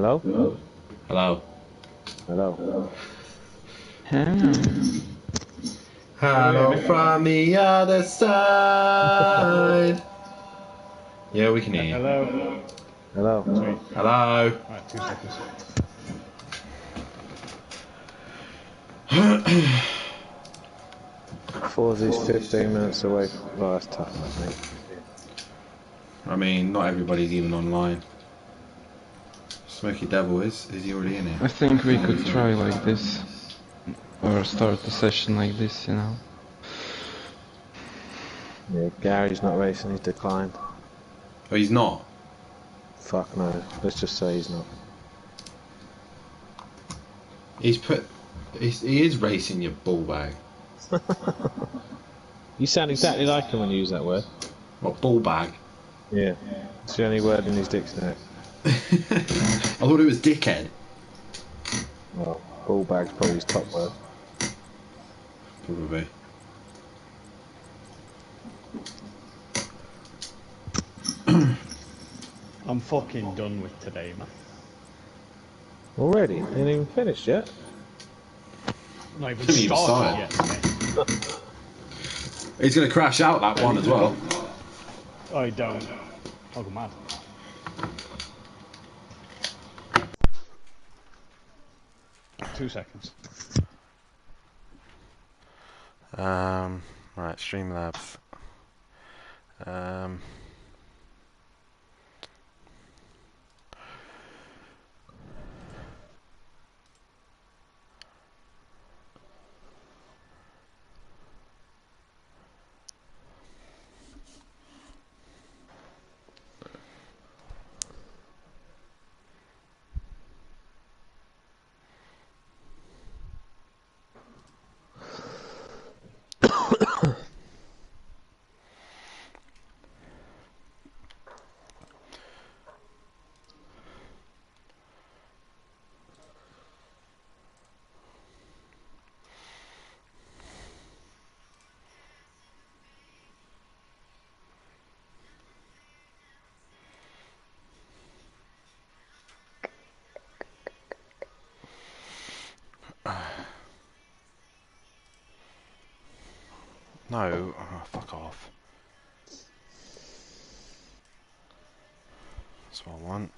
Hello? Hello. Hello. Hello from the other side. Yeah, we can hear you. Hello. Hello. Sweet. Hello. Right, 2 seconds. Forzy's 15 minutes away. Well, that's tough, I think. I mean, not everybody's even online. Smoky Devil is he already in here? I think we could try like this. Or start the session like this, you know. Yeah, Gary's not racing, he's declined. Oh, he's not? Fuck no. Let's just say he's not. He is racing, you ball bag. You sound exactly like him when you use that word. What, ball bag? Yeah. It's the only word in his dictionary. I thought it was dickhead. Well, ball bag's probably his top word. Probably. I'm fucking done with today, man. Already? Ain't even finished yet? Not even Didn't even started yet start. today. He's going to crash out that one as well. I don't. I'll go mad. Two seconds. Right, Streamlabs. No, oh, fuck off. That's what I want.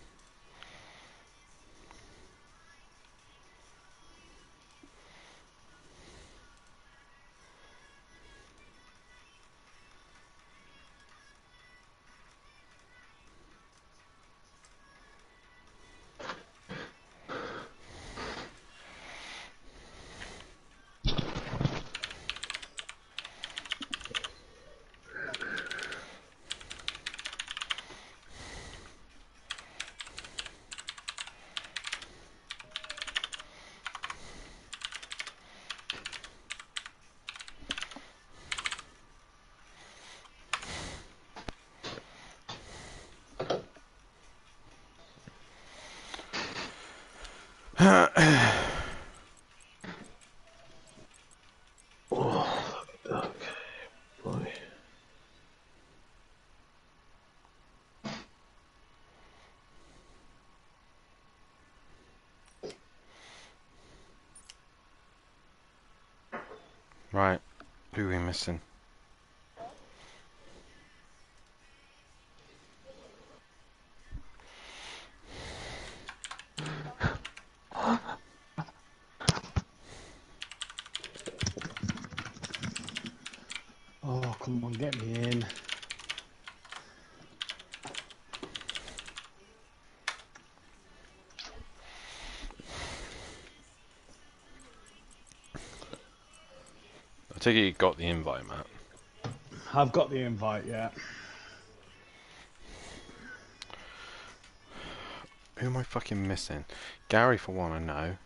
Right, who are we missing? Oh, come on, get me in. I take it you got the invite, Matt. I've got the invite, yeah. Who am I fucking missing? Gary for one, I know.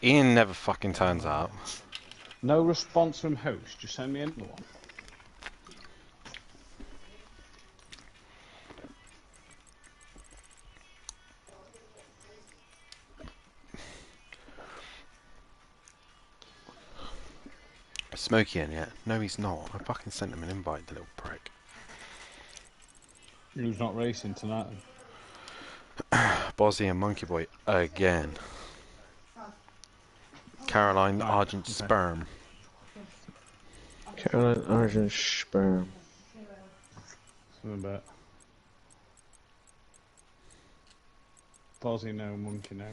Ian never fucking turns up. No response from host, just send me another one. Smokey in yet? No, he's not. I fucking sent him an invite, the little prick. Who's not racing tonight? But Bozzy and Monkey Boy again. Caroline Right, Argent okay. Sperm. Caroline Argent Sperm. Something about Bozzy no, Monkey no.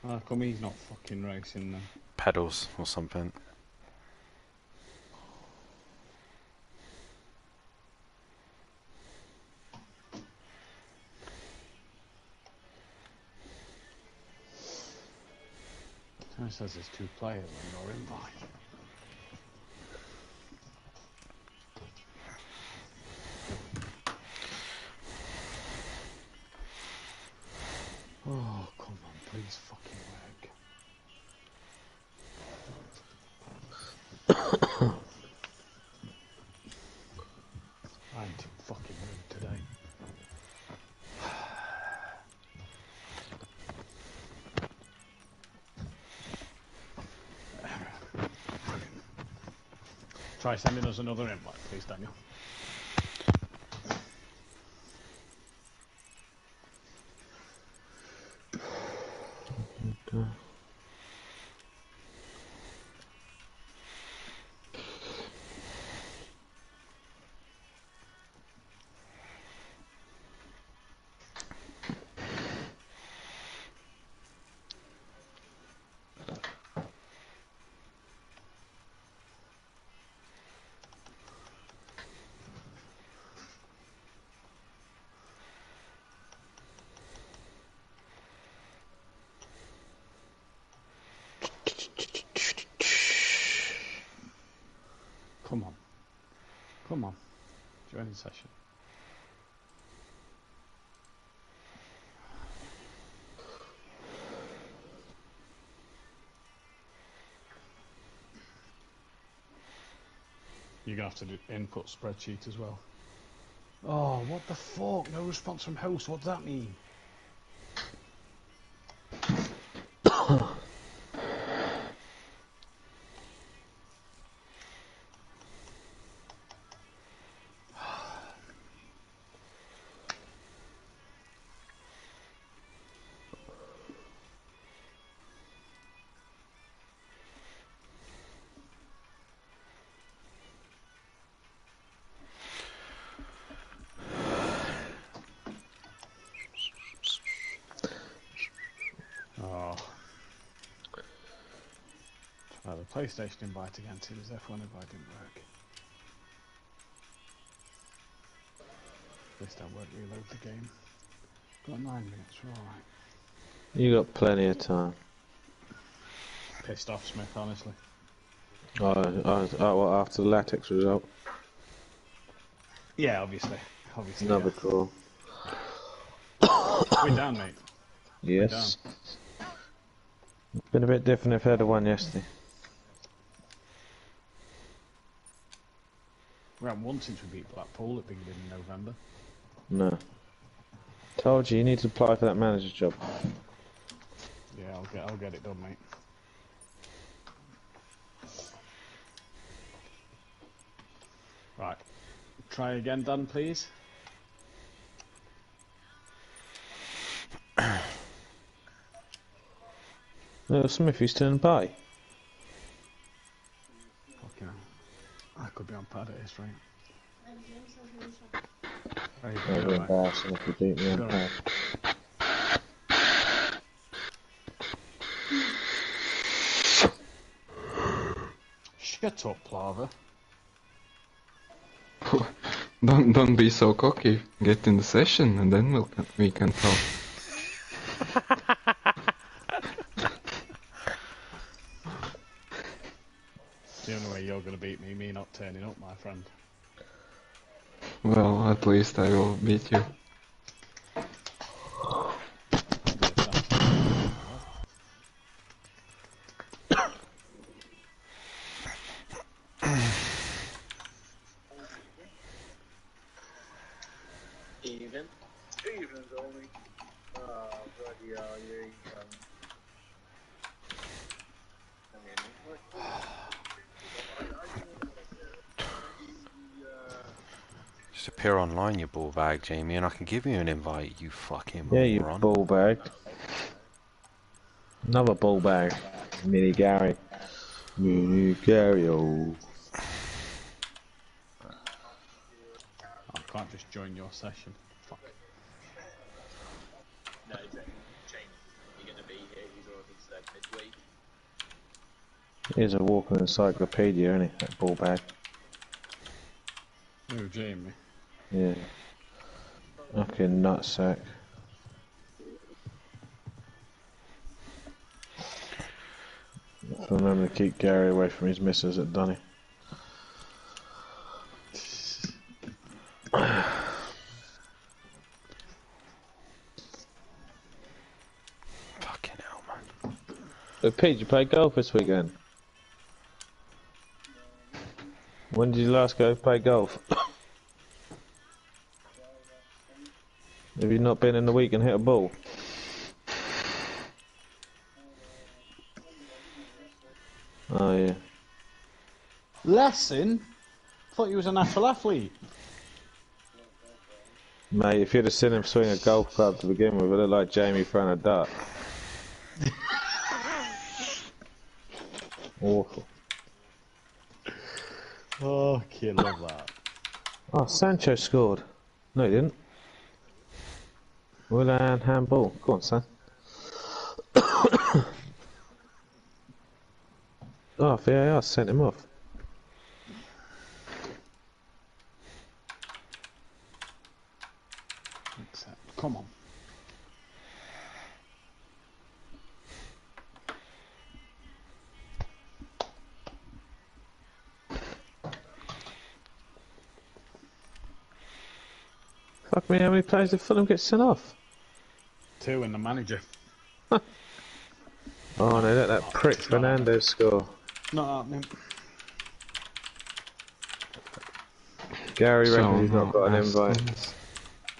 How come he's not fucking racing then? Pedals or something. It says there's 2 players on your invite. Oh, come on, please fucking work. I ain't in fucking mood today. Try sending us another invite, please, Daniel. Come on. Come on. Joining session. You're going to have to do input spreadsheet as well. Oh, what the fuck? No response from host. What does that mean? Oh. Try the PlayStation invite again, too. His F1 invite didn't work. At least I won't reload the game. Got 9 minutes, right. You got plenty of time. Pissed off, Smith, honestly. Well, after the latex result, Yeah, obviously. Obviously, another yeah. draw. We're down, mate. Yes. It's been a bit different if I'd have won yesterday. We haven't won since we beat Blackpool at the beginning of November. No. Told you need to apply for that manager's job. Yeah, I'll get it done, mate. Right. Try again, Dan, please. Smithy's turning party. Fucking hell. I could be on pad at this rate. That'd be embarrassing if you beat me on pad. Shut up, Plava. Don't be so cocky. Get in the session and then we can talk. The only way you're going to beat me not turning up, my friend. Well, at least I will beat you. Evens only. Bloody hell, yeah. I mean, Just appear online, you ball bag, Jamie, and I can give you an invite, you fucking Yeah, you moron. ball bag. Another ball bag. Mini Gary. Mini Gary, oh. I can't just join your session. Fuck. No, James isn't going to be here. He's already said midweek. He's a walking encyclopedia, isn't he? That ball bag. Oh, Jamie. Yeah. Fucking nutsack. Remember to keep Gary away from his missus at Dunny. Fucking hell, man. But Pete, you play golf this weekend? When did you last go play golf? Have you not been in the week and hit a ball? Oh yeah. Lesson? Thought you was a natural athlete. Mate, if you'd have seen him swing a golf club to begin with, it looked like Jamie throwing a dart. Awful. Oh, kid, love that. Oh, Sancho scored. No, he didn't. Willian handball. Go on, son. Oh, VAR sent him off. Come on. Fuck me, how many players did Fulham get sent off? 2 in the manager. Oh no, let that prick Fernandez score. Not happening. Gary So, reckons he's not got an invite. Aston's-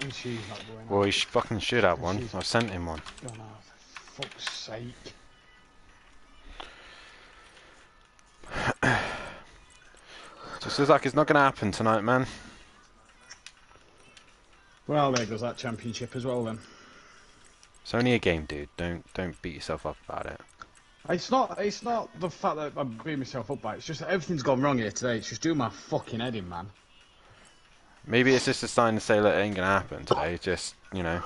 And she's not going Well, out. he fucking should have one. I sent him one. Gone out. For fuck's sake. Just looks like it's not going to happen tonight, man. Well, there goes that championship as well then. It's only a game, dude. Don't beat yourself up about it. It's not the fact that I'm beating myself up by it. It's just that everything's gone wrong here today. It's just doing my fucking head in, man. Maybe it's just a sign to say that it ain't going to happen today. It's just, you know.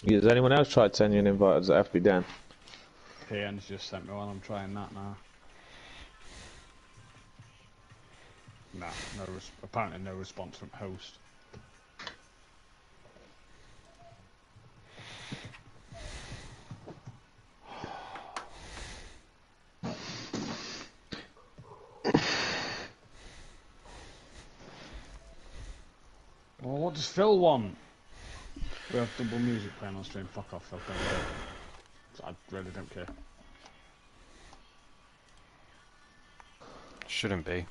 Has anyone else tried sending you an invite, or does it have to be Dan? Ian's just sent me one. I'm trying that now. Nah, apparently no response from host. Well, what does Phil want? We have double music playing on stream. Fuck off, Phil. Don't care. I really don't care. Shouldn't be.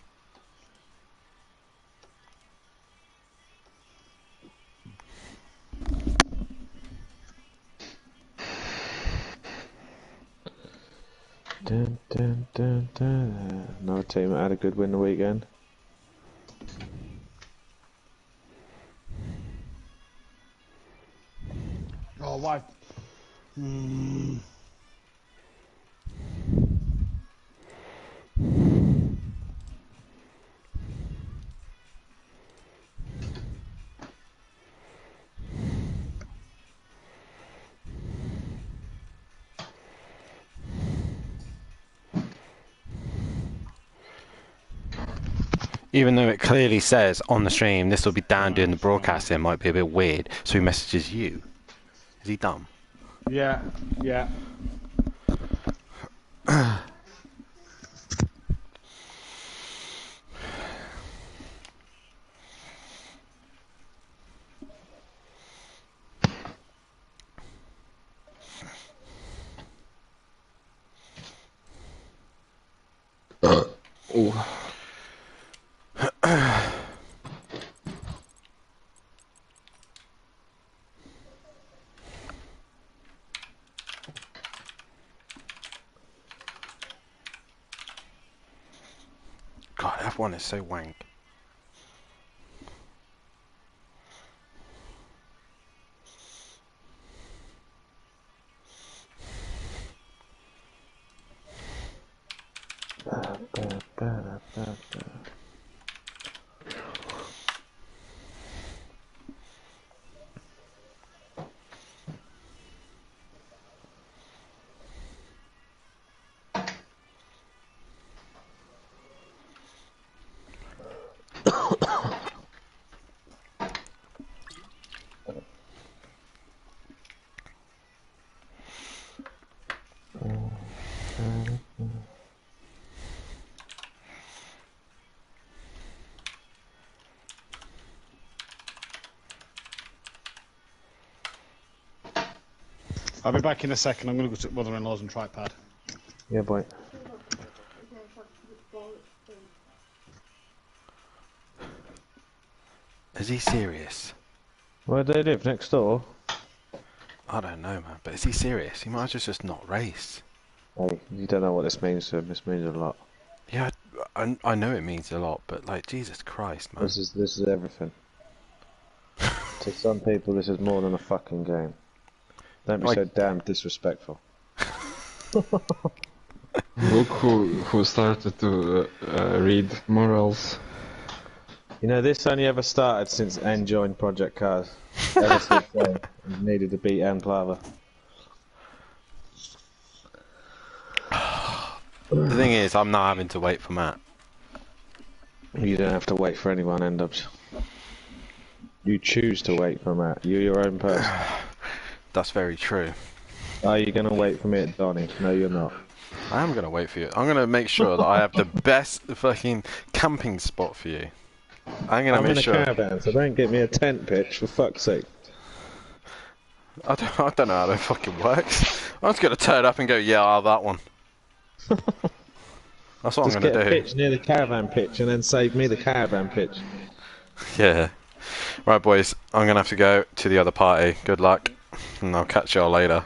Dun, dun, dun, dun. Another team that had a good win the weekend. Oh, why? Even though it clearly says on the stream this will be Dan doing the broadcasting, it might be a bit weird. So he messages you. Is he dumb? Yeah, yeah. F1 is so wank. I'll be back in a second. I'm going to go to mother-in-law's and tripod. Yeah, boy. Is he serious? Where do they live? Next door? I don't know, man. But is he serious? He might as well just not race. Hey, you don't know what this means to him. This means a lot. Yeah, I know it means a lot, but like Jesus Christ, man. This is everything. To some people, this is more than a fucking game. Don't be Like- so damn disrespectful. Look who started to read morals. You know, this only ever started since N joined Project Cars. Ever since then, he needed to beat N Plava. The thing is, I'm not having to wait for Matt. You don't have to wait for anyone, N-Dubs. You choose to wait for Matt. You're your own person. That's very true. Are you going to wait for me at Donny? No, you're not. I am gonna wait for you. I'm gonna make sure that I have the best fucking camping spot for you. I'm gonna I'm make in a sure. caravan, so don't get me a tent pitch, for fuck's sake. I don't know how that fucking works. I'm just gonna turn up and go, yeah, I'll have that one. That's what Just I'm get gonna a do. pitch near the caravan pitch and then save me the caravan pitch. Yeah. Right, boys. I'm gonna have to go to the other party. Good luck, and I'll catch y'all later.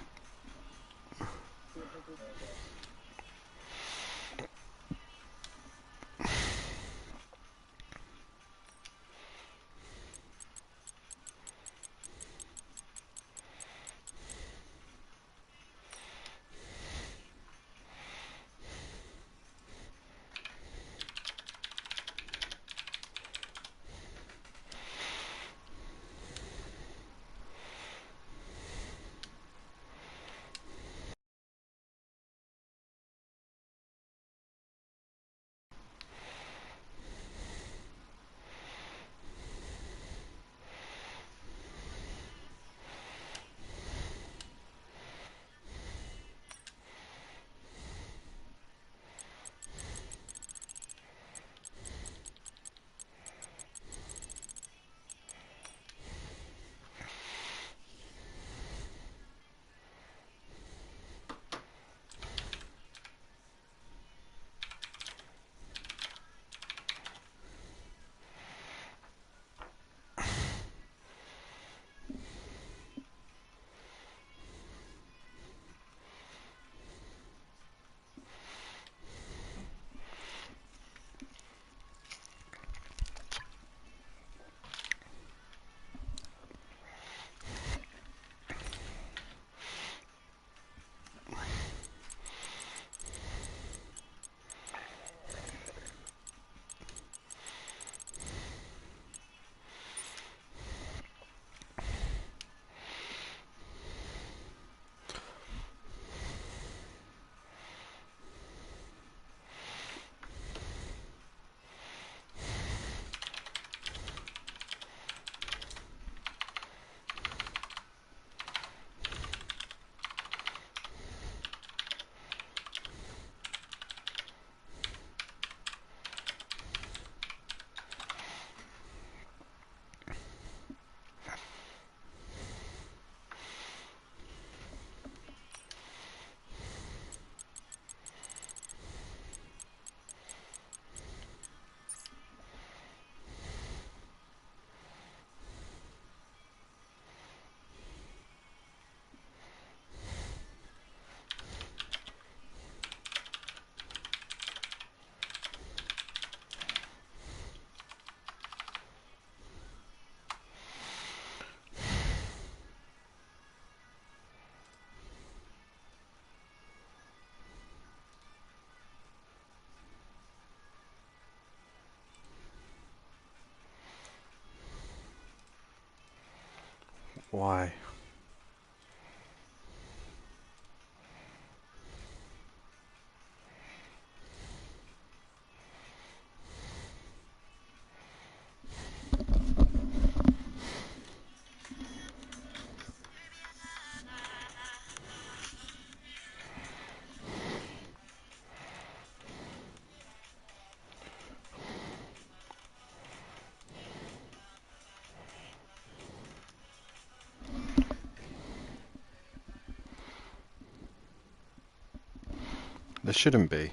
Why? There shouldn't be.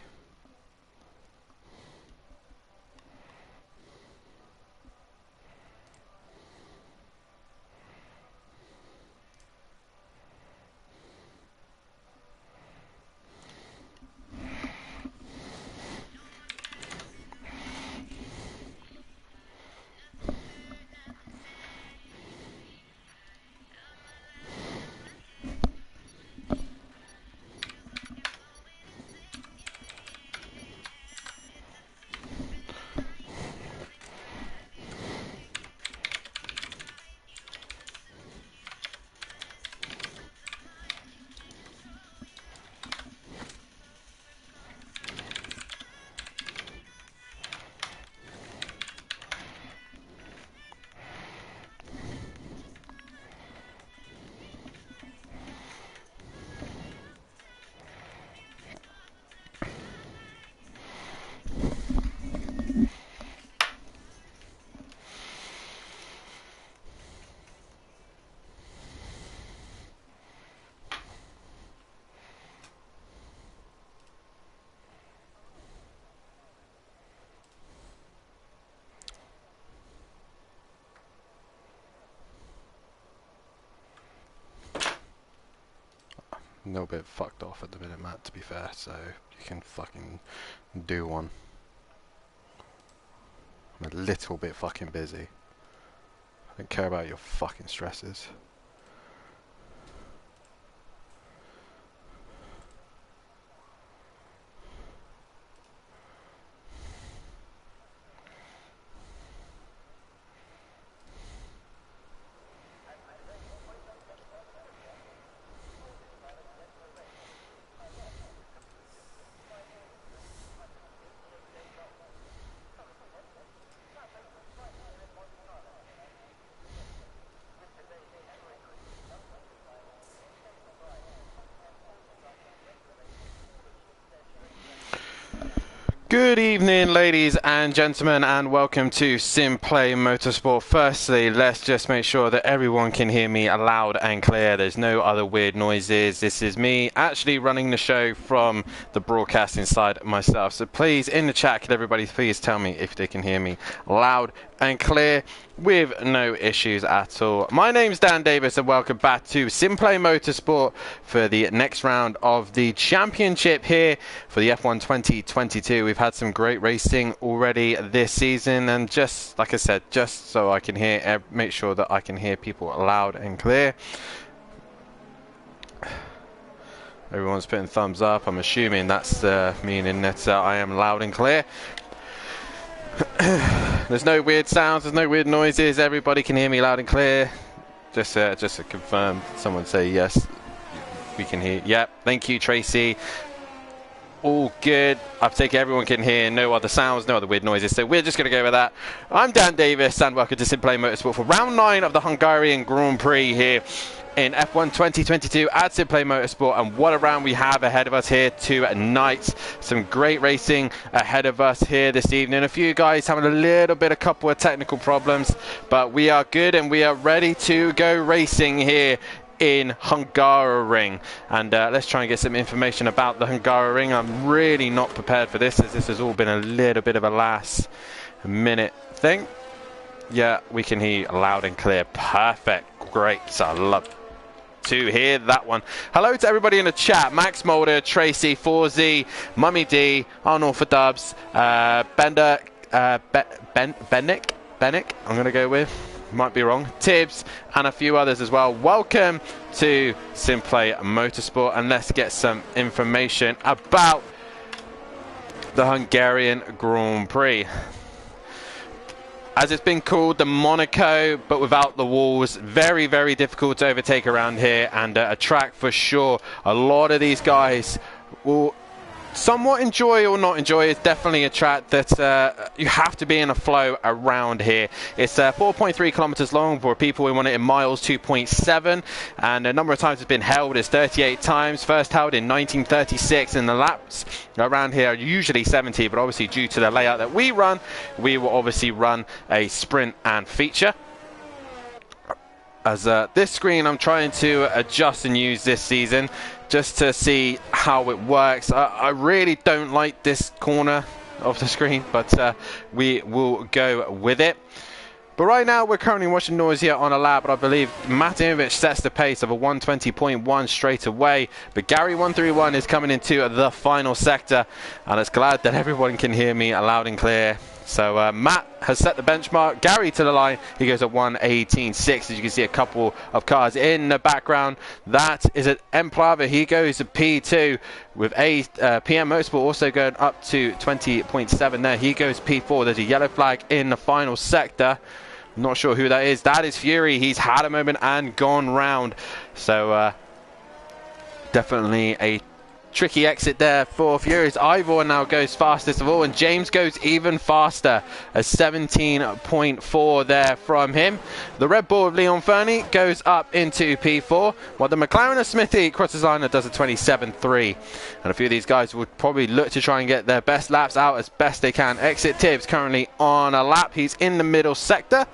A little bit fucked off at the minute, Matt, to be fair, so you can fucking do one. I'm a little bit fucking busy. I don't care about your fucking stresses. Good evening, ladies and gentlemen, and welcome to Simplay Motorsport. Firstly, let's just make sure that everyone can hear me loud and clear. There's no other weird noises. This is me actually running the show from the broadcasting side myself. So please, in the chat, could everybody please tell me if they can hear me loud and clear with no issues at all. My name's Dan Davis and welcome back to Simplay Motorsport for the next round of the championship here for the F1 2022. We've had some great racing already this season, and just like I said, just so I can hear, make sure that I can hear people loud and clear. Everyone's putting thumbs up. I'm assuming that's meaning that I am loud and clear. There's no weird sounds, there's no weird noises, everybody can hear me loud and clear. Just to confirm, someone say yes, we can hear. Yep, thank you, Tracy. All good. I take it everyone can hear, no other sounds, no other weird noises, so we're just going to go with that. I'm Dan Davis and welcome to Simplay Motorsport for round 9 of the Hungarian Grand Prix here in F1 2022 at Simplay Motorsport, and what a round we have ahead of us here tonight. Some great racing ahead of us here this evening. A few guys having a couple of technical problems, but we are good and we are ready to go racing here in Hungaroring. And let's try and get some information about the Hungaroring. I'm really not prepared for this, as this has all been a little bit of a last minute thing. Yeah, we can hear loud and clear. Perfect. Great. So I love to hear that one. Hello to everybody in the chat. Max Mulder, Tracy, 4Z, Mummy D, Arnold for Dubs, Bender, Bennick, I'm going to go with. Might be wrong. Tibbs, and a few others as well. Welcome to Simplay Motorsport, and let's get some information about the Hungarian Grand Prix. as it's been called, the Monaco, but without the walls. Very, very difficult to overtake around here, and a track for sure. A lot of these guys will somewhat enjoy or not enjoy. It's definitely a track that you have to be in a flow around here. It's 4.3 kilometers long. For people who want it in miles, 2.7, and the number of times it's been held is 38 times. First held in 1936, and the laps around here are usually 70, but obviously due to the layout that we run, we will obviously run a sprint and feature. As this screen I'm trying to adjust and use this season just to see how it works. I really don't like this corner of the screen, but we will go with it. But right now we're currently watching Nausea on a lap, but I believe Matimovic sets the pace of a 120.1 straight away. But Gary 131 is coming into the final sector, and it's glad that everyone can hear me loud and clear. So Matt has set the benchmark. Gary to the line. He goes at 1:18.6. As you can see, a couple of cars in the background. That is at Emplava. He goes to P2 with PM Motorsport also going up to 20.7 there. He goes P4. There's a yellow flag in the final sector. Not sure who that is. That is Fury. He's had a moment and gone round. So definitely a tricky exit there for Furious. Ivor now goes fastest of all, and James goes even faster, a 17.4 there from him. The Red Bull of Leon Fernie goes up into P4, while the McLaren of Smithy crosses line and does a 27.3. And a few of these guys would probably look to try and get their best laps out as best they can. Exit Tibbs currently on a lap. He's in the middle sector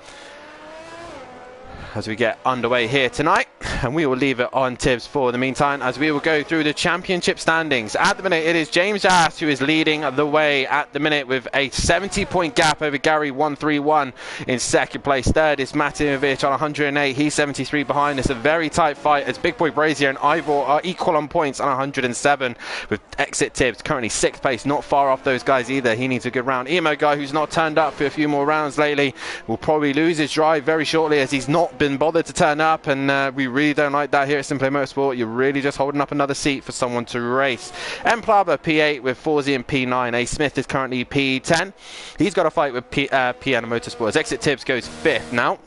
as we get underway here tonight, and we will leave it on Tibbs for the meantime as we will go through the championship standings. At the minute it is James Ass who is leading the way at the minute with a 70-point gap over Gary 131 in second place. Third is Matimovic on 108. He's 73 behind. It's a very tight fight as Big Boy Brazier and Ivor are equal on points on 107, with Exit Tibbs currently sixth place, not far off those guys either. He needs a good round. Emo guy, who's not turned up for a few more rounds lately, will probably lose his drive very shortly as he's not been bothered to turn up, and we really don't like that here at Simplay Motorsport. You're really just holding up another seat for someone to race. Emplava P8 with Forzy in P9. A Smith is currently P10. He's got a fight with PN Motorsport. Exit Tibbs goes fifth now.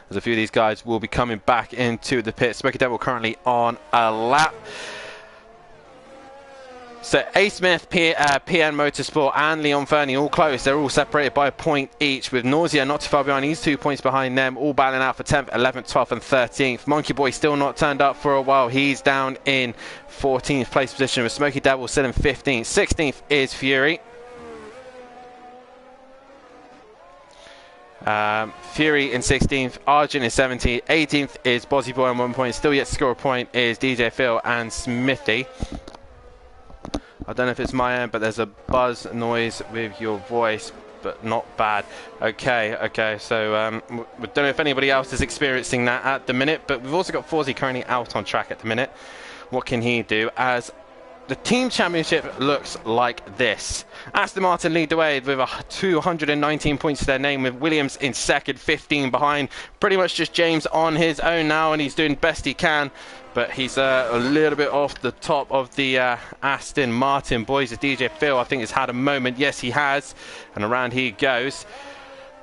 There's a few of these guys will be coming back into the pit. Smoky Devil currently on a lap. So A Smith, PN Motorsport and Leon Fernie all close. They're all separated by a point each, with Nausea not too far behind. He's 2 points behind them, all battling out for 10th, 11th, 12th and 13th. Monkey Boy still not turned up for a while. He's down in 14th place position, with Smoky Devil still in 15th. 16th is Fury. Fury in 16th, Argent in 17th, 18th is Bozzy Boy on 1 point. Still yet to score a point is DJ Phil and Smithy. I don't know if it's my end, but there's a buzz noise with your voice, but not bad. Okay, so we don't know if anybody else is experiencing that at the minute, but we've also got Forzy currently out on track at the minute. What can he do? As the team championship looks like this. Aston Martin lead the way with 219 points to their name, with Williams in second, 15 behind. Pretty much just James on his own now, and he's doing best he can. But he's a little bit off the top of the Aston Martin boys. The DJ Phil, I think, has had a moment. Yes, he has. And around he goes.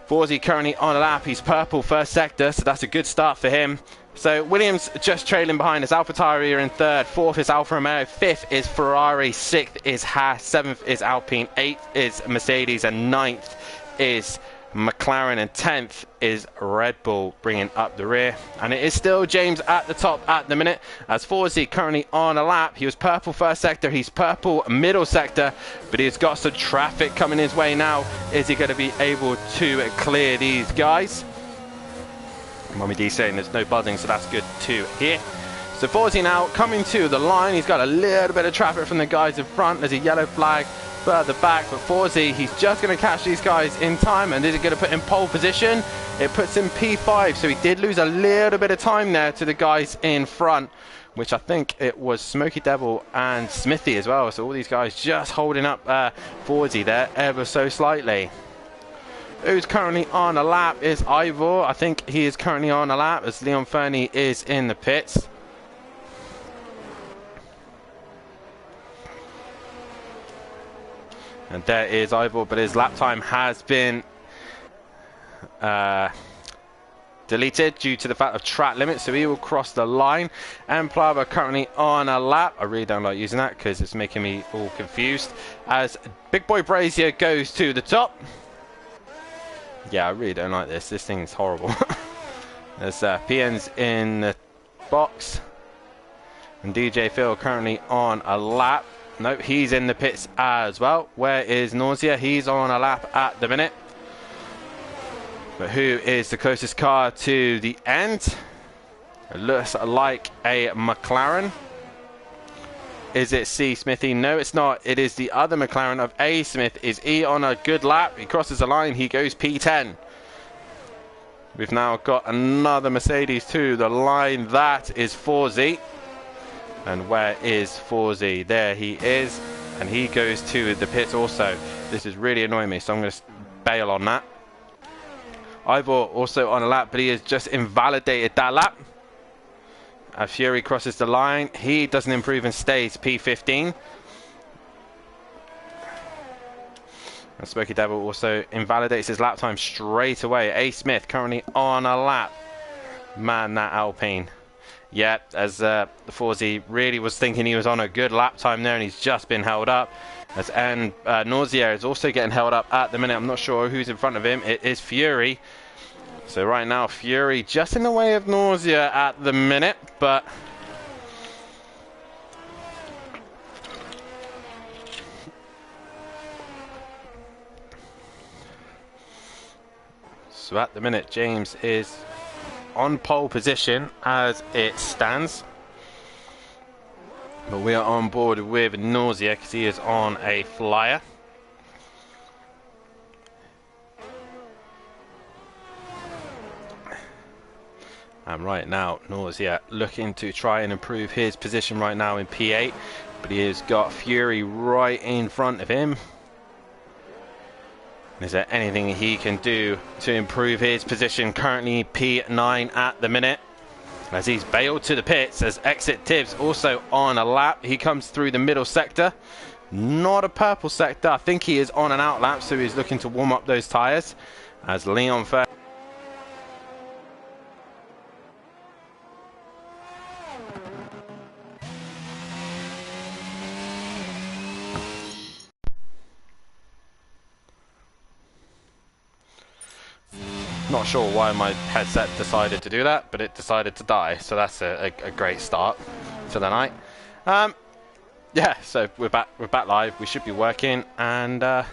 Forzy currently on a lap. He's purple first sector, so that's a good start for him. So Williams just trailing behind us. AlphaTauri are in third. Fourth is Alfa Romeo. Fifth is Ferrari. Sixth is Haas. Seventh is Alpine. Eighth is Mercedes. And ninth is McLaren, and 10th is Red Bull, bringing up the rear. And it is still James at the top at the minute, as Forzy currently on a lap. He was purple first sector, he's purple middle sector, but he's got some traffic coming his way now. Is he going to be able to clear these guys? Mommy D saying there's no buzzing, so that's good to hear. So Forzy now coming to the line. He's got a little bit of traffic from the guys in front. There's a yellow flag further back, but Forzy, he's just going to catch these guys in time, and this is going to put him pole position. It puts him P5, so he did lose a little bit of time there to the guys in front, which I think it was Smoky Devil and Smithy as well. So all these guys just holding up Forzy there ever so slightly. Who's currently on a lap is Ivor. I think he is currently on a lap as Leon Fernie is in the pits. And there is Ivor, but his lap time has been deleted due to the fact of track limit, so he will cross the line. And Plava currently on a lap. I really don't like using that because it's making me all confused. As Big Boy Brazier goes to the top. Yeah, I really don't like this. This thing's horrible. There's PN's in the box. And DJ Phil currently on a lap. Nope, he's in the pits as well. Where is Nausea? He's on a lap at the minute. But who is the closest car to the end? It looks like a McLaren. Is it C Smithy? No, it's not. It is the other McLaren of A Smith. Is he on a good lap? He crosses the line. He goes P10. We've now got another Mercedes to the line. That is Forzy. And where is Forzy? There he is. And he goes to the pits also. This is really annoying me, so I'm going to bail on that. Ivor also on a lap, but he has just invalidated that lap. Fury crosses the line. He doesn't improve and stays P15. And Smoky Devil also invalidates his lap time straight away. A Smith currently on a lap. Man, that Alpine. Yeah, as the Forzy really was thinking he was on a good lap time there, and he's just been held up. And Nausea is also getting held up at the minute. I'm not sure who's in front of him. It is Fury. So right now, Fury just in the way of Nausea at the minute, but so at the minute, James is on pole position as it stands. But we are on board with Nausea because he is on a flyer. And right now, Nausea looking to try and improve his position right now in P8. But he has got Fury right in front of him. Is there anything he can do to improve his position? Currently P9 at the minute. As he's bailed to the pits, as Exit Tibbs also on a lap. He comes through the middle sector. Not a purple sector. I think he is on an out lap, so he's looking to warm up those tyres. As Leon first. Not sure why my headset decided to do that, but it decided to die, so that's a great start to the night. Yeah, so we're back live. We should be working, and that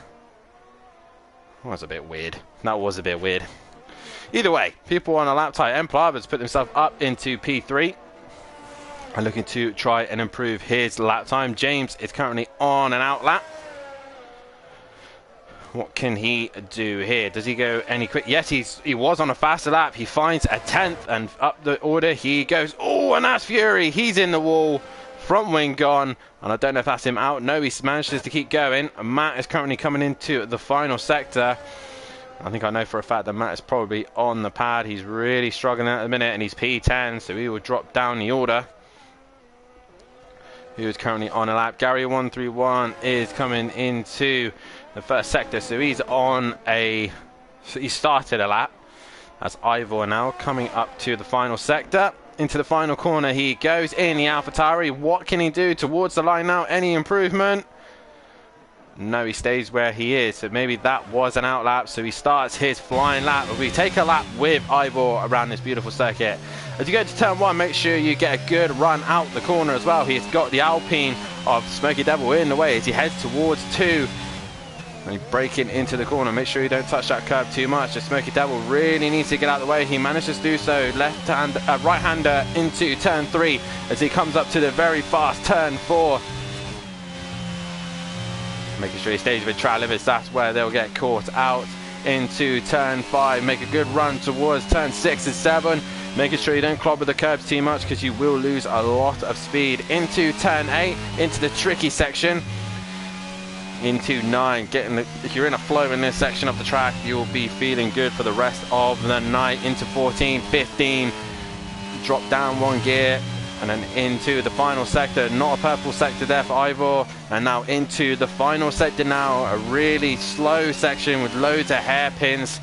was a bit weird. That was a bit weird. Either way, people on a lap tire. M Plava's put himself up into P3 and looking to try and improve his lap time. James is currently on an out lap. What can he do here? Does he go any quick? Yes, he was on a faster lap. He finds a 10th and up the order he goes. Oh, and that's Fury. He's in the wall. Front wing gone. And I don't know if that's him out. No, he manages to keep going. Matt is currently coming into the final sector. I think I know for a fact that Matt is probably on the pad. He's really struggling at the minute, and he's P10, so he will drop down the order. He is currently on a lap. Gary 131 is coming into the first sector, so he's on a. So he started a lap. That's Ivor now coming up to the final sector. Into the final corner he goes in the AlphaTauri. What can he do towards the line now? Any improvement? No, he stays where he is. So maybe that was an out lap. So he starts his flying lap. We take a lap with Ivor around this beautiful circuit. As you go to turn 1, make sure you get a good run out the corner as well. He's got the Alpine of Smoky Devil in the way as he heads towards 2. And he's breaking into the corner. Make sure you don't touch that curb too much. The Smoky Devil really needs to get out of the way. He manages to do so. Right-hander into turn 3 as he comes up to the very fast turn 4. Making sure he stays with track limits. That's where they'll get caught out. Into turn 5. Make a good run towards turn 6 and 7. Making sure you don't clobber the curbs too much because you will lose a lot of speed. Into turn 8. Into the tricky section. Into 9, if you're in a flow in this section of the track, you'll be feeling good for the rest of the night. Into 14, 15, drop down 1 gear, and then into the final sector. Not a purple sector there for Ivor, and now into the final sector now, a really slow section with loads of hairpins.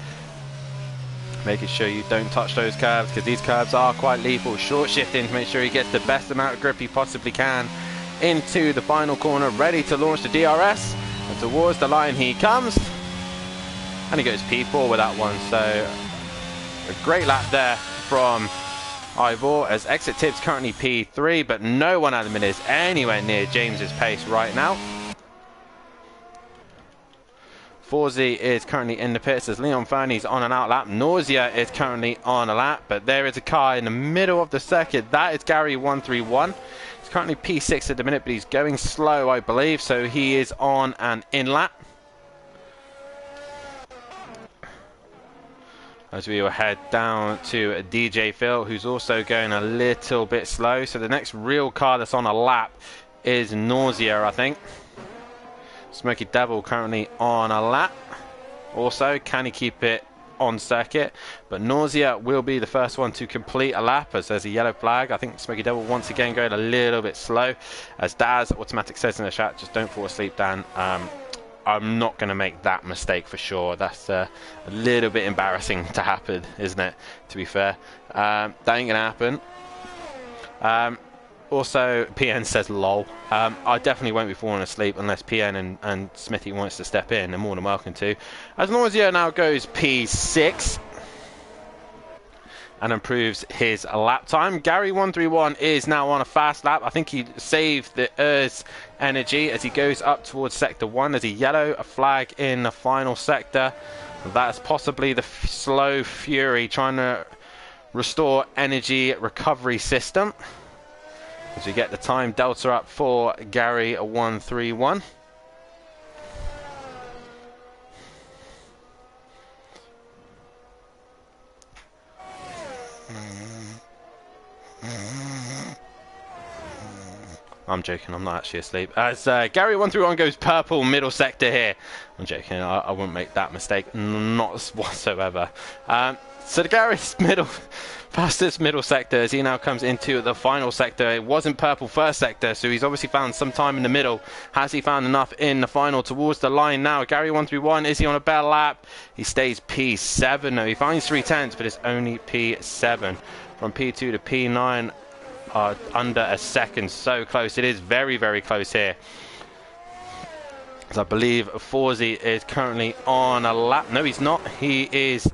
making sure you don't touch those curves, because these curves are quite lethal. Short shifting to make sure he gets the best amount of grip he possibly can into the final corner, ready to launch the DRS, and towards the line he comes, and he goes P4 with that one. So a great lap there from Ivor, as exit Tibbs currently P3, but no one at the minute is anywhere near James's pace right now. Forzy is currently in the pits as Leon Fernie's on an out lap. Nausea is currently on a lap, but there is a car in the middle of the circuit. That is Gary 131. He's currently P6 at the minute, but he's going slow, I believe, so he is on an in lap. As we will head down to DJ Phil, who's also going a little bit slow. So the next real car that's on a lap is Nausea, I think. Smoky Devil currently on a lap. Also, can he keep it on circuit? But Nausea will be the first one to complete a lap, as there's a yellow flag. I think Smoky Devil once again going a little bit slow. As Daz Automatic says in the chat, just don't fall asleep, Dan. I'm not going to make that mistake for sure. That's a little bit embarrassing to happen, isn't it? To be fair, that ain't going to happen. Also, PN says lol. I definitely won't be falling asleep unless PN and Smithy wants to step in. They're more than welcome to. As Nausea now goes P6 and improves his lap time. Gary 131 is now on a fast lap. I think he saved the Urs energy as he goes up towards sector 1. There's a yellow flag in the final sector. That's possibly the slow Fury trying to restore energy recovery system. As we get the time delta up for Gary 131. I'm joking, I'm not actually asleep. As Gary 131 goes purple middle sector here. I'm joking, I wouldn't make that mistake, not whatsoever. So the Gary's fastest middle sector as he now comes into the final sector. It wasn't purple first sector, so he's obviously found some time in the middle. Has he found enough in the final towards the line now? Gary 131, is he on a better lap? He stays P7. No, he finds 3/10, but it's only P7. From P2 to P9, under a second. So close. It is very, very close here. As I believe Forzy is currently on a lap. No, he's not. He is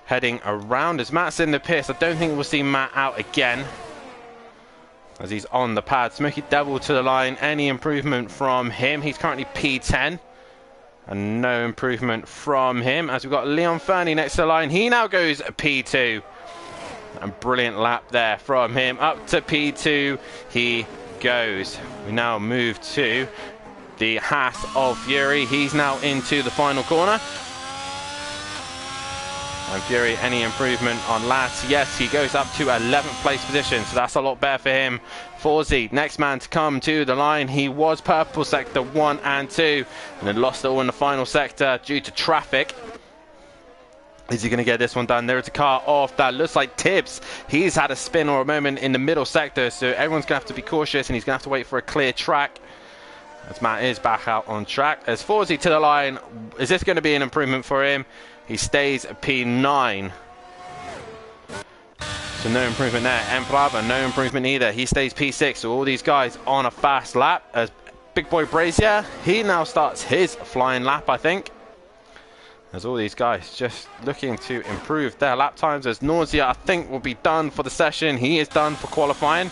heading around as Matt's in the pits. I don't think we'll see Matt out again as he's on the pad. Smoky Devil to the line. Any improvement from him? He's currently P10 and no improvement from him. As we've got Leon Fernie next to the line, he now goes P2. And brilliant lap there from him. Up to P2 he goes. We now move to the Haas of Fury. He's now into the final corner. And Fury, any improvement on last? Yes, he goes up to 11th place position, so that's a lot better for him. Forzy, next man to come to the line. He was purple sector 1 and 2, and then lost it all in the final sector due to traffic. Is he going to get this one done? There is a car off that looks like Tibbs. He's had a spin or a moment in the middle sector, so everyone's going to have to be cautious, and he's going to have to wait for a clear track. As Matt is back out on track. As Forzy to the line, is this going to be an improvement for him? He stays P9. So no improvement there. Emplava, no improvement either. He stays P6. So all these guys on a fast lap. As Big Boy Brazier, he now starts his flying lap, I think. As all these guys just looking to improve their lap times. As Nausea, I think, will be done for the session. He is done for qualifying.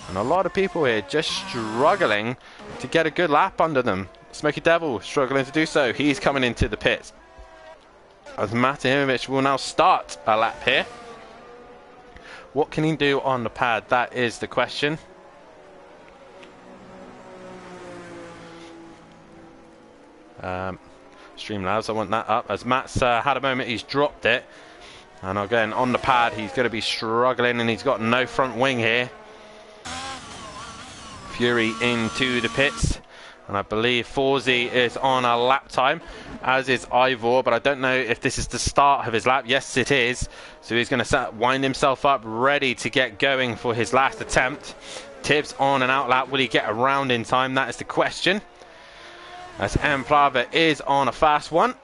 And a lot of people here just struggling to get a good lap under them. Smoky Devil struggling to do so. He's coming into the pits. As Matahimovic will now start a lap here. What can he do on the pad? That is the question. Streamlabs, I want that up. As Matt's had a moment, he's dropped it. And again, on the pad, he's going to be struggling, and he's got no front wing here. Fury into the pits. And I believe Forzy is on a lap time, as is Ivor, but I don't know if this is the start of his lap. Yes, it is. So he's going to wind himself up, ready to get going for his last attempt. Tibbs on an out lap. Will he get around in time? That is the question. As Emplava is on a fast one.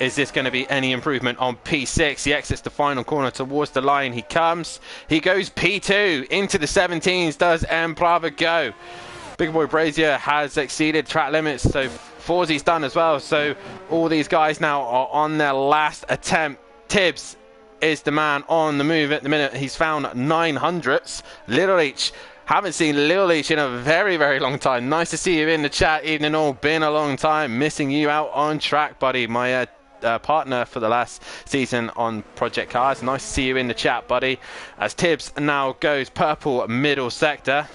Is this going to be any improvement on P6? He exits the final corner towards the line. He comes. He goes P2 into the 17s. Does Emplava go? Big Boy Brazier has exceeded track limits, so Forzy's done as well. So all these guys now are on their last attempt. Tibbs is the man on the move at the minute. He's found 900ths. Little H, haven't seen Little H in a very, very long time. Nice to see you in the chat, Evening All. Been a long time. Missing you out on track, buddy. My partner for the last season on Project Cars. Nice to see you in the chat, buddy. As Tibbs now goes purple middle sector.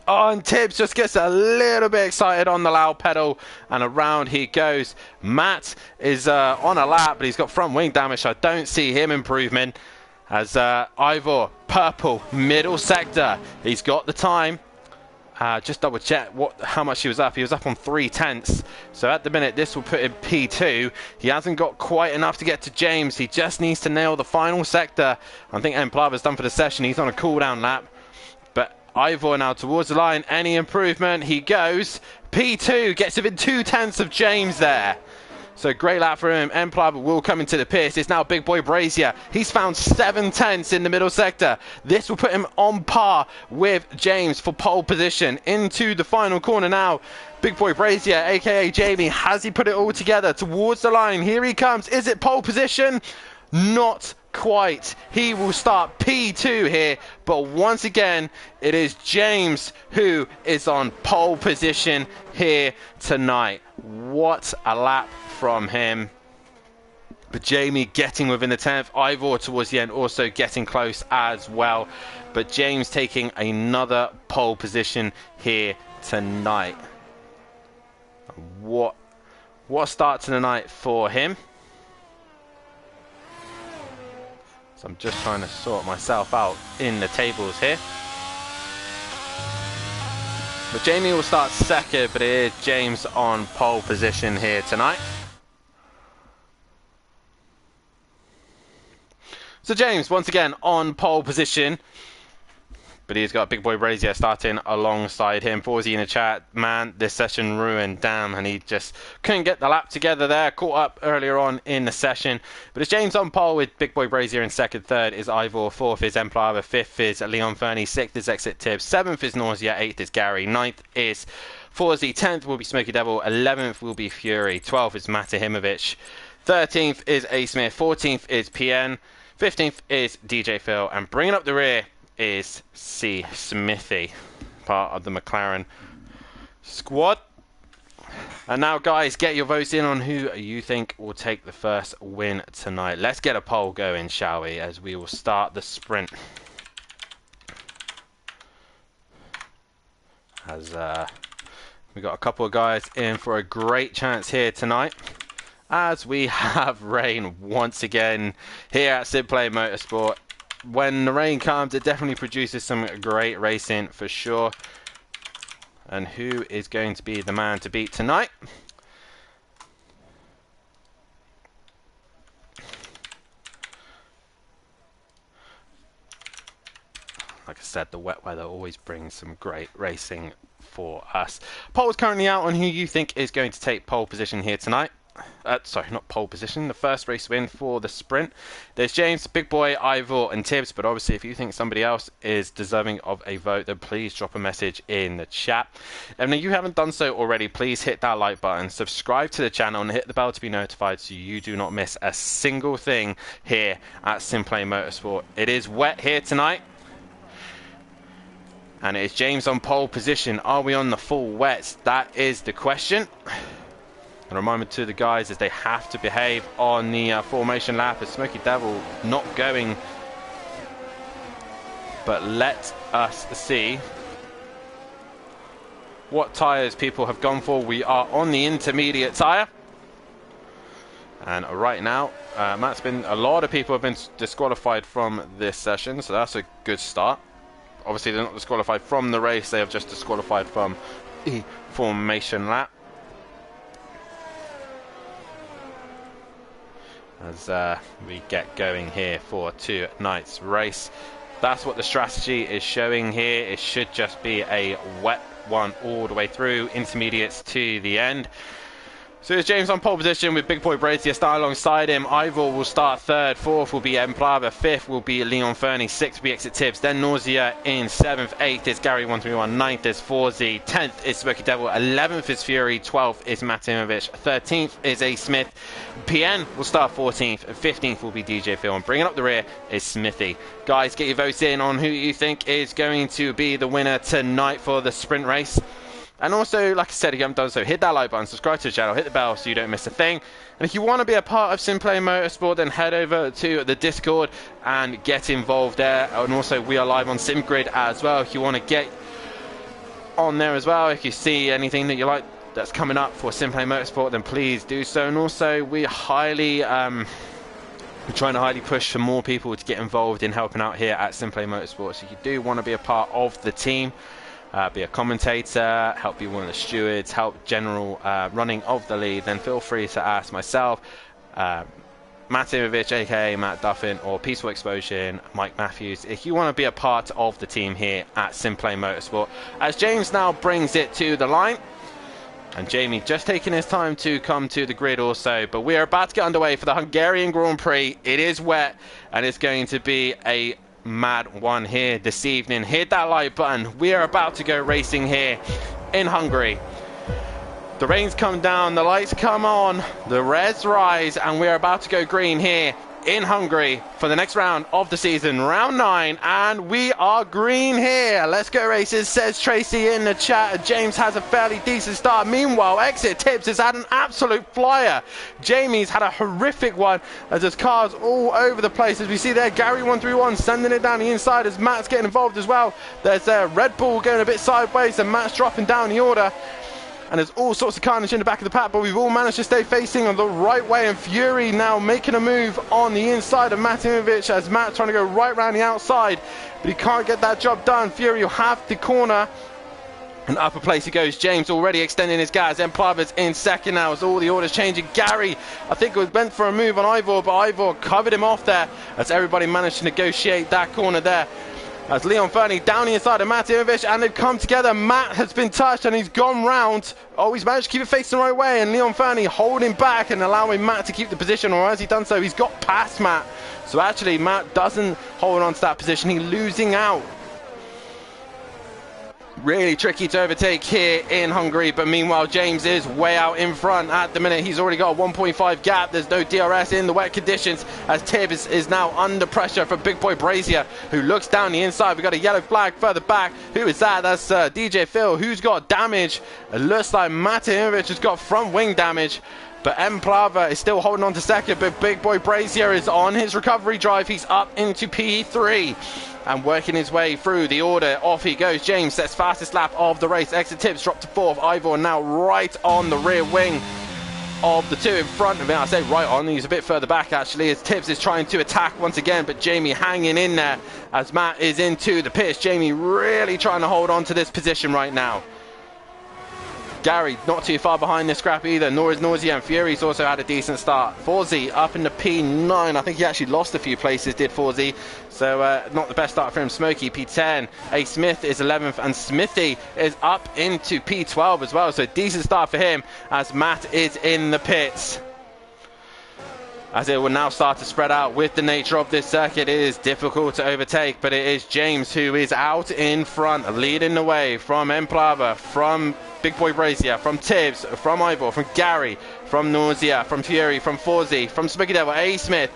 Oh, and Tibbs just gets a little bit excited on the loud pedal, and around he goes. Matt is on a lap, but he's got front wing damage. I don't see him improving. As Ivor, purple, middle sector. He's got the time. Just double check how much he was up. He was up on 3/10. So at the minute, this will put him P2. He hasn't got quite enough to get to James. He just needs to nail the final sector. I think Emplava's done for the session. He's on a cooldown lap. Ivor now towards the line. Any improvement? He goes P2, gets within 2/10 of James there. So great lap for him. Emplava will come into the pits. It's now Big Boy Brazier. He's found 7/10 in the middle sector. This will put him on par with James for pole position. Into the final corner now. Big Boy Brazier, aka Jamie. Has he put it all together towards the line? Here he comes. Is it pole position? Not quite. He will start P2 here, but once again it is James who is on pole position here tonight. What a lap from him. But Jamie getting within the 10th. Ivor towards the end also getting close as well, but James taking another pole position here tonight. What start to the night for him. I'm just trying to sort myself out in the tables here. But Jamie will start second, but it is James on pole position here tonight. So James, once again, on pole position. But he's got Big Boy Brazier starting alongside him. Forzy in the chat, man, this session ruined, damn. And he just couldn't get the lap together there. Caught up earlier on in the session. But it's James on pole with Big Boy Brazier in second. Third is Ivor. Fourth is Emplava. Fifth is Leon Fernie. Sixth is Exit Tibbs. Seventh is Nausea. Eighth is Gary. Ninth is Forzy. 10th will be Smoky Devil. 11th will be Fury. 12th is Matahimovic. 13th is A Smith. 14th is PN. 15th is DJ Phil. And bringing up the rear is C Smithy, part of the McLaren squad. And now, guys, get your votes in on who you think will take the first win tonight. Let's get a poll going, shall we, as we will start the sprint. As we got a couple of guys in for a great chance here tonight, as we have rain once again here at Simplay Motorsport. When the rain comes, it definitely produces some great racing for sure. And who is going to be the man to beat tonight? Like I said, the wet weather always brings some great racing for us. Poll's currently out on who you think is going to take pole position here tonight. Sorry, not pole position. The first race win for the sprint. There's James, Big Boy, Ivor, and Tibbs. But obviously, if you think somebody else is deserving of a vote, then please drop a message in the chat. And if you haven't done so already, please hit that like button, subscribe to the channel, and hit the bell to be notified so you do not miss a single thing here at Simplay Motorsport. It is wet here tonight. And it is James on pole position. Are we on the full wets? That is the question. A reminder to the guys is they have to behave on the formation lap, as Smoky Devil not going. But let us see what tyres people have gone for. We are on the intermediate tyre. And right now, a lot of people have been disqualified from this session, so that's a good start. Obviously, they're not disqualified from the race, they have just disqualified from the formation lap. As we get going here for tonight's race. That's what the strategy is showing here. It should just be a wet one all the way through, intermediates to the end. So it's James on pole position with Big Boy Brazier starting alongside him. Ivor will start third, fourth will be Emplava, fifth will be Leon Fernie, sixth will be Exit Tibbs, then Nausea in seventh, eighth is Gary 131, ninth is 4Z, 10th is Smoky Devil, 11th is Fury, 12th is Matimovic, 13th is A Smith. PN will start 14th, and 15th will be DJ Phil, and bringing up the rear is Smithy. Guys, get your votes in on who you think is going to be the winner tonight for the sprint race. And also, like I said, if you haven't done so, hit that like button, subscribe to the channel, hit the bell so you don't miss a thing. And if you want to be a part of Simplay Motorsport, then head over to the Discord and get involved there. And also, we are live on SimGrid as well. If you want to get on there as well, if you see anything that you like that's coming up for Simplay Motorsport, then please do so. And also, we're trying to highly push for more people to get involved in helping out here at Simplay Motorsport. So if you do want to be a part of the team, be a commentator, help be one of the stewards, help general running of the league, then feel free to ask myself, Matt Imovic, aka Matt Duffin, or Peaceful Explosion, Mike Matthews, if you want to be a part of the team here at Simplay Motorsport. As James now brings it to the line, and Jamie just taking his time to come to the grid also, but we are about to get underway for the Hungarian Grand Prix. It is wet, and it's going to be a mad one here this evening. Hit that like button. We are about to go racing here in Hungary. The rains come down, the lights come on, the reds rise, and we're about to go green here in Hungary for the next round of the season, round 9, and we are green here. Let's go races, says Tracy in the chat. James has a fairly decent start. Meanwhile, Exit Tibbs has had an absolute flyer. Jamie's had a horrific one as there's cars all over the place. As we see there, Gary 131 sending it down the inside as Matt's getting involved as well. There's Red Bull going a bit sideways and Matt's dropping down the order. And there's all sorts of carnage in the back of the pack, but we've all managed to stay facing on the right way. And Fury now making a move on the inside of Matimovic as Matt trying to go right round the outside, but he can't get that job done. Fury will have the corner. And upper place he goes. James already extending his gas. Emplava's in second now as all the orders changing. Gary, I think, was meant for a move on Ivor, but Ivor covered him off there as everybody managed to negotiate that corner there. As Leon Fernie down the inside of Matimovic, and they've come together. Matt has been touched and he's gone round. Oh, he's managed to keep it facing the right way, and Leon Fernie holding back and allowing Matt to keep the position, or has he done so? He's got past Matt. So actually, Matt doesn't hold on to that position. He's losing out. Really tricky to overtake here in Hungary, but meanwhile James is way out in front at the minute. He's already got a 1.5 gap. There's no DRS in the wet conditions as Tibbs is now under pressure from Big Boy Brazier, who looks down the inside. We've got a yellow flag further back. Who is that? That's DJ Phil, who's got damage. It looks like Matimovic has got front wing damage, but Emplava is still holding on to second, but Big Boy Brazier is on his recovery drive. He's up into P3 and working his way through the order. Off he goes. James sets fastest lap of the race. Exit Tibbs dropped to 4th. Ivor now right on the rear wing of the two in front of him. I say right on, he's a bit further back actually, as Tibbs is trying to attack once again, but Jamie hanging in there as Matt is into the pits. Jamie really trying to hold on to this position right now. Gary not too far behind this scrap either, nor is Nausea, and Fury's also had a decent start. 4Z up in the P9. I think he actually lost a few places, did 4Z. So not the best start for him. Smokey P10. A Smith is 11th, and Smithy is up into P12 as well. So decent start for him as Matt is in the pits. As it will now start to spread out with the nature of this circuit, it is difficult to overtake, but it is James who is out in front, leading the way from Emplava, from Big Boy Brazier, from Tibbs, from Ivor, from Gary, from Nausea, from Fury, from 4Z, from Smoky Devil, A Smith.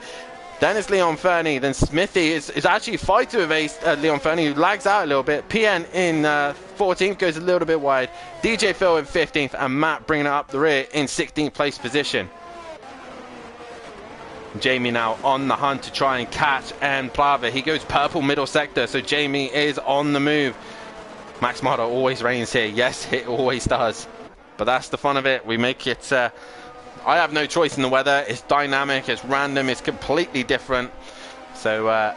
Then it's Leon Fernie, then Smithy is actually fighting with Leon Fernie, who lags out a little bit. PN in 14th, goes a little bit wide. DJ Phil in 15th, and Matt bringing it up the rear in 16th place position. Jamie now on the hunt to try and catch Emplava. He goes purple middle sector, so Jamie is on the move. Max Modder always reigns here. Yes, it always does. But that's the fun of it. We make it... I have no choice in the weather. It's dynamic, it's random, it's completely different. So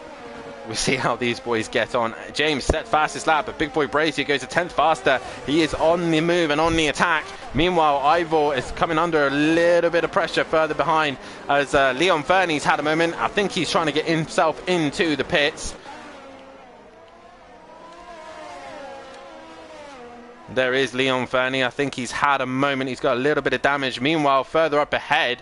we'll see how these boys get on. James set fastest lap, but Big Boy Brazier goes a 10th faster. He is on the move and on the attack. Meanwhile, Ivor is coming under a little bit of pressure further behind as Leon Fernie's had a moment. I think he's trying to get himself into the pits. There is Leon Fernie. I think he's had a moment. He's got a little bit of damage. Meanwhile, further up ahead,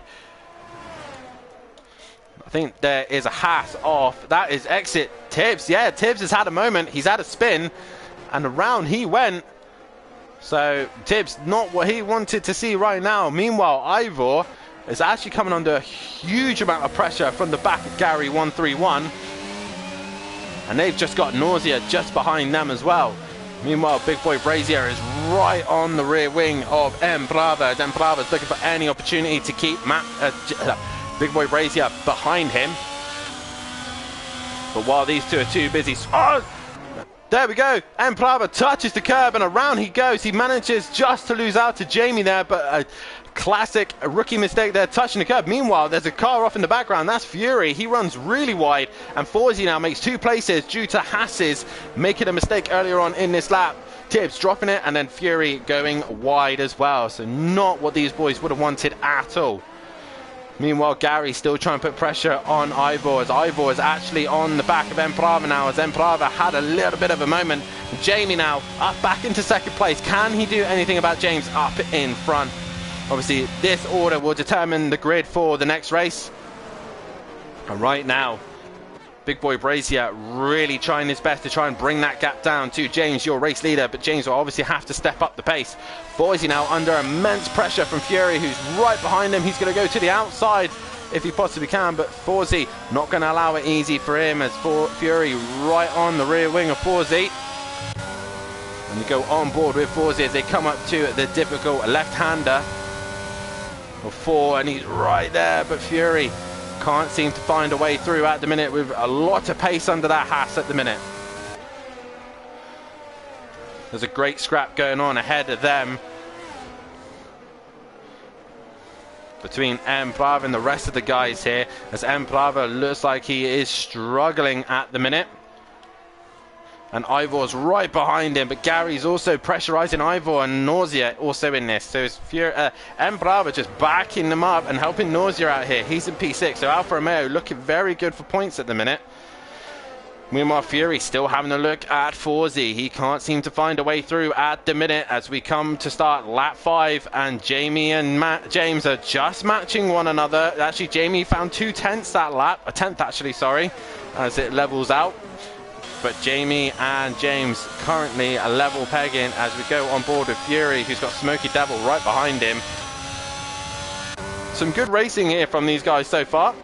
I think there is a Haas off. That is exit Tibbs. Yeah, Tibbs has had a moment. He's had a spin, and around he went. So Tibbs, not what he wanted to see right now. Meanwhile, Ivor is actually coming under a huge amount of pressure from the back of Gary 131. And they've just got Nausea just behind them as well. Meanwhile, Big Boy Brazier is right on the rear wing of M. Brava. M. Brava is looking for any opportunity to keep Big Boy Brazier behind him. But while these two are too busy... Oh! There we go. M. Brava touches the curb and around he goes. He manages just to lose out to Jamie there, but a classic rookie mistake there, touching the curb. Meanwhile, there's a car off in the background. That's Fury. He runs really wide, and Forzy now makes 2 places due to Haas's making a mistake earlier on in this lap. Tibbs dropping it, and then Fury going wide as well. So not what these boys would have wanted at all. Meanwhile, Gary still trying to put pressure on Ivor, as Ivor is actually on the back of Emprava now, as Emprava had a little bit of a moment. Jamie now up back into second place. Can he do anything about James up in front? Obviously, this order will determine the grid for the next race. And right now, Big Boy Brazier really trying his best to try and bring that gap down to James, your race leader, but James will obviously have to step up the pace. Boise now under immense pressure from Fury, who's right behind him. He's going to go to the outside if he possibly can, but Forzy not going to allow it easy for him, as Fury right on the rear wing of Forzy. And you go on board with Forzy as they come up to the difficult left-hander of 4, and he's right there, but Fury can't seem to find a way through at the minute, with a lot of pace under that Haas at the minute. There's a great scrap going on ahead of them between M. Brava and the rest of the guys here, as M. Brava looks like he is struggling at the minute. And Ivor's right behind him, but Gary's also pressurizing Ivor, and Nausea also in this. So it's M. Brava just backing them up and helping Nausea out here. He's in P6, so Alfa Romeo looking very good for points at the minute. Meanwhile, Fury still having a look at Forzy. He can't seem to find a way through at the minute as we come to start lap 5, and Jamie and James are just matching one another. Actually, Jamie found 2/10 that lap, a 10th actually, sorry, as it levels out. But Jamie and James currently a level pegging as we go on board with Fury, who's got Smoky Devil right behind him. Some good racing here from these guys so far.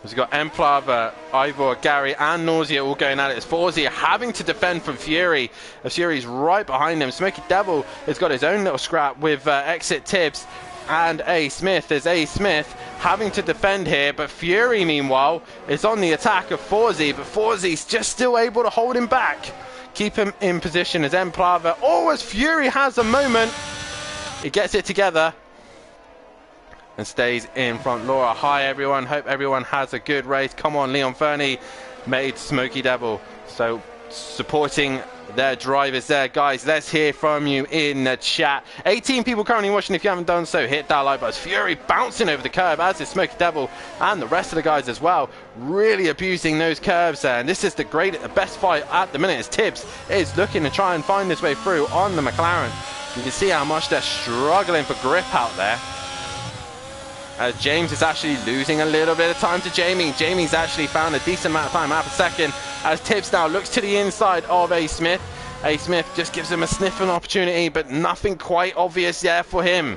We've got Emplava, Ivor, Gary and Nausea all going at it. It's Forzy having to defend from Fury, as Fury's right behind him. Smoky Devil has got his own little scrap with Exit Tibbs and A. Smith. There's A. Smith having to defend here, but Fury meanwhile is on the attack of Forzy, but Forzy's just still able to hold him back, keep him in position as Emplava. Oh, as Fury has a moment, he gets it together and stays in front. Laura, hi everyone, hope everyone has a good race. Come on, Leon Fernie made Smoky Devil, so supporting their drivers there. Guys, let's hear from you in the chat. 18 people currently watching. If you haven't done so, hit that like button. Fury bouncing over the curve, as is Smoky Devil and the rest of the guys as well, really abusing those curves there. And this is the best fight at the minute, as Tibbs is looking to try and find his way through on the McLaren. You can see how much they're struggling for grip out there, as James is actually losing a little bit of time to Jamie. Jamie's actually found a decent amount of time, half a second, as Tibbs now looks to the inside of A. Smith. A. Smith just gives him a sniff of an opportunity, but nothing quite obvious there for him.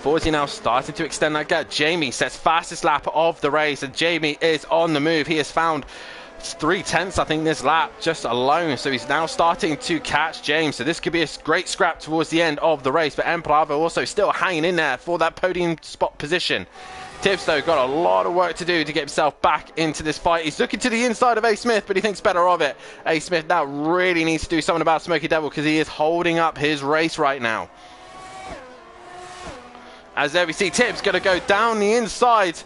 Forzy now starting to extend that gap. Jamie sets fastest lap of the race, and Jamie is on the move. He has found 3/10, I think, this lap just alone, so he's now starting to catch James. So this could be a great scrap towards the end of the race, but Emprava also still hanging in there for that podium spot position. Tibbs though got a lot of work to do to get himself back into this fight. He's looking to the inside of A. Smith, but he thinks better of it. A. Smith now really needs to do something about Smoky Devil, because he is holding up his race right now. As there we see Tibbs going to go down the inside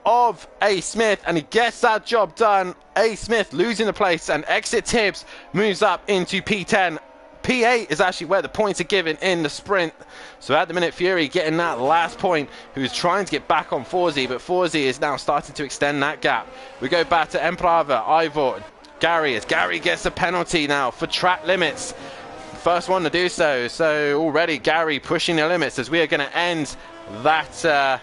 of A. Smith, and he gets that job done. A. Smith losing the place, and Exit Tibbs moves up into P10. P8 is actually where the points are given in the sprint. So at the minute, Fury getting that last point, who's trying to get back on Forzy, but Forzy is now starting to extend that gap. We go back to Emprava, Ivor, Gary, as Gary gets a penalty now for track limits. First one to do so. So already Gary pushing the limits as we are going to end that.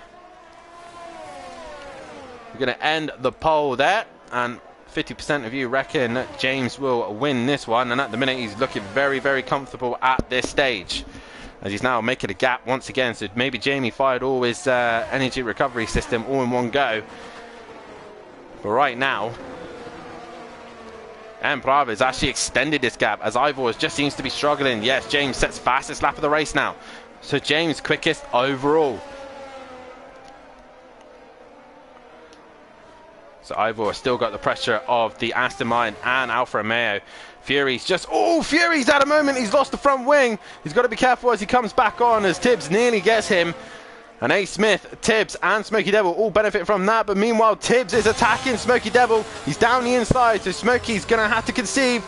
We're going to end the poll there, and 50% of you reckon that James will win this one, and at the minute he's looking very, very comfortable at this stage, as he's now making a gap once again. So maybe Jamie fired all his energy recovery system all in one go, but right now Emperor has actually extended this gap, as Ivor just seems to be struggling. Yes, James sets fastest lap of the race now, so James quickest overall. So Ivor still got the pressure of the Aston Martin and Alfa Romeo. Fury's just, oh, Fury's at a moment, he's lost the front wing. He's got to be careful as he comes back on, as Tibbs nearly gets him. And A. Smith, Tibbs and Smokey Devil all benefit from that, but meanwhile Tibbs is attacking Smokey Devil. He's down the inside, so Smokey's going to have to concede.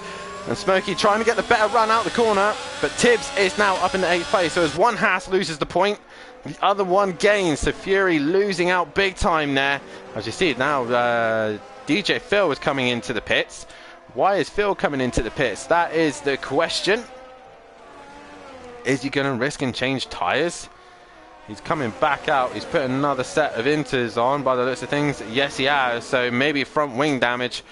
And Smokey trying to get the better run out the corner, but Tibbs is now up in the 8th place. So as one Haas loses the point, the other one gains. So Fury losing out big time there. As you see now, DJ Phil is coming into the pits. Why is Phil coming into the pits? That is the question. Is he going to risk and change tyres? He's coming back out. He's putting another set of inters on by the looks of things. Yes, he has. So maybe front wing damage.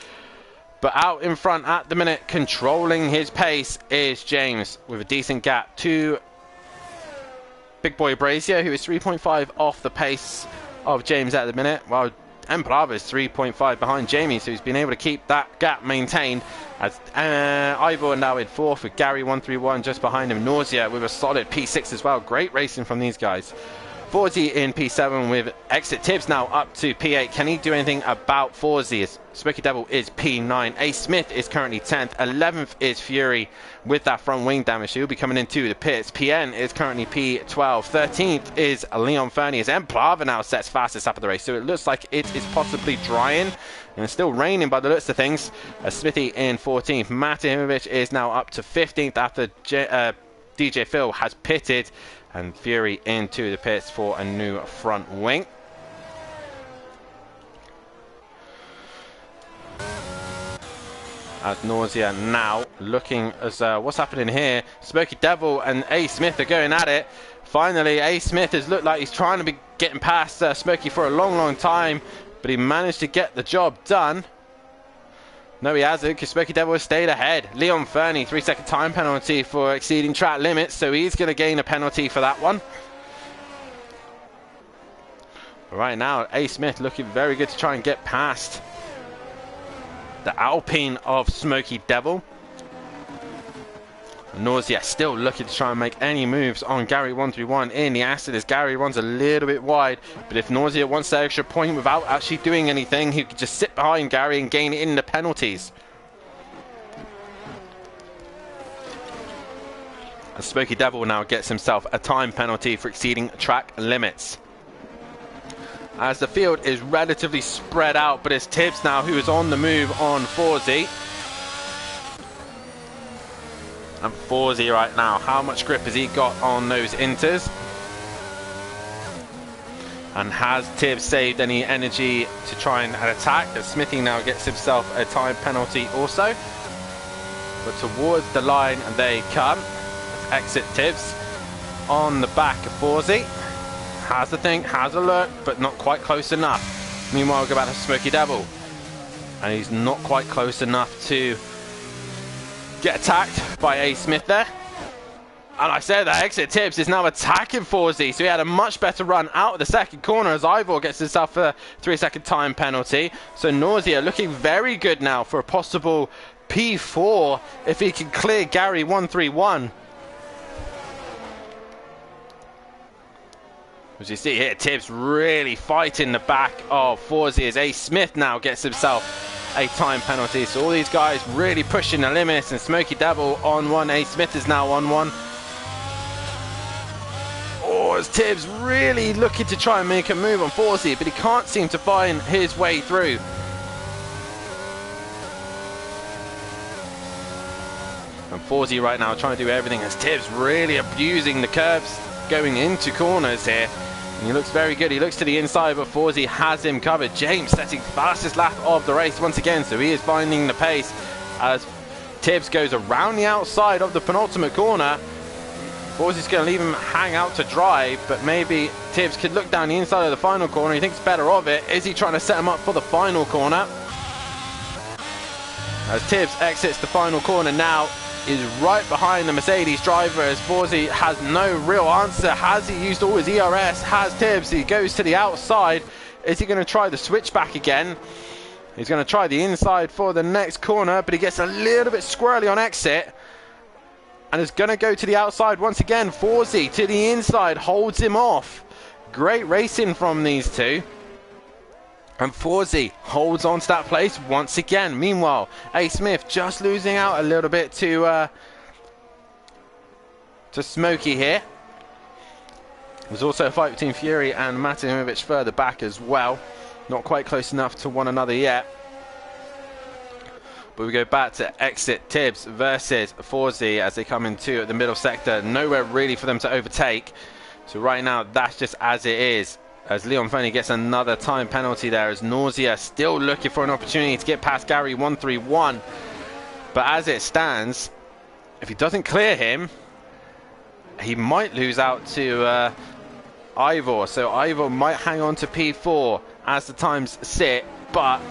But out in front at the minute, controlling his pace, is James with a decent gap to Big Boy Brazier, who is 3.5 off the pace of James at the minute, while Emperor is 3.5 behind Jamie, so he's been able to keep that gap maintained. As Ivor now in 4th with Gary 131 just behind him. Nausea with a solid P6 as well. Great racing from these guys. Forzy in P7 with Exit. Tibbs now up to P8. Can he do anything about Forzy? Smokey Devil is P9. A. Smith is currently 10th. 11th is Fury with that front wing damage. He'll be coming into the pits. PN is currently P12. 13th is Leon Fernie, as Emplava now sets fastest up of the race. So it looks like it is possibly drying, and it's still raining by the looks of things. Smithy in 14th. Matimovic is now up to 15th after DJ Phil has pitted. And Fury into the pits for a new front wing. As Nausea now looking as what's happening here. Smokey Devil and A. Smith are going at it. Finally, A. Smith has looked like he's trying to be getting past Smokey for a long, long time, but he managed to get the job done. No, he hasn't, because Smokey Devil has stayed ahead. Leon Fernie, 3-second time penalty for exceeding track limits, so he's going to gain a penalty for that one. But right now, A. Smith looking very good to try and get past the Alpine of Smokey Devil. Nausea still looking to try and make any moves on Gary 131 in the Aston, as Gary runs a little bit wide. But if Nausea wants that extra point without actually doing anything, he could just sit behind Gary and gain it in the penalties. And Smokey Devil now gets himself a time penalty for exceeding track limits. As the field is relatively spread out, but it's Tibbs now who is on the move on Forzy. And Forzy right now, how much grip has he got on those inters? And has Tibbs saved any energy to try and attack? As Smithy now gets himself a time penalty also. But towards the line they come. Let's exit Tibbs on the back of Forzy. Has the thing, has a look, but not quite close enough. Meanwhile, we'll go back to Smokey Devil. And he's not quite close enough to get attacked by A. Smith there. And I said that Exit Tibbs is now attacking Forzy, so he had a much better run out of the second corner as Ivor gets himself a 3-second time penalty. So Nausea looking very good now for a possible P4 if he can clear Gary 131. As you see here, Tibbs really fighting the back of Forzy as A. Smith now gets himself a time penalty. So all these guys really pushing the limits, and Smokey Devil on one. A. Smith is now on one. Oh, as Tibbs really looking to try and make a move on Forzy, but he can't seem to find his way through. And Forzy right now trying to do everything as Tibbs really abusing the curves going into corners here. And he looks very good. He looks to the inside, but Forzy has him covered. James setting fastest lap of the race once again, so he is finding the pace. as Tibbs goes around the outside of the penultimate corner. Forsey's going to leave him hang out to dry, but maybe Tibbs could look down the inside of the final corner. He thinks better of it. Is he trying to set him up for the final corner? As Tibbs exits the final corner now, is right behind the Mercedes driver as Forsey has no real answer. Has he used all his ERS? Has Tibbs? He goes to the outside. Is he going to try the switchback again? He's going to try the inside for the next corner, but he gets a little bit squirrely on exit and is going to go to the outside once again. Forsey to the inside, holds him off. Great racing from these two. And Forsey holds on to that place once again. Meanwhile, A. Smith just losing out a little bit to Smokey here. There's also a fight between Fury and Matimovic further back as well. Not quite close enough to one another yet. But we go back to exit Tibbs versus Forsey as they come into the middle sector. Nowhere really for them to overtake. So right now, that's just as it is. As Leon Fenny gets another time penalty there, as Nausea still looking for an opportunity to get past Gary 131. But as it stands, if he doesn't clear him, he might lose out to Ivor. So Ivor might hang on to P4 as the times sit, but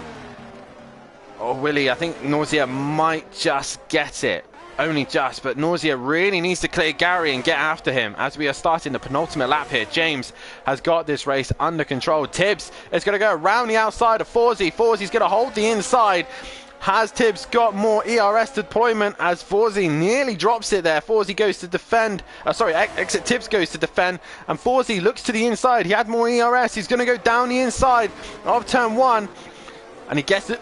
Willie, I think Nausea might just get it. Only just, but Nausea really needs to clear Gary and get after him as we are starting the penultimate lap here. James has got this race under control. Tibbs is going to go around the outside of Forsey. Forsey's going to hold the inside. Has Tibbs got more ERS deployment as Forsey nearly drops it there? Forsey goes to defend. Exit Tibbs goes to defend, and Forsey looks to the inside. He had more ERS. He's going to go down the inside of turn one, and he gets it.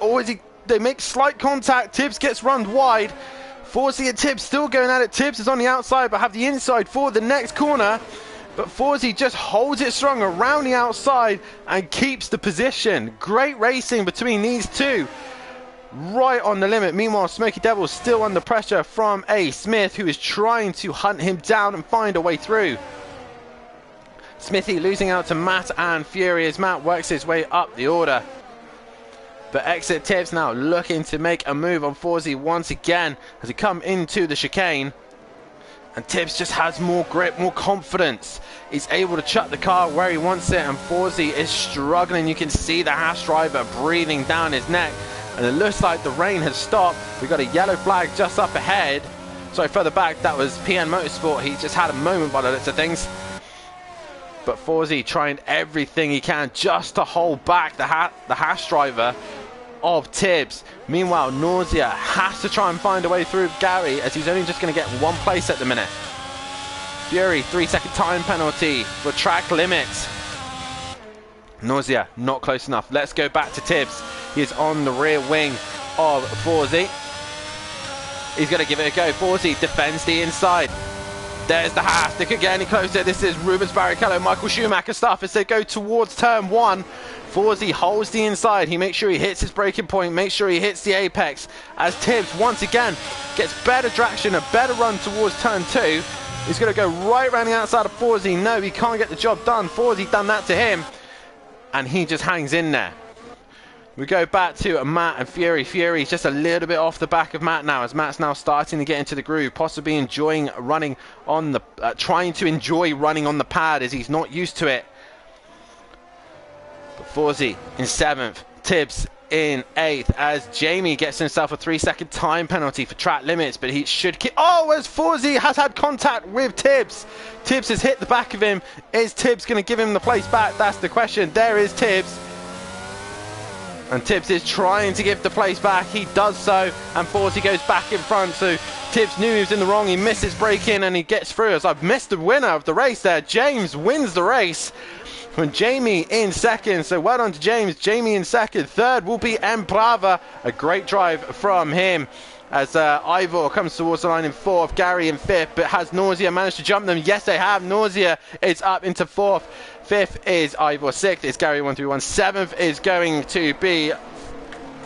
They make slight contact. Tibbs gets run wide. Forsey and Tibbs still going at it. Tibbs is on the outside but have the inside for the next corner. But Forsey just holds it strong around the outside and keeps the position. Great racing between these two. Right on the limit. Meanwhile, Smoky Devil still under pressure from A. Smith, who is trying to hunt him down and find a way through. Smithy losing out to Matt and Fury as Matt works his way up the order. But exit Tibbs now looking to make a move on Forsey once again as he come into the chicane. And Tibbs just has more grip, more confidence. He's able to chuck the car where he wants it, and Forsey is struggling. You can see the Haas driver breathing down his neck. And it looks like the rain has stopped. We've got a yellow flag just up ahead. Sorry, further back, that was PN Motorsport. He just had a moment by the looks of things. But Forsey trying everything he can just to hold back the Haas driver of Tibbs. Meanwhile, Nausea has to try and find a way through Gary as he's only just going to get one place at the minute. Fury, 3-second time penalty for track limits. Nausea, not close enough. Let's go back to Tibbs. He is on the rear wing of Forsey. He's going to give it a go. Forsey defends the inside. There's the Haas. They could get any closer. This is Rubens Barrichello, Michael Schumacher stuff as they go towards turn one. Forsey holds the inside. He makes sure he hits his braking point, makes sure he hits the apex as Tibbs once again gets better traction, a better run towards turn two. He's going to go right around the outside of Forsey. No, he can't get the job done. Forsey done that to him, and he just hangs in there. We go back to Matt and Fury. Fury's just a little bit off the back of Matt now, as Matt's now starting to get into the groove, possibly enjoying running on the, trying to enjoy running on the pad as he's not used to it. But Forsey in 7th, Tibbs in 8th, as Jamie gets himself a 3-second time penalty for track limits, but he should keep. Oh, as Forsey has had contact with Tibbs. Tibbs has hit the back of him. Is Tibbs going to give him the place back? That's the question. There is Tibbs. And Tibbs is trying to give the place back. He does so, and Forsey goes back in front. So Tibbs knew he was in the wrong. He misses break in, and he gets through. As I've missed the winner of the race there. James wins the race. From Jamie in 2nd. So well done to James. Jamie in 2nd. 3rd will be Embrava. A great drive from him. As Ivor comes towards the line in 4th. Gary in 5th. But has Nausea managed to jump them? Yes, they have. Nausea is up into 4th. 5th is Ivor. 6th is Gary 131. 7th is going to be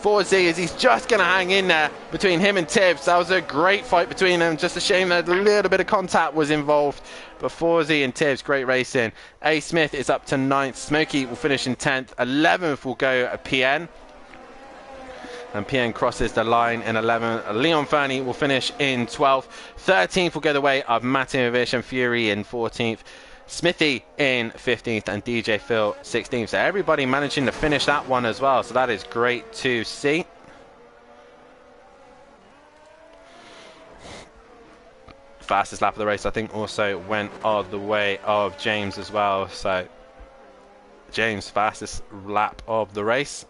Forsey, as he's just going to hang in there between him and Tibbs. That was a great fight between them. Just a shame that a little bit of contact was involved. But Forsey and Tibbs, great racing. A. Smith is up to 9th. Smokey will finish in 10th. 11th will go PN. and PN crosses the line in 11th. Leon Fernie will finish in 12th. 13th will go the way of Matimovic and Fury in 14th. Smithy in 15th and DJ Phil 16th. So everybody managing to finish that one as well. So that is great to see. Fastest lap of the race, I think, also went all the way of James as well. So James, fastest lap of the race.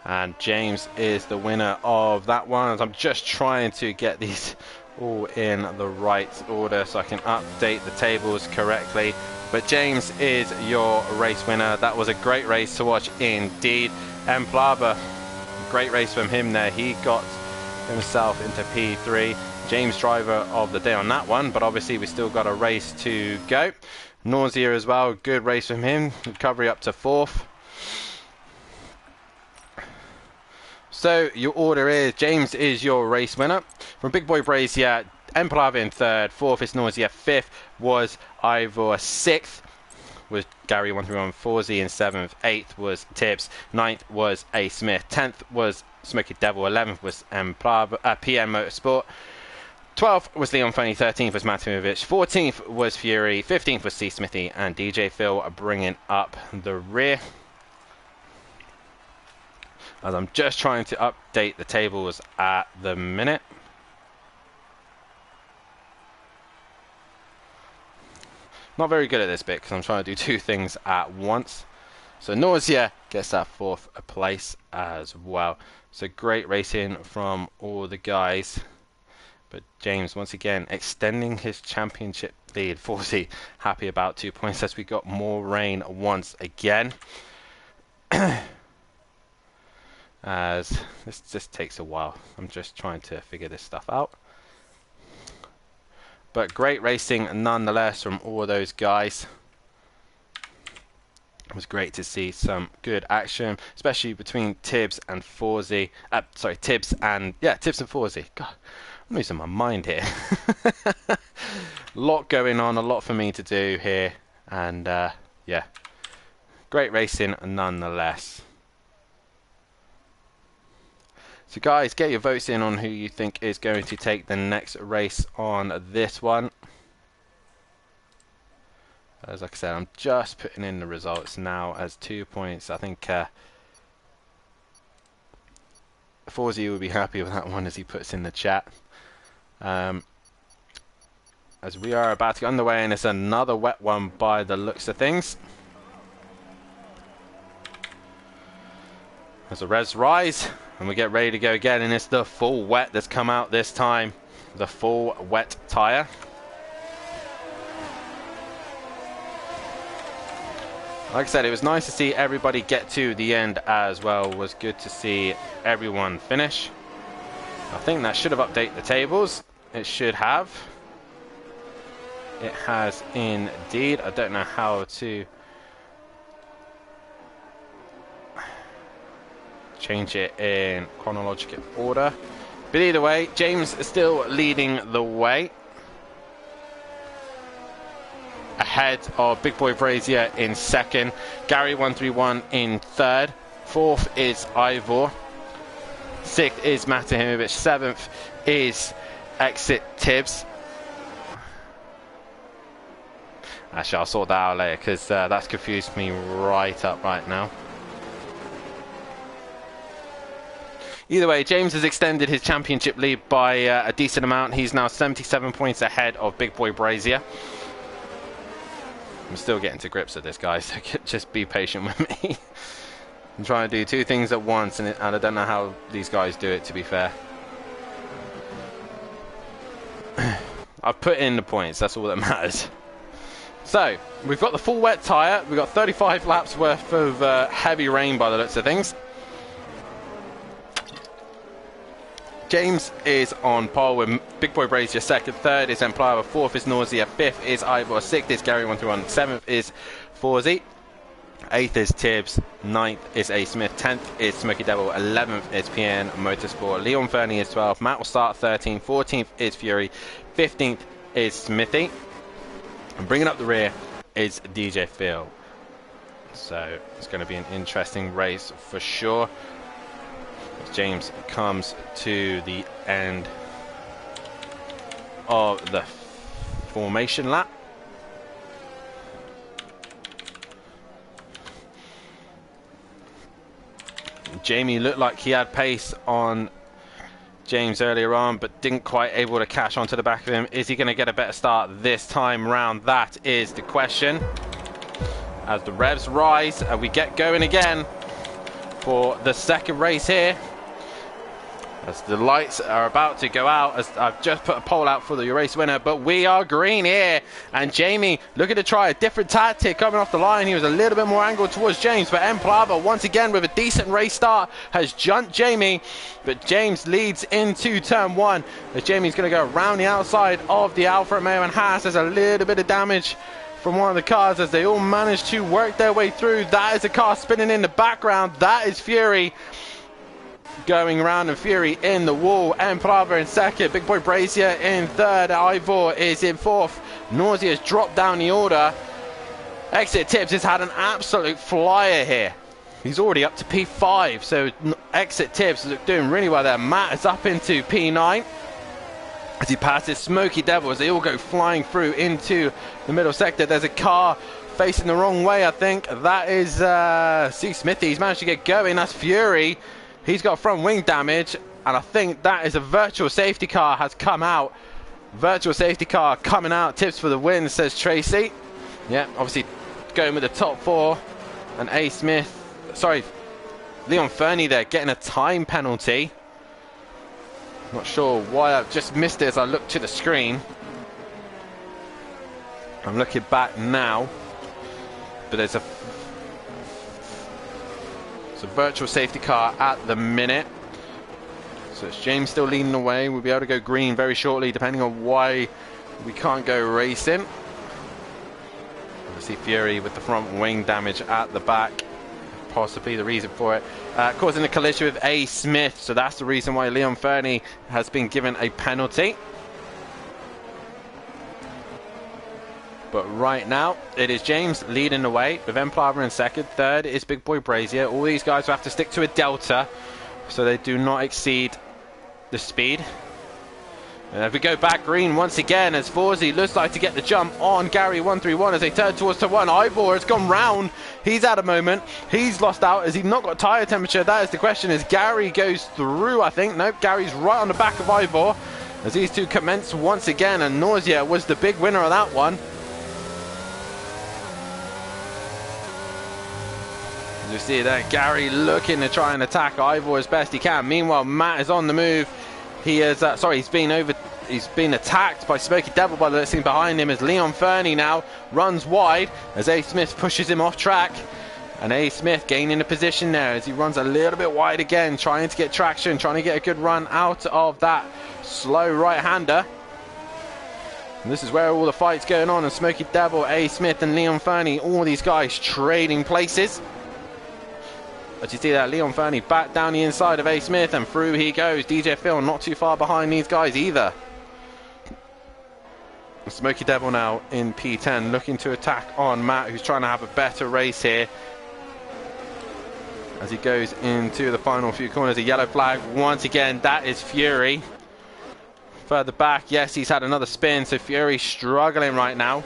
And James is the winner of that one. I'm just trying to get these all in the right order so I can update the tables correctly. But James is your race winner. That was a great race to watch indeed. Emplava, great race from him there. He got himself into P3. James driver of the day on that one, but obviously we still got a race to go. Nausea as well, good race from him. Recovery up to 4th. So your order is, James is your race winner. From Big Boy Brazier, Emplava in 3rd, 4th is Nausea, 5th was Ivor, 6th was Gary 131 Forzy in 7th, 8th was Tibbs, 9th was A Smith, 10th was Smoky Devil, 11th was Emplava, PN Motorsport, 12th was Leon Funny, 13th was Matimovic, 14th was Fury, 15th was C Smithy, and DJ Phil bringing up the rear. As I'm just trying to update the tables at the minute. Not very good at this bit because I'm trying to do 2 things at once. So Nausea gets that 4th place as well. So great racing from all the guys. But James once again extending his championship lead. Forzy happy about 2 points as we got more rain once again. As this just takes a while. I'm just trying to figure this stuff out. But great racing nonetheless from all those guys. It was great to see some good action, especially between Tibbs and Forzy. Tibbs and Forzy. God, I'm losing my mind here. A lot going on, a lot for me to do here, and yeah, great racing nonetheless. So guys, get your votes in on who you think is going to take the next race on this one. As like I said, I'm just putting in the results now as 2 points. I think Forzy will be happy with that one as he puts in the chat. As we are about to get underway, and it's another wet one by the looks of things. As the revs rise, and we get ready to go again, and it's the full wet that's come out this time. The full wet tyre. Like I said, it was nice to see everybody get to the end as well. It was good to see everyone finish. I think that should have updated the tables. It should have. It has indeed. I don't know how to change it in chronological order. But either way, James is still leading the way. Ahead of Big Boy Brazier in 2nd, Gary 131 in 3rd, 4th is Ivor, 6th is Matahimovic, 7th is Exit Tibbs. Actually, I'll sort that out later because that's confused me right up right now. Either way, James has extended his championship lead by a decent amount. He's now 77 points ahead of Big Boy Brazier. I'm still getting to grips with this, guys, so just be patient with me. I'm trying to do 2 things at once, and I don't know how these guys do it, to be fair. I've put in the points, that's all that matters. So, we've got the full wet tyre. We've got 35 laps worth of heavy rain by the looks of things. James is on pole with Big Boy Brazier 2nd, 3rd is Emplava, 4th is Nausea, 5th is Ivor, 6th is Gary 131, 7th is Forzy. 8th is Tibbs, 9th is A. Smith, 10th is Smoky Devil, 11th is PN Motorsport. Leon Fernie is 12th, Matt will start 13th, 14th is Fury, 15th is Smithy, and bringing up the rear is DJ Phil. So it's going to be an interesting race for sure. James comes to the end of the formation lap. Jamie looked like he had pace on James earlier on, but didn't quite able to cash onto the back of him. Is he going to get a better start this time round? That is the question. As the revs rise and we get going again for the second race here. As the lights are about to go out, as I've just put a poll out for the race winner, but we are green here. And Jamie looking to try a different tactic coming off the line. He was a little bit more angled towards James, but Emplava once again with a decent race start has jumped Jamie. But James leads into turn 1 as Jamie's going to go around the outside of the Alfa Romeo and Haas. There's a little bit of damage from one of the cars as they all manage to work their way through. That is a car spinning in the background. That is Fury going around, and Fury in the wall. Emplava in second, Big Boy Brazier in third, Ivor is in fourth. Nausea has dropped down the order. Exit Tibbs has had an absolute flyer here. He's already up to P5, so Exit Tibbs is doing really well there. Matt is up into P9 as he passes Smoky Devil as they all go flying through into the middle sector. There's a car facing the wrong way, I think. That is C. Smithy. He's managed to get going. That's Fury. He's got front wing damage, and I think that is a virtual safety car has come out. Virtual safety car coming out. Tips for the win, says Tracy. Yeah, obviously going with the top 4. And A. Smith, sorry, Leon Fernie there getting a time penalty. Not sure why I've just missed it as I look to the screen. I'm looking back now, but there's a virtual safety car at the minute. So it's James still leading the way. We'll be able to go green very shortly, depending on why we can't go racing. Obviously Fury with the front wing damage at the back, possibly the reason for it, causing a collision with A. Smith. So that's the reason why Leon Fernie has been given a penalty. But right now, it is James leading the way with Emplava in second. Third is Big Boy Brazier. All these guys will have to stick to a delta so they do not exceed the speed. And if we go back green once again, as Forsey looks like to get the jump on Gary 131 as they turn towards turn 1. Ivor has gone round. He's had a moment. He's lost out. Has he not got tyre temperature? That is the question. As Gary goes through, I think. Nope, Gary's right on the back of Ivor as these two commence once again. And Nausea was the big winner of that one. You see that Gary looking to try and attack Ivor as best he can. Meanwhile, Matt is on the move. He is he's been attacked by Smoky Devil by the listing behind him as Leon Fernie now runs wide as A. Smith pushes him off track. And A. Smith gaining a position there as he runs a little bit wide again, trying to get traction, trying to get a good run out of that slow right-hander. And this is where all the fight's going on, and Smoky Devil, A. Smith and Leon Fernie, all these guys trading places. As you see that, Leon Fernie back down the inside of A. Smith, and through he goes. DJ Phil not too far behind these guys either. Smoky Devil now in P10, looking to attack on Matt, who's trying to have a better race here. As he goes into the final few corners, a yellow flag once again. That is Fury. Further back, yes, he's had another spin, so Fury struggling right now.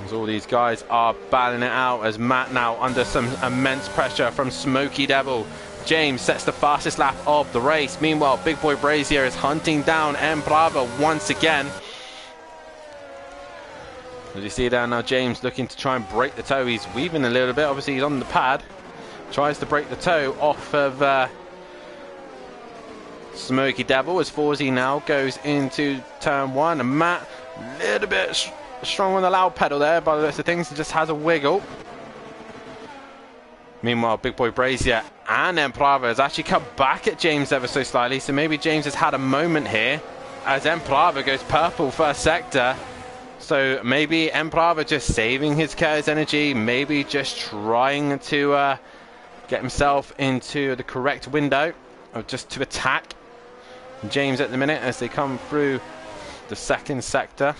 As all these guys are battling it out as Matt now under some immense pressure from Smoky Devil. James sets the fastest lap of the race. Meanwhile, Big Boy Brazier is hunting down Emplava once again. As you see there now, James looking to try and break the toe. He's weaving a little bit. Obviously, he's on the pad. Tries to break the toe off of Smoky Devil as Forsey now goes into turn 1. And Matt, a little bit strong on the loud pedal there by the looks of things. He just has a wiggle. Meanwhile, Big Boy Brazier and Emplava has actually come back at James ever so slightly. So maybe James has had a moment here as Emplava goes purple first sector. So maybe Emperava just saving his Curtis energy, maybe just trying to get himself into the correct window, or just to attack James at the minute as they come through the second sector.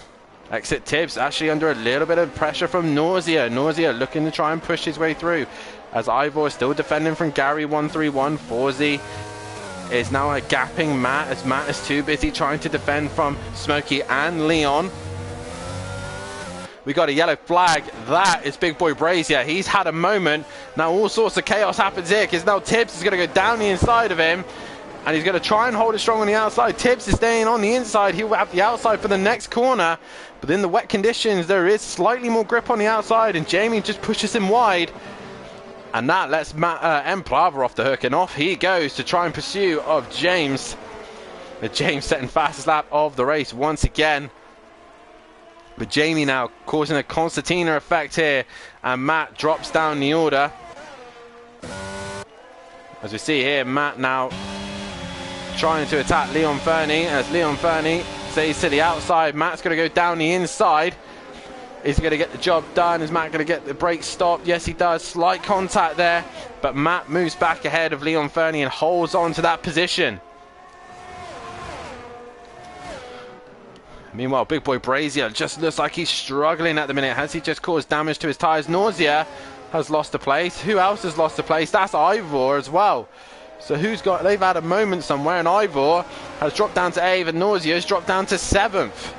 Exit Tibbs actually under a little bit of pressure from Nausea. Nausea looking to try and push his way through as Ivor still defending from Gary 131. Forzy is now gapping Matt as Matt is too busy trying to defend from Smokey and Leon. We got a yellow flag. That is Big Boy Brazier. He's had a moment. Now all sorts of chaos happens here because now Tibbs is going to go down the inside of him. And he's going to try and hold it strong on the outside. Tibbs is staying on the inside. He will have the outside for the next corner. But in the wet conditions, there is slightly more grip on the outside. And Jamie just pushes him wide. And that lets Emplava off the hook. And off he goes to try and pursue of James. James setting fastest lap of the race once again. But Jamie now causing a concertina effect here. And Matt drops down the order. As we see here, Matt now trying to attack Leon Fernie as Leon Fernie stays to the outside. Matt's going to go down the inside. Is he going to get the job done? Is Matt going to get the brake stopped? Yes, he does. Slight contact there. But Matt moves back ahead of Leon Fernie and holds on to that position. Meanwhile, Big Boy Brazier just looks like he's struggling at the minute. Has he just caused damage to his tyres? Nausea has lost a place. Who else has lost a place? That's Ivor as well. So they've had a moment somewhere, and Ivor has dropped down to 8th, and Nausea has dropped down to 7th.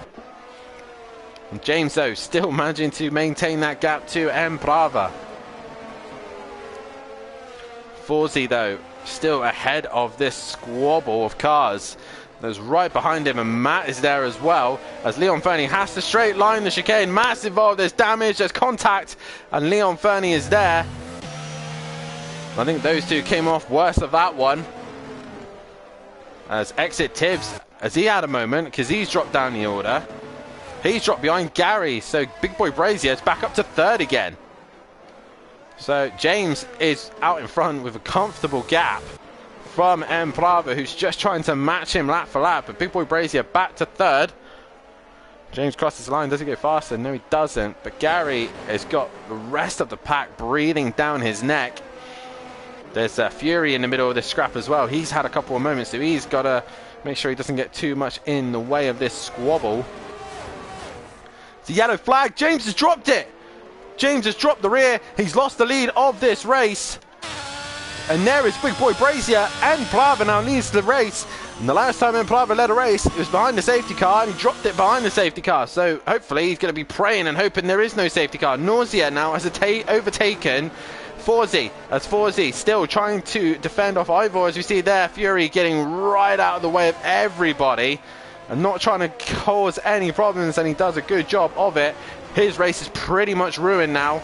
And James, though, still managing to maintain that gap to Emprava. Forzy, though, still ahead of this squabble of cars. There's right behind him, and Matt is there as well, as Leon Fernie has to straight line the chicane. Matt's involved, there's damage, there's contact, and Leon Fernie is there. I think those two came off worse of that one. As Exit Tibbs, as he had a moment, because he's dropped down the order. He's dropped behind Gary, so Big Boy Brazier is back up to 3rd again. So James is out in front with a comfortable gap from Emprava, who's just trying to match him lap for lap. But Big Boy Brazier back to 3rd. James crosses the line. Does he go faster? No, he doesn't. But Gary has got the rest of the pack breathing down his neck. There's Fury in the middle of this scrap as well. He's had a couple of moments, so he's got to make sure he doesn't get too much in the way of this squabble. It's a yellow flag. James has dropped it. James has dropped the rear. He's lost the lead of this race. And there is Big Boy Brazier. Emplava now leads the race. And the last time Emplava led a race, it was behind the safety car, and he dropped it behind the safety car. So hopefully he's going to be praying and hoping there is no safety car. Nausea now has overtaken Forzy, as Forzy still trying to defend off Ivor, as we see there. Fury getting right out of the way of everybody and not trying to cause any problems, and he does a good job of it. His race is pretty much ruined now.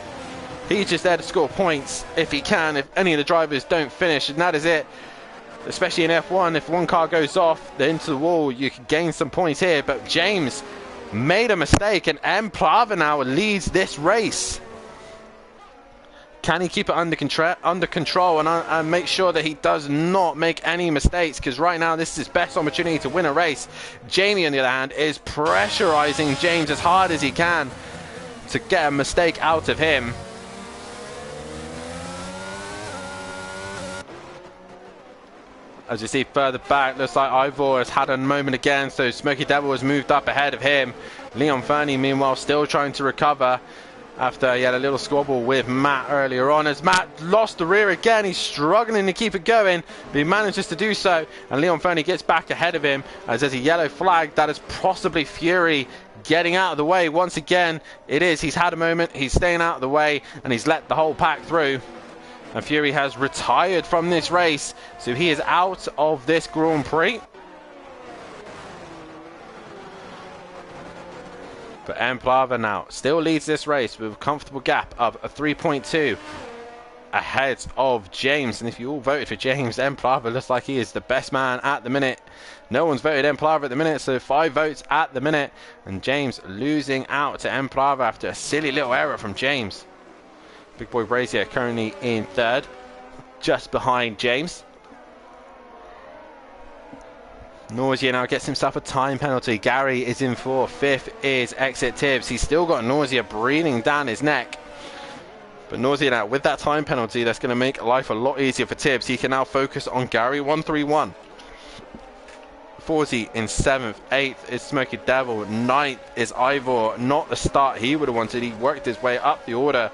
He's just there to score points if he can, if any of the drivers don't finish, and that is it. Especially in F1, if one car goes off into the wall, you can gain some points here. But James made a mistake, and Emplava now leads this race. Can he keep it under control and make sure that he does not make any mistakes? Because right now this is his best opportunity to win a race. Jamie, on the other hand, is pressurizing James as hard as he can to get a mistake out of him. As you see further back, looks like Ivor has had a moment again, so Smoky Devil has moved up ahead of him. Leon Fernie, meanwhile, still trying to recover after he had a little squabble with Matt earlier on. As Matt lost the rear again, he's struggling to keep it going, but he manages to do so, and Leon Fernie gets back ahead of him as there's a yellow flag. That is possibly Fury getting out of the way once again. It is. He's had a moment, he's staying out of the way, and he's let the whole pack through. And Fury has retired from this race, so he is out of this Grand Prix. But Emplava now still leads this race with a comfortable gap of a 3.2 ahead of James. And if you all voted for James, Emplava looks like he is the best man at the minute. No one's voted Emplava at the minute, so 5 votes at the minute. And James losing out to Emplava after a silly little error from James. Big Boy Brazier currently in 3rd, just behind James. Nausea now gets himself a time penalty. Gary is in 4th. 5th is Exit Tibbs. He's still got Nausea breathing down his neck. But Nausea now, with that time penalty, that's going to make life a lot easier for Tibbs. He can now focus on Gary. 131. Forzy in 7th. 8th is Smoky Devil. 9th is Ivor. Not the start he would have wanted. He worked his way up the order.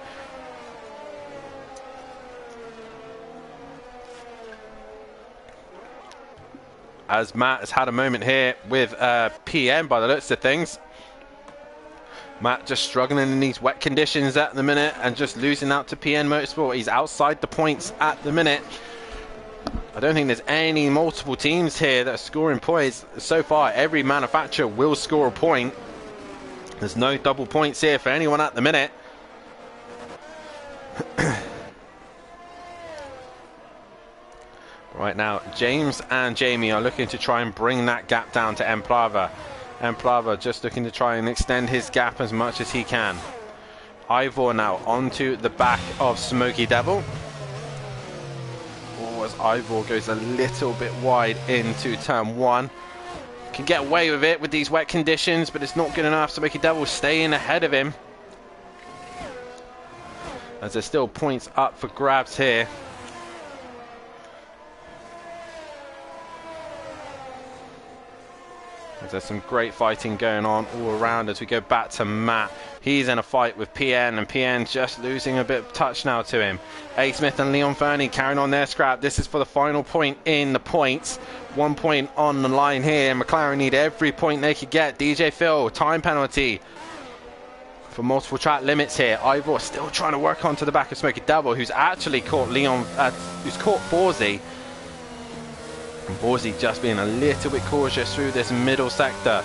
As Matt has had a moment here with PM by the looks of things. Matt just struggling in these wet conditions at the minute and just losing out to PN Motorsport. He's outside the points at the minute. I don't think there's any multiple teams here that are scoring points. So far, every manufacturer will score a point. There's no double points here for anyone at the minute. Right now, James and Jamie are looking to try and bring that gap down to Emplava. Emplava just looking to try and extend his gap as much as he can. Ivor now onto the back of Smoky Devil. Oh, as Ivor goes a little bit wide into turn 1. Can get away with it with these wet conditions, but it's not good enough. Smoky Devil staying ahead of him. As there's still points up for grabs here. There's some great fighting going on all around as we go back to Matt. He's in a fight with PN, and PN just losing a bit of touch now to him. A. Smith and Leon Fernie carrying on their scrap. This is for the final point in the points. 1 point on the line here. McLaren need every point they could get. DJ Phil, time penalty for multiple track limits here. Ivor still trying to work onto the back of Smoky Devil, who's actually caught who's caught Forzy. And Forzy just being a little bit cautious through this middle sector.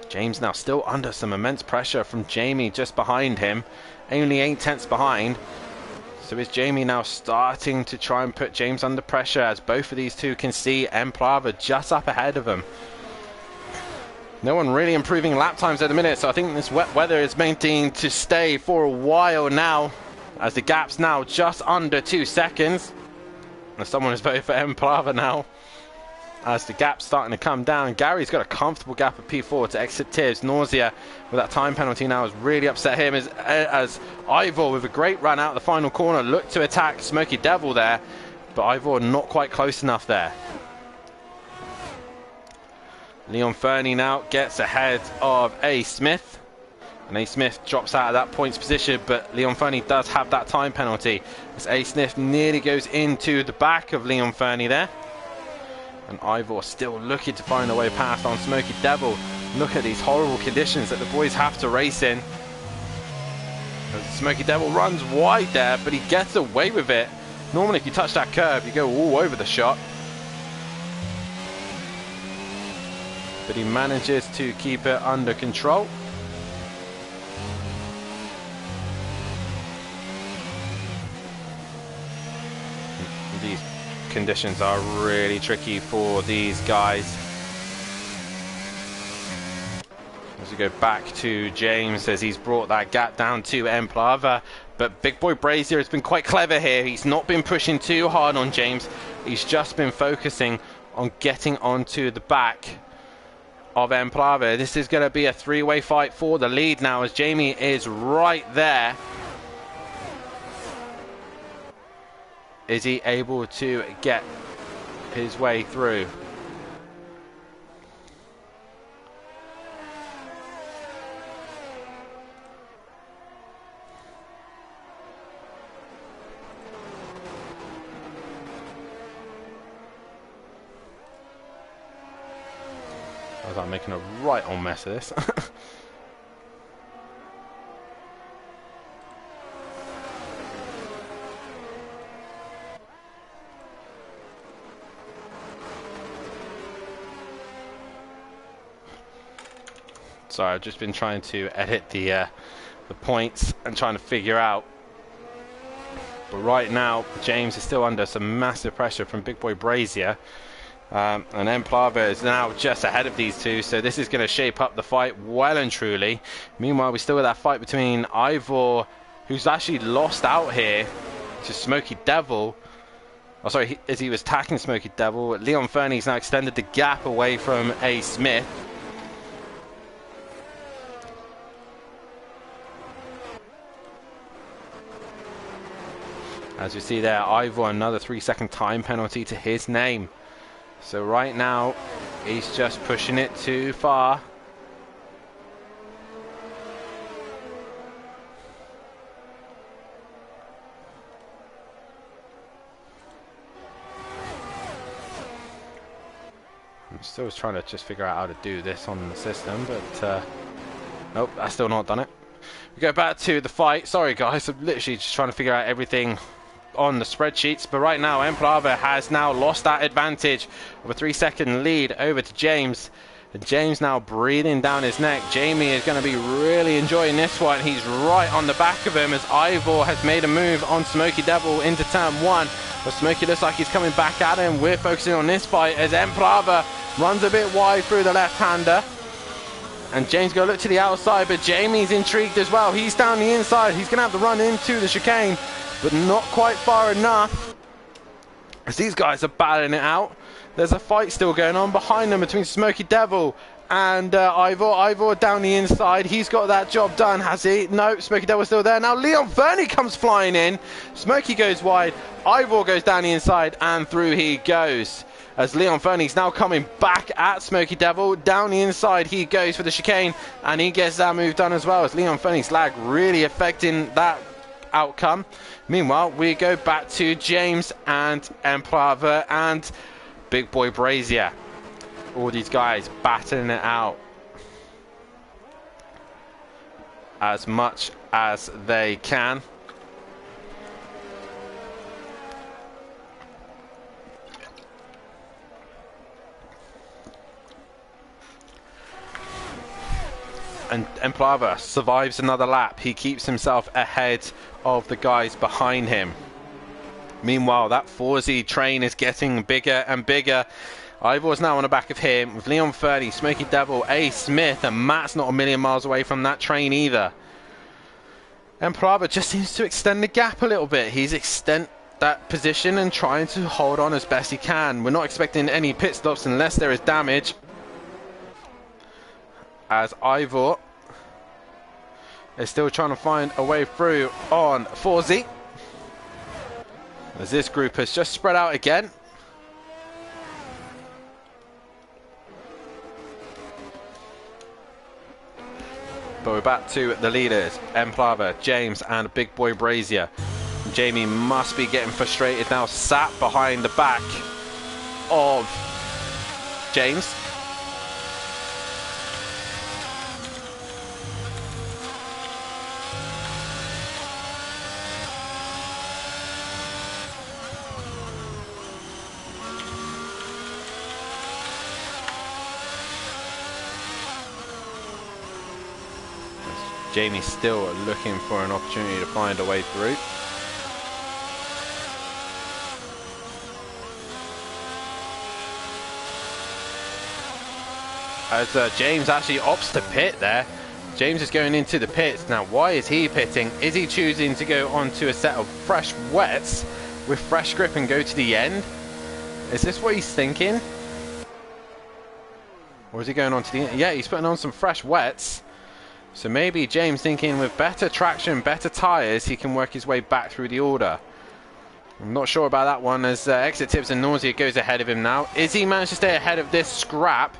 James now still under some immense pressure from Jamie just behind him. Only 8 tenths behind. So is Jamie now starting to try and put James under pressure, as both of these two can see Emplava just up ahead of him. No one really improving lap times at the minute, so I think this wet weather is maintained to stay for a while now, as the gap's now just under 2 seconds. And someone has voted for Emplava now, as the gap's starting to come down. Gary's got a comfortable gap of P4 to Exit Tibbs. Nausea with that time penalty now has really upset him, as Ivor with a great run out of the final corner looked to attack Smoky Devil there, but Ivor not quite close enough there. Leon Fernie now gets ahead of A. Smith. And A. Smith drops out of that points position, but Leon Fernie does have that time penalty, as A. Smith nearly goes into the back of Leon Fernie there. And Ivor still looking to find a way past on Smoky Devil. Look at these horrible conditions that the boys have to race in. As Smoky Devil runs wide there, but he gets away with it. Normally if you touch that curb, you go all over the shot. But he manages to keep it under control. These conditions are really tricky for these guys. As we go back to James, as he's brought that gap down to Emplava. But Big Boy Brazier has been quite clever here. He's not been pushing too hard on James. He's just been focusing on getting onto the back of Emplava. This is going to be a three-way fight for the lead now, as Jamie is right there. Is he able to get his way through? I'm making a right on mess of this. Sorry, I've just been trying to edit the points and trying to figure out. But right now, James is still under some massive pressure from Big Boy Brazier. And Emplava is now just ahead of these two, so this is going to shape up the fight well and truly. Meanwhile, we still have that fight between Ivor who's actually lost out here to Smoky Devil. Oh, sorry, as he was attacking Smoky Devil, Leon Fernie's now extended the gap away from A. Smith. As you see there, Ivor, another 3-second time penalty to his name. So right now, he's just pushing it too far. I'm still trying to just figure out how to do this on the system, but nope, that's still not done it. We go back to the fight. Sorry guys, I'm literally just trying to figure out everything on the spreadsheets, but right now Emplava has now lost that advantage of a 3-second lead over to James. And James now breathing down his neck. Jamie is going to be really enjoying this one. He's right on the back of him as Ivor has made a move on Smoky Devil into turn 1. But Smoky looks like he's coming back at him. We're focusing on this fight as Emplava runs a bit wide through the left-hander. And James going to look to the outside, but Jamie's intrigued as well. He's down the inside. He's going to have to run into the chicane, but not quite far enough. As these guys are battling it out. There's a fight still going on behind them between Smoky Devil and Ivor. Ivor down the inside. He's got that job done, has he? No, Smoky Devil's still there. Now Leon Fernie comes flying in. Smoky goes wide. Ivor goes down the inside and through he goes. As Leon Fernie's now coming back at Smoky Devil. Down the inside he goes for the chicane and he gets that move done as well. As Leon Fernie's lag really affecting that outcome. Meanwhile, we go back to James and Emplava and Big Boy Brazier. All these guys battling it out as much as they can. And Emplava survives another lap. He keeps himself ahead of the guys behind him. Meanwhile, that 4Z train is getting bigger and bigger. Ivor's now on the back of him with Leon Fernie, Smoky Devil, A. Smith, and Matt's not a million miles away from that train either. Emplava just seems to extend the gap a little bit. He's extend that position and trying to hold on as best he can. We're not expecting any pit stops unless there is damage. As Ivor is still trying to find a way through on 4Z. As this group has just spread out again. But we're back to the leaders, Emplava, James and Big Boy Brazier. Jamie must be getting frustrated now, sat behind the back of James. Jamie's still looking for an opportunity to find a way through. As James actually opts to pit there. James is going into the pits. Now, why is he pitting? Is he choosing to go onto a set of fresh wets with fresh grip and go to the end? Is this what he's thinking? Or is he going on to the end? Yeah, he's putting on some fresh wets. So maybe James thinking with better traction, better tyres, he can work his way back through the order. I'm not sure about that one as Exit Tips and Nausea goes ahead of him now. Is he managed to stay ahead of this scrap?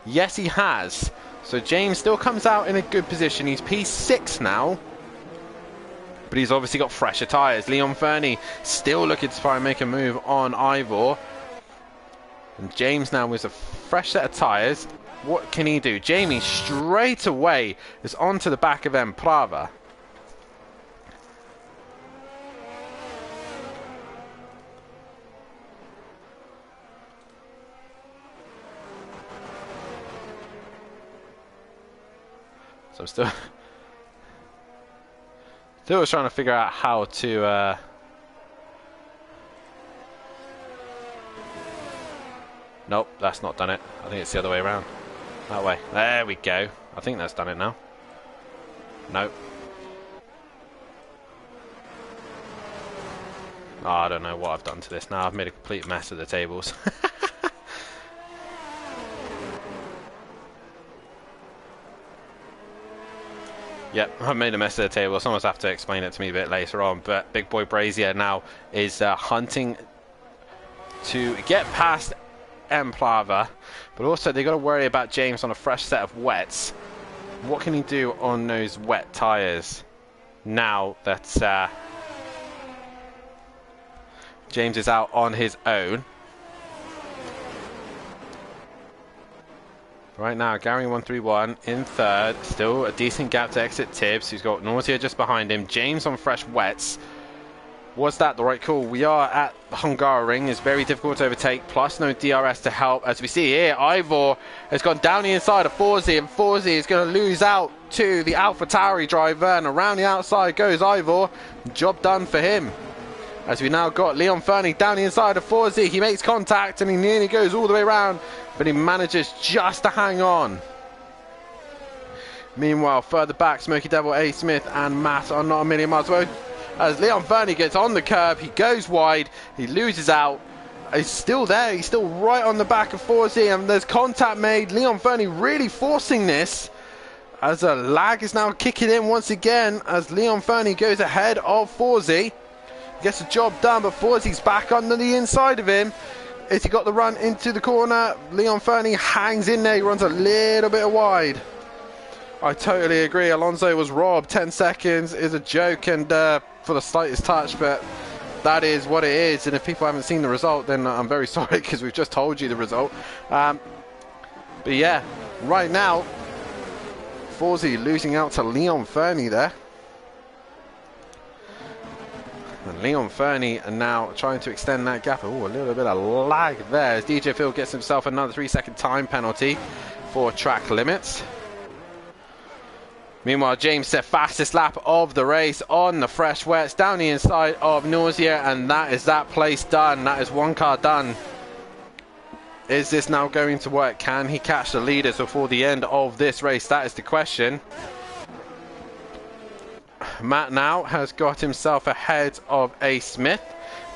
Yes, he has. So James still comes out in a good position. He's P6 now. But he's obviously got fresher tyres. Leon Fernie still looking to try and make a move on Ivor. And James now with a fresh set of tyres. What can he do? Jamie straight away is onto the back of Emplava. So I'm still trying to figure out how to nope, that's not done it. I think it's the other way around. That way. There we go. I think that's done it now. Nope. Oh, I don't know what I've done to this now. I've made a complete mess of the tables. Yep, I've made a mess of the table. Someone's have to explain it to me a bit later on. But Big Boy Brazier now is hunting to get past Emplava. But also, they've got to worry about James on a fresh set of wets. What can he do on those wet tyres now that James is out on his own? Right now, Gary 131 in third. Still a decent gap to exit Tibbs, who's got Nausea just behind him. James on fresh wets. Was that the right call? We are at the Hungaroring. It's very difficult to overtake, plus no DRS to help. As we see here, Ivor has gone down the inside of Forzy, and Forzy is going to lose out to the AlphaTauri driver, and around the outside goes Ivor. Job done for him. As we now got Leon Fernie down the inside of Forzy. He makes contact, and he nearly goes all the way around, but he manages just to hang on. Meanwhile, further back, Smoky Devil, A. Smith, and Matt are not a million miles away. As Leon Fernie gets on the curb, he goes wide, he loses out. He's still there, he's still right on the back of Forzy, and there's contact made. Leon Fernie really forcing this, as a lag is now kicking in once again, as Leon Fernie goes ahead of Forzy. Gets the job done, but Forzy's back under the inside of him. As he got the run into the corner, Leon Fernie hangs in there, he runs a little bit wide. I totally agree, Alonso was robbed. 10 seconds is a joke, and for the slightest touch, but that is what it is. And if people haven't seen the result, then I'm very sorry, because we've just told you the result. But yeah, right now, Forzy losing out to Leon Fernie there. And Leon Fernie are now trying to extend that gap. Oh, a little bit of lag there as DJ Phil gets himself another 3-second time penalty for track limits. Meanwhile, James set fastest lap of the race on the fresh wets down the inside of Nausea, and that is that place done. That is one car done. Is this now going to work? Can he catch the leaders before the end of this race? That is the question. Matt now has got himself ahead of A. Smith.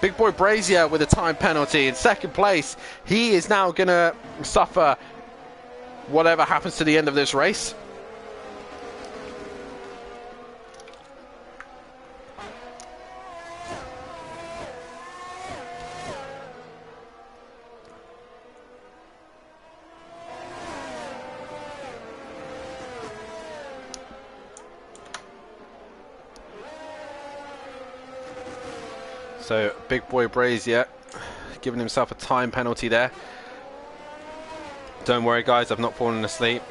Big Boy Brazier with a time penalty in second place. He is now going to suffer whatever happens to the end of this race. So, Big Boy Brazier giving himself a time penalty there. Don't worry, guys, I've not fallen asleep.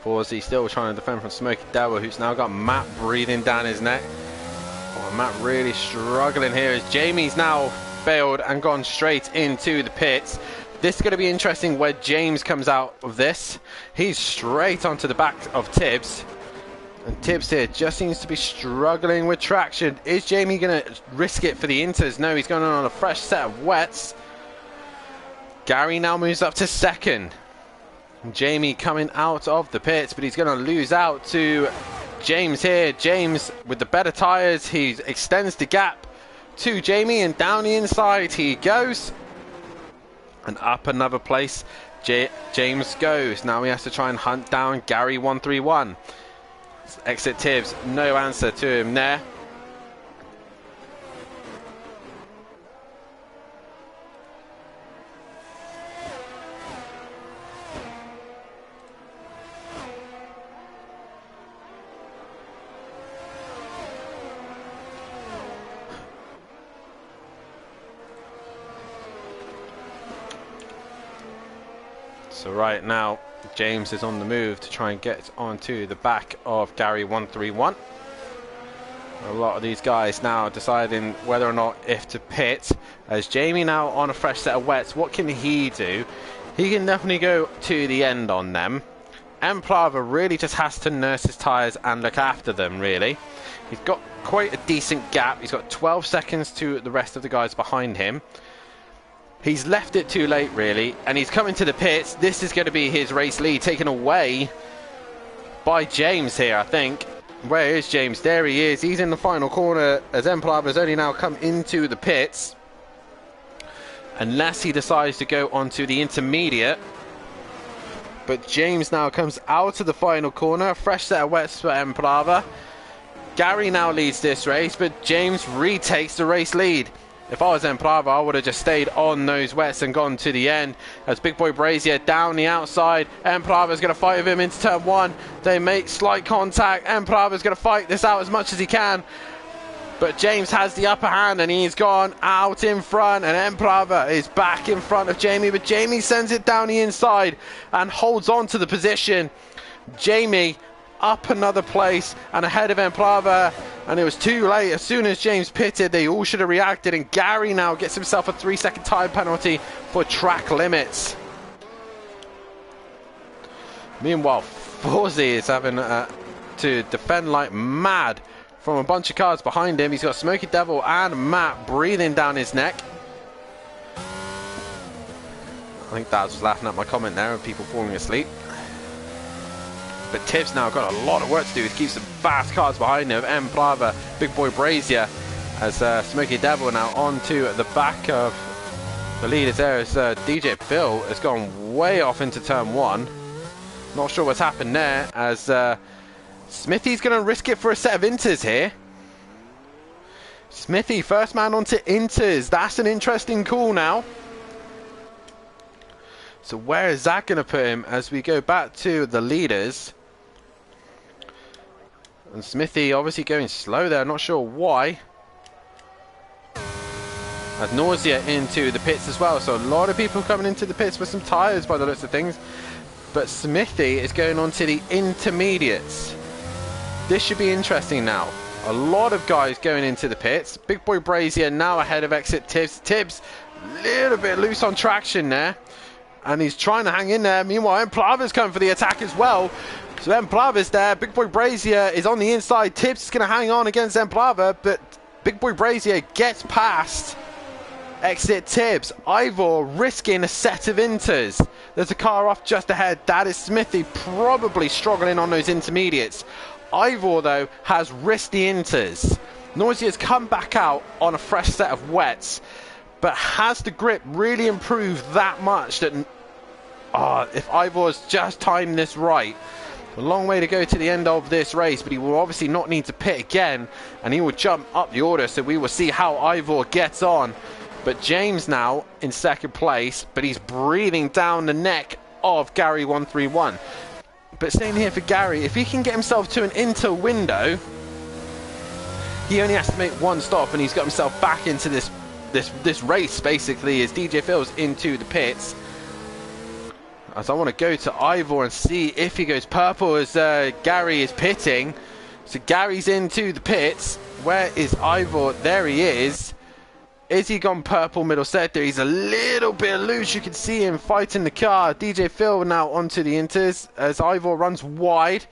Forzy still trying to defend from Smoky Devil, who's now got Matt breathing down his neck. Oh, Matt really struggling here as Jamie's now failed and gone straight into the pits. This is going to be interesting where James comes out of this. He's straight onto the back of Tibbs. And Tibbs here just seems to be struggling with traction. Is Jamie going to risk it for the Inters? No, he's going on a fresh set of wets. Gary now moves up to second. And Jamie coming out of the pits, but he's going to lose out to James here. James with the better tyres. He extends the gap to Jamie, and down the inside he goes. And up another place James goes. Now he has to try and hunt down Gary 131. Exit Tibbs, no answer to him there. So right now, James is on the move to try and get onto the back of Gary 131. A lot of these guys now deciding whether or not if to pit. As Jamie now on a fresh set of wets, what can he do? He can definitely go to the end on them. Emplava really just has to nurse his tyres and look after them, really. He's got quite a decent gap. He's got 12 seconds to the rest of the guys behind him. He's left it too late, really, and he's coming to the pits. This is going to be his race lead taken away by James here, I think. Where is James? There he is. He's in the final corner as Emplava has only now come into the pits. Unless he decides to go onto the intermediate. But James now comes out of the final corner. Fresh set of wets for Emplava. Gary now leads this race, but James retakes the race lead. If I was Emplava, I would have just stayed on those wets and gone to the end. As Big Boy Brazier down the outside. Emplava's going to fight with him into turn 1. They make slight contact. Emplava's going to fight this out as much as he can. But James has the upper hand and he's gone out in front. And Emplava is back in front of Jamie. But Jamie sends it down the inside and holds on to the position. Jamie up another place and ahead of Emplava, and it was too late. As soon as James pitted, they all should have reacted, and Gary now gets himself a 3-second time penalty for track limits. Meanwhile, Fawzi is having to defend like mad from a bunch of cars behind him. He's got Smokey Devil and Matt breathing down his neck. I think Daz was laughing at my comment there of people falling asleep. But Tibbs now got a lot of work to do. He keeps some fast cars behind him. Emplava, Big Boy Brazier, as Smokey Devil now onto the back of the leaders there. As DJ Phil has gone way off into turn 1. Not sure what's happened there. As Smithy's going to risk it for a set of inters here. Smithy, first man onto inters. That's an interesting call now. So where is that going to put him as we go back to the leaders? And Smithy obviously going slow there, not sure why. As Nausea into the pits as well, so a lot of people coming into the pits with some tyres by the looks of things. But Smithy is going on to the intermediates. This should be interesting now. A lot of guys going into the pits. Big Boy Brazier now ahead of exit Tibbs. Tibbs, a little bit loose on traction there. And he's trying to hang in there. Meanwhile, Emplava's coming for the attack as well. So Emplava's there. Big Boy Brazier is on the inside. Tibbs is going to hang on against Emplava, but Big Boy Brazier gets past exit Tibbs. Ivor risking a set of inters. There's a car off just ahead. That is Smithy, probably struggling on those intermediates. Ivor, though, has risked the inters. Noisy's come back out on a fresh set of wets. But has the grip really improved that much that if Ivor's just timed this right, a long way to go to the end of this race, but he will obviously not need to pit again, and he will jump up the order, so we will see how Ivor gets on. But James now in second place, but he's breathing down the neck of Gary 131. But staying here for Gary, if he can get himself to an inter window, he only has to make one stop, and he's got himself back into this race basically as DJ Phil's into the pits. As I want to go to Ivor and see if he goes purple as Gary is pitting. So Gary's into the pits. Where is Ivor? There he is. Is he gone purple middle sector? He's a little bit loose. You can see him fighting the car. DJ Phil now onto the inters as Ivor runs wide.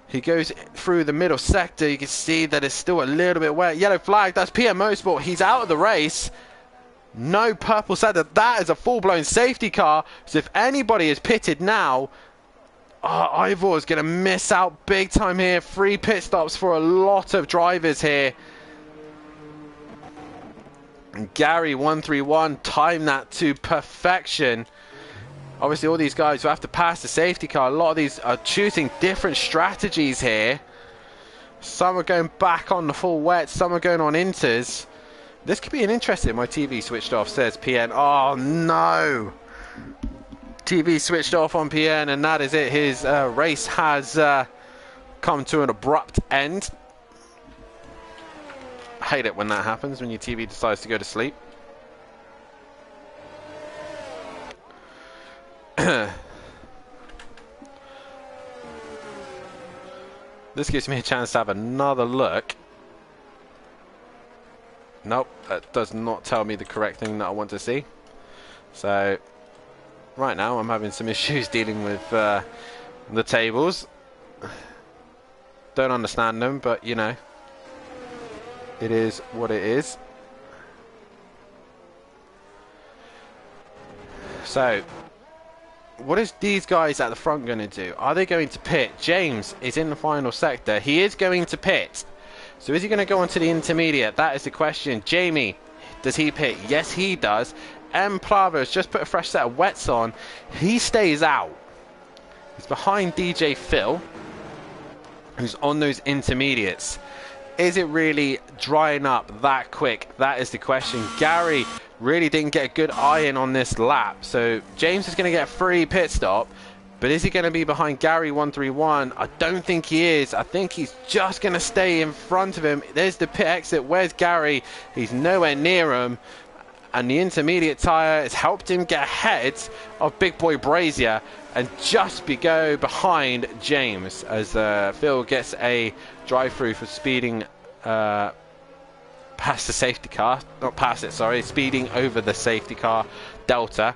He goes through the middle sector. You can see that it's still a little bit wet. Yellow flag. That's PM Motorsport. He's out of the race. No purple sector. That is a full-blown safety car. So if anybody is pitted now, Ivor is going to miss out big time here. 3 pit stops for a lot of drivers here. And Gary 131 timed that to perfection. Obviously, all these guys who have to pass the safety car, a lot of these are choosing different strategies here. Some are going back on the full wet, some are going on inters. This could be an interesting. My TV switched off, says PN. Oh no! TV switched off on PN, and that is it. His race has come to an abrupt end. I hate it when that happens, when your TV decides to go to sleep. This gives me a chance to have another look. Nope, that does not tell me the correct thing that I want to see. So, right now I'm having some issues dealing with the tables. Don't understand them, but you know, it is what it is. So, what is these guys at the front going to do? Are they going to pit? James is in the final sector. He is going to pit. So is he going to go on to the intermediate? That is the question. Jamie, does he pit? Yes, he does. M. Plava has just put a fresh set of wets on. He stays out. He's behind DJ Phil, who's on those intermediates. Is it really drying up that quick? That is the question. Gary really didn't get a good eye in on this lap. So James is going to get a free pit stop. But is he going to be behind Gary 131? I don't think he is. I think he's just going to stay in front of him. There's the pit exit. Where's Gary? He's nowhere near him. And the intermediate tyre has helped him get ahead of Big Boy Brazier and just go behind James as Phil gets a drive-through for speeding past the safety car. Not past it, sorry. Speeding over the safety car, Delta.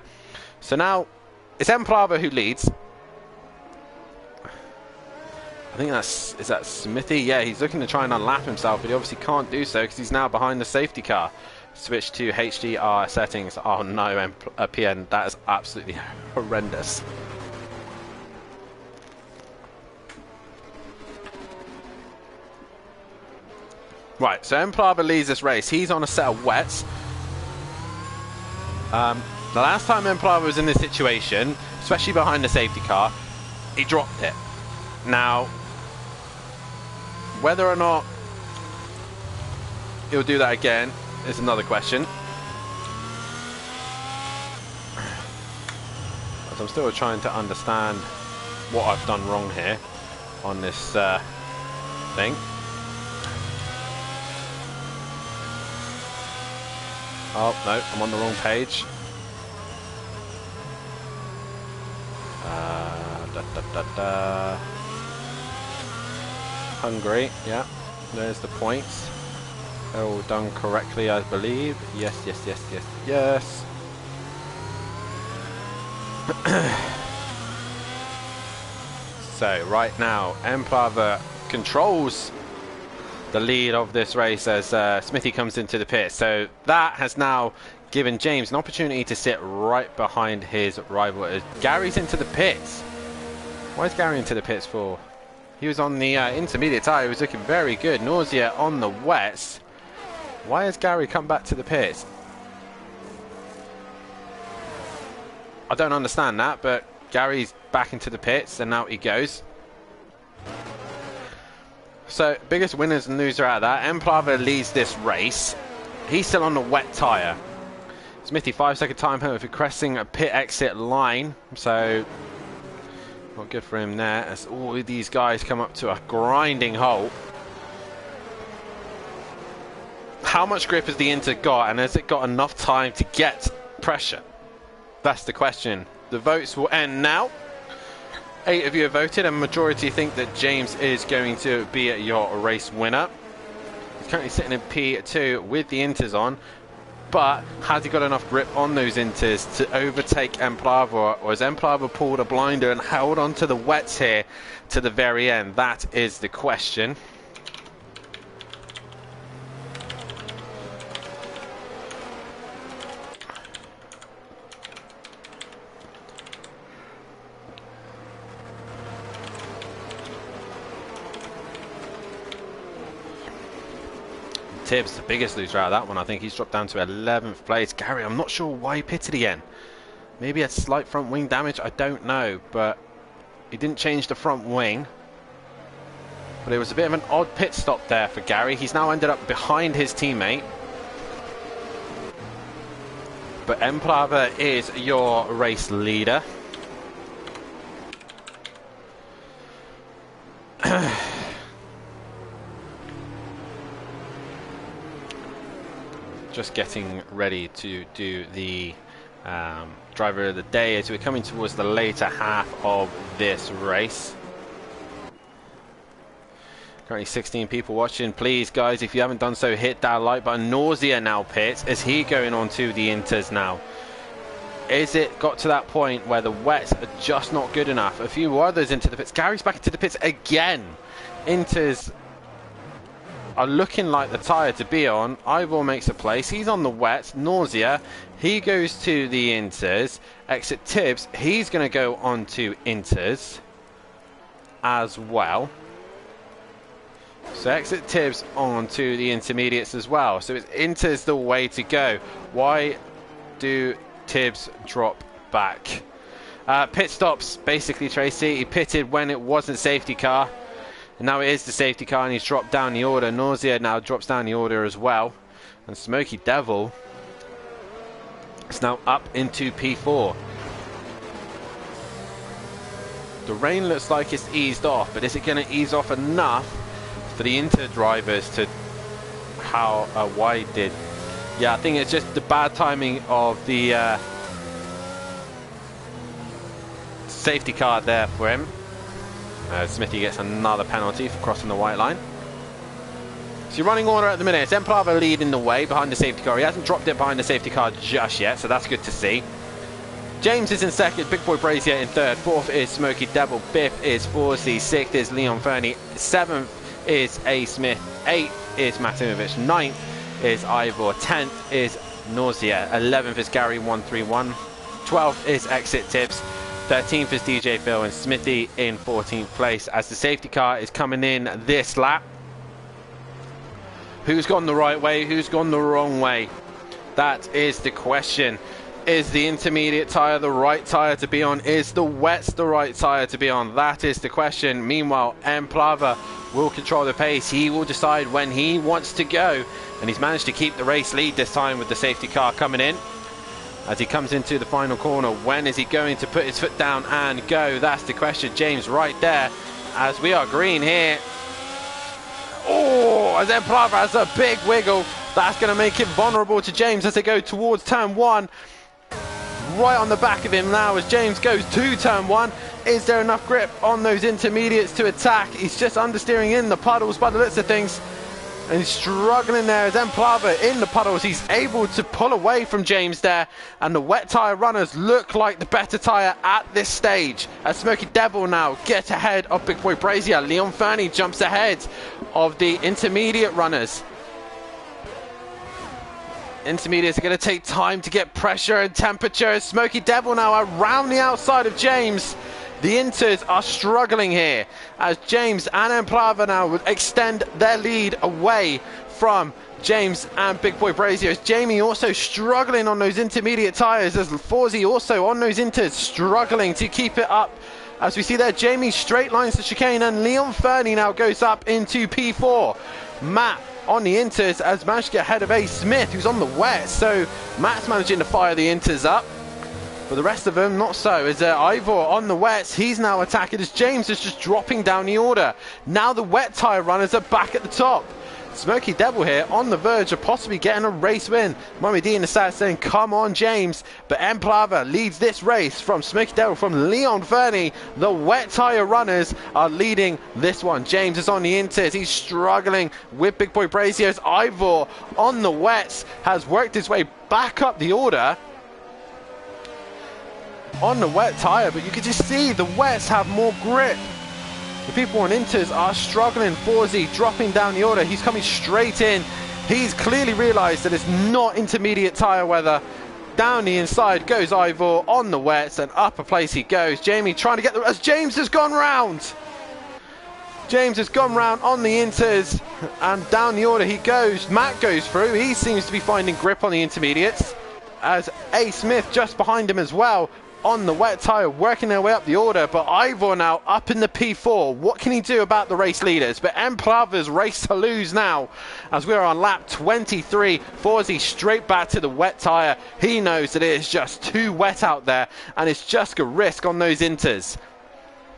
So now it's M. Plava who leads. I think is that Smithy? Yeah, he's looking to try and unlap himself, but he obviously can't do so because he's now behind the safety car. Switch to HDR settings. Oh no, PN, that is absolutely horrendous. Right, so M. Plava leads this race. He's on a set of wets. The last time M. Plava was in this situation, especially behind the safety car, he dropped it. Now, whether or not he'll do that again is another question. As I'm still trying to understand what I've done wrong here on this thing. Oh, no, I'm on the wrong page. Hungary, yeah, there's the points. They're all done correctly, I believe. Yes, yes, yes, yes, yes. So, right now, M. Plava controls the lead of this race as Smithy comes into the pit. So, that has now given James an opportunity to sit right behind his rival. As Gary's into the pits. Why is Gary into the pits for? He was on the intermediate tyre. He was looking very good. Nausea on the wets. Why has Gary come back to the pits? I don't understand that, but Gary's back into the pits and out he goes. So, biggest winners and losers out of that. M. Plava leads this race. He's still on the wet tyre. Smithy, 5-second time penalty for crossing a pit exit line. So, not good for him there as all of these guys come up to a grinding halt. How much grip has the Inter got, and has it got enough time to get pressure? That's the question. The votes will end now. 8 of you have voted, and majority think that James is going to be your race winner. He's currently sitting in P2 with the Inters on, but has he got enough grip on those Inters to overtake M. Plava, or has M. Plava pulled a blinder and held on to the wets here to the very end? That is the question. Tibbs, the biggest loser out of that one. I think he's dropped down to 11th place. Gary, I'm not sure why he pitted again. Maybe a slight front wing damage, I don't know, but he didn't change the front wing. But it was a bit of an odd pit stop there for Gary. He's now ended up behind his teammate. But M. Plava is your race leader. Just getting ready to do the driver of the day as we're coming towards the later half of this race. Currently 16 people watching. Please, guys, if you haven't done so, hit that like button. Nausea now pits. Is he going on to the Inters now? Is it got to that point where the wets are just not good enough? A few others into the pits. Gary's back into the pits again. Inters are looking like the tyre to be on. Ivor makes a place. He's on the wets. Nausea. He goes to the inters. Exit Tibbs. He's going to go on to inters as well. So exit Tibbs on to the intermediates as well. So it's inters the way to go. Why do Tibbs drop back? Pit stops, basically, Tracy. He pitted when it wasn't safety car. And now it is the safety car, and he's dropped down the order. Nausea now drops down the order as well. And Smoky Devil is now up into P4. The rain looks like it's eased off, but is it going to ease off enough for the Inter drivers to how wide did? Yeah, I think it's just the bad timing of the safety car there for him. Smithy gets another penalty for crossing the white line. So you're running order at the minute. It's Emplava leading the way behind the safety car. He hasn't dropped it behind the safety car just yet, so that's good to see. James is in second, Big Boy Brazier in third, fourth is Smoky Devil, fifth is Forsey, sixth is Leon Fernie, seventh is A. Smith, eighth is Matimovic, ninth is Ivor, 10th is Nausea, 11th is Gary 131, 12th is Exit Tips, 13th is DJ Phil, and Smithy in 14th place as the safety car is coming in this lap. Who's gone the right way? Who's gone the wrong way? That is the question. Is the intermediate tyre the right tyre to be on? Is the wets the right tyre to be on? That is the question. Meanwhile, Emplava will control the pace. He will decide when he wants to go. And he's managed to keep the race lead this time with the safety car coming in. As he comes into the final corner, when is he going to put his foot down and go? That's the question. James right there as we are green here. Oh, as Emplava has a big wiggle. That's going to make him vulnerable to James as they go towards turn one. Right on the back of him now as James goes to turn one. Is there enough grip on those intermediates to attack? He's just understeering in the puddles by the looks of things. And he's struggling there as Emplava in the puddles. He's able to pull away from James there. And the wet tyre runners look like the better tyre at this stage. As Smoky Devil now gets ahead of Big Boy Brazier. Leon Fernie jumps ahead of the intermediate runners. Intermediates are going to take time to get pressure and temperature. Smoky Devil now around the outside of James. The Inters are struggling here as James and Emplava now would extend their lead away from James and Big Boy Brazier. As Jamie also struggling on those intermediate tyres, as Forsey also on those Inters struggling to keep it up. As we see there, Jamie straight lines the chicane and Leon Fernie now goes up into P4. Matt on the Inters as managed to get ahead of A. Smith, who's on the wet. So Matt's managing to fire the Inters up. But the rest of them, not so. As Ivor on the wets, he's now attacking as James is just dropping down the order. Now the wet tyre runners are back at the top. Smoky Devil here on the verge of possibly getting a race win. Mummy D in the side saying, come on, James. But Emplava leads this race from Smoky Devil, from Leon Fernie. The wet tyre runners are leading this one. James is on the inters. He's struggling with Big Boy Brazier's. Ivor on the wets has worked his way back up the order on the wet tyre, but you can just see the wets have more grip. The people on Inters are struggling. Forsey dropping down the order. He's coming straight in. He's clearly realised that it's not intermediate tyre weather. Down the inside goes Ivor on the wets and up a place he goes. Jamie trying to get the... as James has gone round. James has gone round on the Inters and down the order he goes. Matt goes through. He seems to be finding grip on the intermediates as A. Smith just behind him as well. On the wet tyre, working their way up the order, but Ivor now up in the P4. What can he do about the race leaders? But Emplava's race to lose now as we're on lap 23. Forsey straight back to the wet tyre. He knows that it is just too wet out there and it's just a risk on those Inters.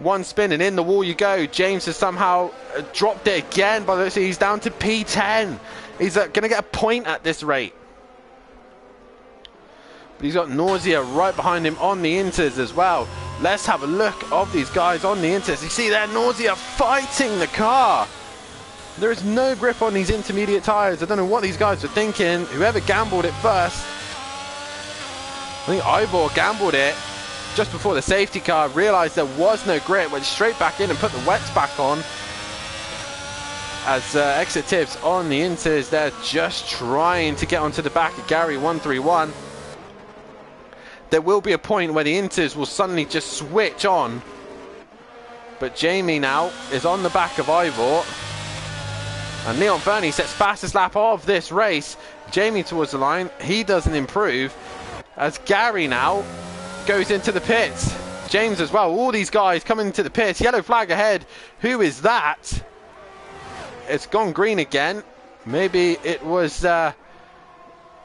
One spin and in the wall you go. James has somehow dropped it again, but he's down to P10. He's going to get a point at this rate. But he's got Nausea right behind him on the Inters as well. Let's have a look of these guys on the Inters. You see there, Nausea fighting the car. There is no grip on these intermediate tyres. I don't know what these guys were thinking. Whoever gambled it first. I think Ivor gambled it just before the safety car, realised there was no grip, went straight back in and put the wets back on. as exit tips on the Inters. They're just trying to get onto the back of Gary 131. There will be a point where the Inters will suddenly just switch on. But Jamie now is on the back of Ivor. And Leon Fernie sets fastest lap of this race. Jamie towards the line. He doesn't improve. As Gary now goes into the pits. James as well. All these guys coming into the pits. Yellow flag ahead. Who is that? It's gone green again. Maybe it was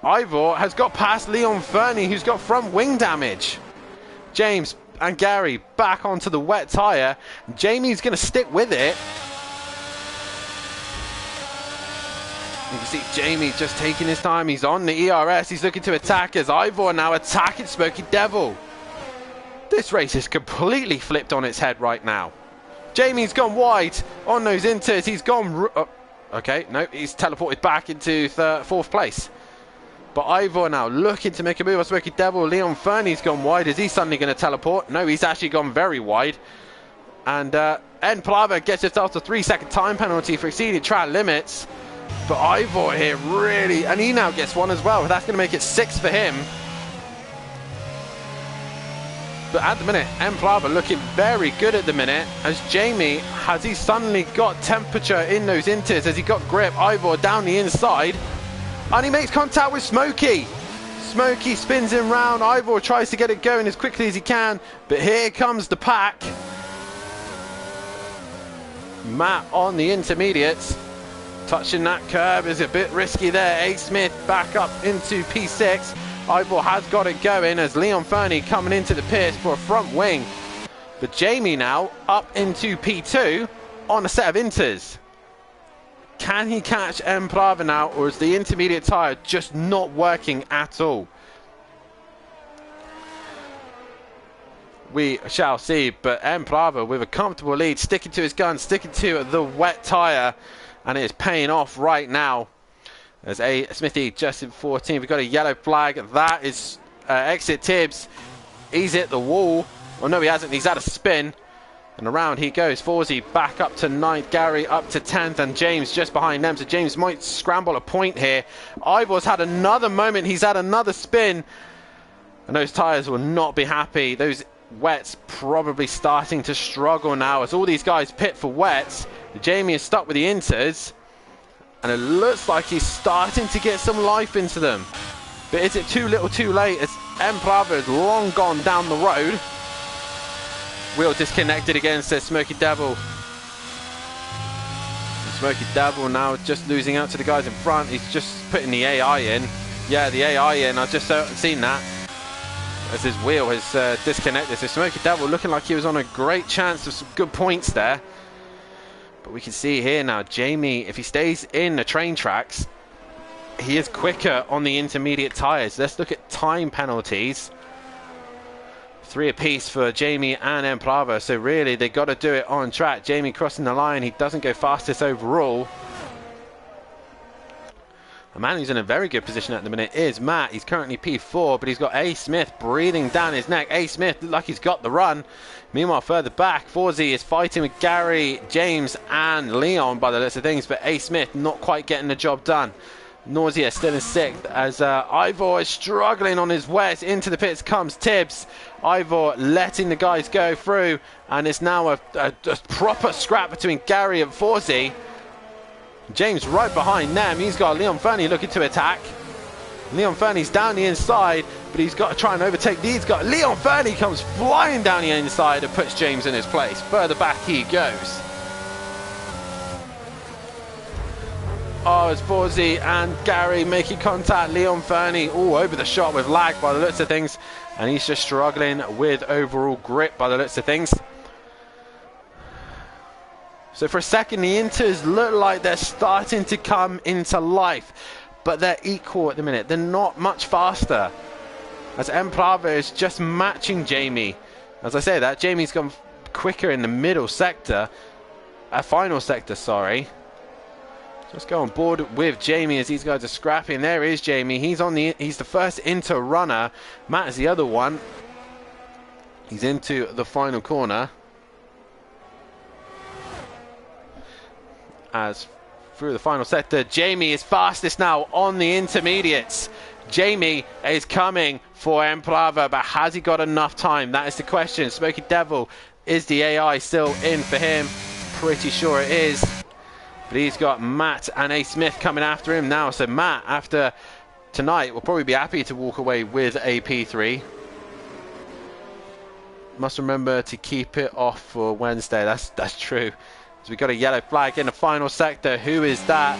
Ivor has got past Leon Fernie, who's got front wing damage. James and Gary back onto the wet tyre. Jamie's going to stick with it. You can see Jamie just taking his time. He's on the ERS. He's looking to attack as Ivor now attacking Smoky Devil. This race is completely flipped on its head right now. Jamie's gone wide on those Inters. He's gone... okay, no, he's teleported back into fourth place. But Ivor now looking to make a move on Smoky Devil. Leon Fernie's gone wide. Is he suddenly going to teleport? No, he's actually gone very wide. And En Plava gets himself a 3-second time penalty for exceeding track limits. But Ivor here really... And he now gets one as well. That's going to make it 6 for him. But at the minute, En Plava looking very good at the minute. As Jamie, has he suddenly got temperature in those Inters? Has he got grip? Ivor down the inside. And he makes contact with Smokey. Smokey spins him round. Ivor tries to get it going as quickly as he can. But here comes the pack. Matt on the intermediates. Touching that curb is a bit risky there. A. Smith back up into P6. Ivor has got it going as Leon Fernie coming into the pits for a front wing. But Jamie now up into P2 on a set of Inters. Can he catch En Plava now, or is the intermediate tyre just not working at all? We shall see, but En Plava with a comfortable lead, sticking to his gun, sticking to the wet tyre, and it is paying off right now. As A. Smithy just in 14th. We've got a yellow flag. That is exit Tibbs. He's hit the wall. Oh no, he hasn't. He's had a spin. And around he goes. Forsey back up to 9th. Gary up to 10th. And James just behind them. So James might scramble a point here. Ivor's had another moment. He's had another spin. And those tyres will not be happy. Those wets probably starting to struggle now. As all these guys pit for wets. Jamie is stuck with the Inters. And it looks like he's starting to get some life into them. But is it too little too late? As En Plava has long gone down the road. Wheel disconnected again, says Smoky Devil. Smoky Devil now just losing out to the guys in front. He's just putting the AI in. Yeah, the AI in. I've just seen that. As his wheel has disconnected. So Smoky Devil looking like he was on a great chance of some good points there. But we can see here now, Jamie, if he stays in the train tracks, he is quicker on the intermediate tyres. Let's look at time penalties. 3 apiece for Jamie and En Plava. So really, they've got to do it on track. Jamie crossing the line. He doesn't go fastest overall. A man who's in a very good position at the minute is Matt. He's currently P4, but he's got A. Smith breathing down his neck. A. Smith looked like he's got the run. Meanwhile, further back, Forsey is fighting with Gary, James, and Leon by the looks of things, but A. Smith not quite getting the job done. Nausea still in 6th as Ivor is struggling on his west. Into the pits comes Tibbs. Ivor letting the guys go through, and it's now a proper scrap between Gary and Forsey. James right behind them. He's got Leon Fernie looking to attack. Leon Fernie's down the inside, but he's got to try and overtake these guys. Leon Fernie comes flying down the inside and puts James in his place. Further back he goes. Oh, it's Forsey and Gary making contact. Leon Fernie all over the shot with lag by the looks of things. And he's just struggling with overall grip by the looks of things. So for a second, the Inters look like they're starting to come into life. But they're equal at the minute. They're not much faster. As En Plava is just matching Jamie. As I say that, Jamie's gone quicker in the middle sector. Final sector, sorry. Just go on board with Jamie as these guys are scrapping. There is Jamie. He's the first Inter runner. Matt is the other one. He's into the final corner. As through the final sector. Jamie is fastest now on the intermediates. Jamie is coming for Emplava, but has he got enough time? That is the question. Smoky Devil, is the AI still in for him? Pretty sure it is. But he's got Matt and A. Smith coming after him now. So Matt, after tonight, will probably be happy to walk away with a P3. Must remember to keep it off for Wednesday. That's true. So we got a yellow flag in the final sector. Who is that?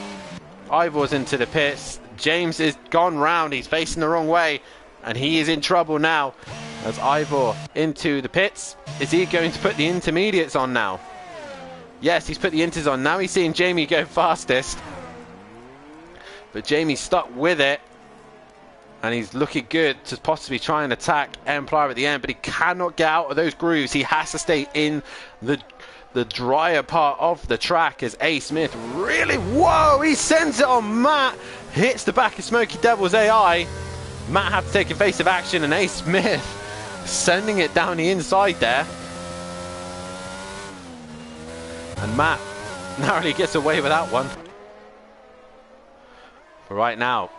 Ivor's into the pits. James is gone round. He's facing the wrong way, and he is in trouble now. As Ivor into the pits. Is he going to put the intermediates on now? Yes, he's put the inters on. Now he's seeing Jamie go fastest. But Jamie's stuck with it. And he's looking good to possibly try and attack Empire at the end. But he cannot get out of those grooves. He has to stay in the drier part of the track as A. Smith really... Whoa! He sends it on Matt. Hits the back of Smoky Devil's AI. Matt had to take evasive action. And A. Smith sending it down the inside there. And Matt narrowly gets away with that one. But right now,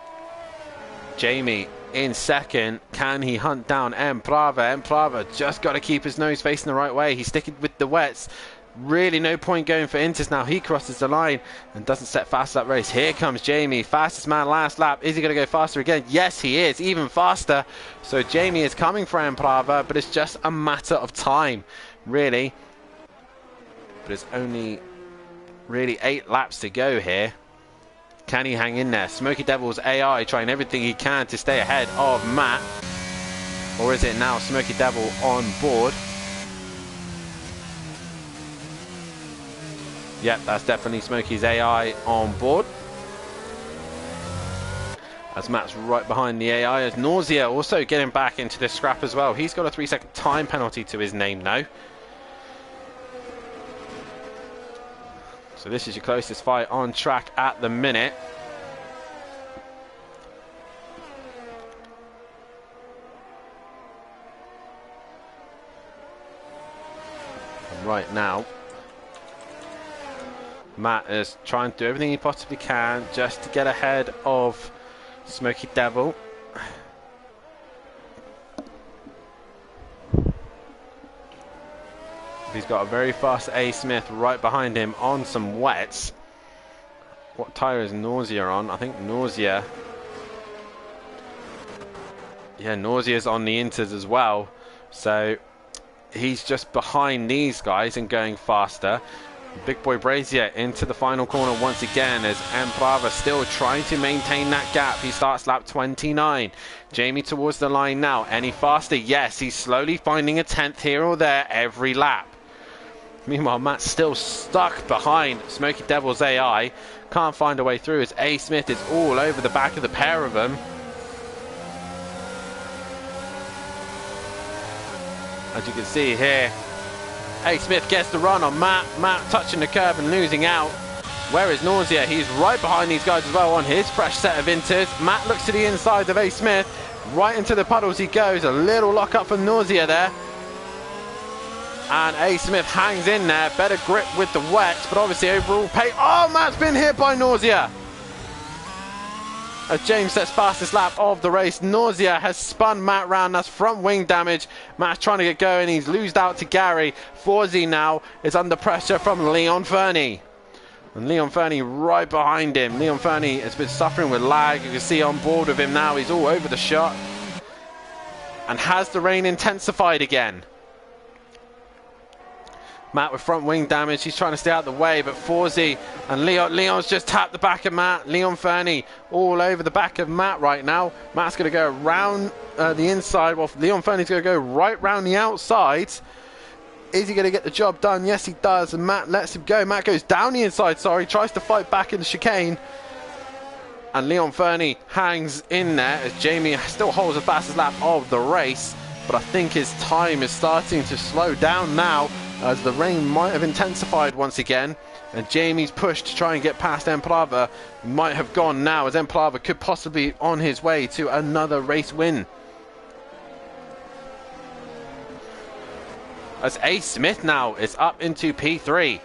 Jamie in second. Can he hunt down Emplava? Emplava just got to keep his nose facing the right way. He's sticking with the wets. Really no point going for Inters now. He crosses the line and doesn't set fast that race. Here comes Jamie. Fastest man last lap. Is he going to go faster again? Yes, he is. Even faster. So Jamie is coming for Emplava, but it's just a matter of time, really. But it's only really 8 laps to go here. Can he hang in there? Smoky Devil's AI trying everything he can to stay ahead of Matt. Or is it now Smoky Devil on board? Yep, that's definitely Smoky's AI on board. As Matt's right behind the AI. As Nausea also getting back into this scrap as well. He's got a 3-second time penalty to his name now. So this is your closest fight on track at the minute. And right now, Matt is trying to do everything he possibly can just to get ahead of Smoky Devil. He's got a very fast A. Smith right behind him on some wets. What tyre is Nausea on? I think Nausea. Yeah, Nausea's on the Inters as well. So he's just behind these guys and going faster. Big Boy Brazier into the final corner once again as Emplava still trying to maintain that gap. He starts lap 29. Jamie towards the line now. Any faster? Yes, he's slowly finding a 10th here or there every lap. Meanwhile, Matt's still stuck behind Smoky Devil's AI. Can't find a way through as A. Smith is all over the back of the pair of them. As you can see here, A. Smith gets the run on Matt. Matt touching the curb and losing out. Where is Nausea? He's right behind these guys as well on his fresh set of Inters. Matt looks to the inside of A. Smith. Right into the puddles he goes. A little lock up for Nausea there. And A. Smith hangs in there. Better grip with the wets, but obviously overall pace. Oh, Matt's been hit by Nausea. As James sets fastest lap of the race. Nausea has spun Matt round. That's front wing damage. Matt's trying to get going. He's loosed out to Gary. Forzy now is under pressure from Leon Fernie. And Leon Fernie right behind him. Leon Fernie has been suffering with lag. You can see on board with him now. He's all over the shot. And has the rain intensified again? Matt with front wing damage. He's trying to stay out of the way, but Forzy and Leon's just tapped the back of Matt. Leon Fernie all over the back of Matt right now. Matt's going to go around the inside, while Leon Fernie's going to go right round the outside. Is he going to get the job done? Yes, he does. And Matt lets him go. Matt goes down the inside, sorry. Tries to fight back in the chicane. And Leon Fernie hangs in there as Jamie still holds the fastest lap of the race. But I think his time is starting to slow down now, as the rain might have intensified once again, and Jamie's push to try and get past Emplava might have gone now, as Emplava could possibly be on his way to another race win. As A. Smith now is up into P3.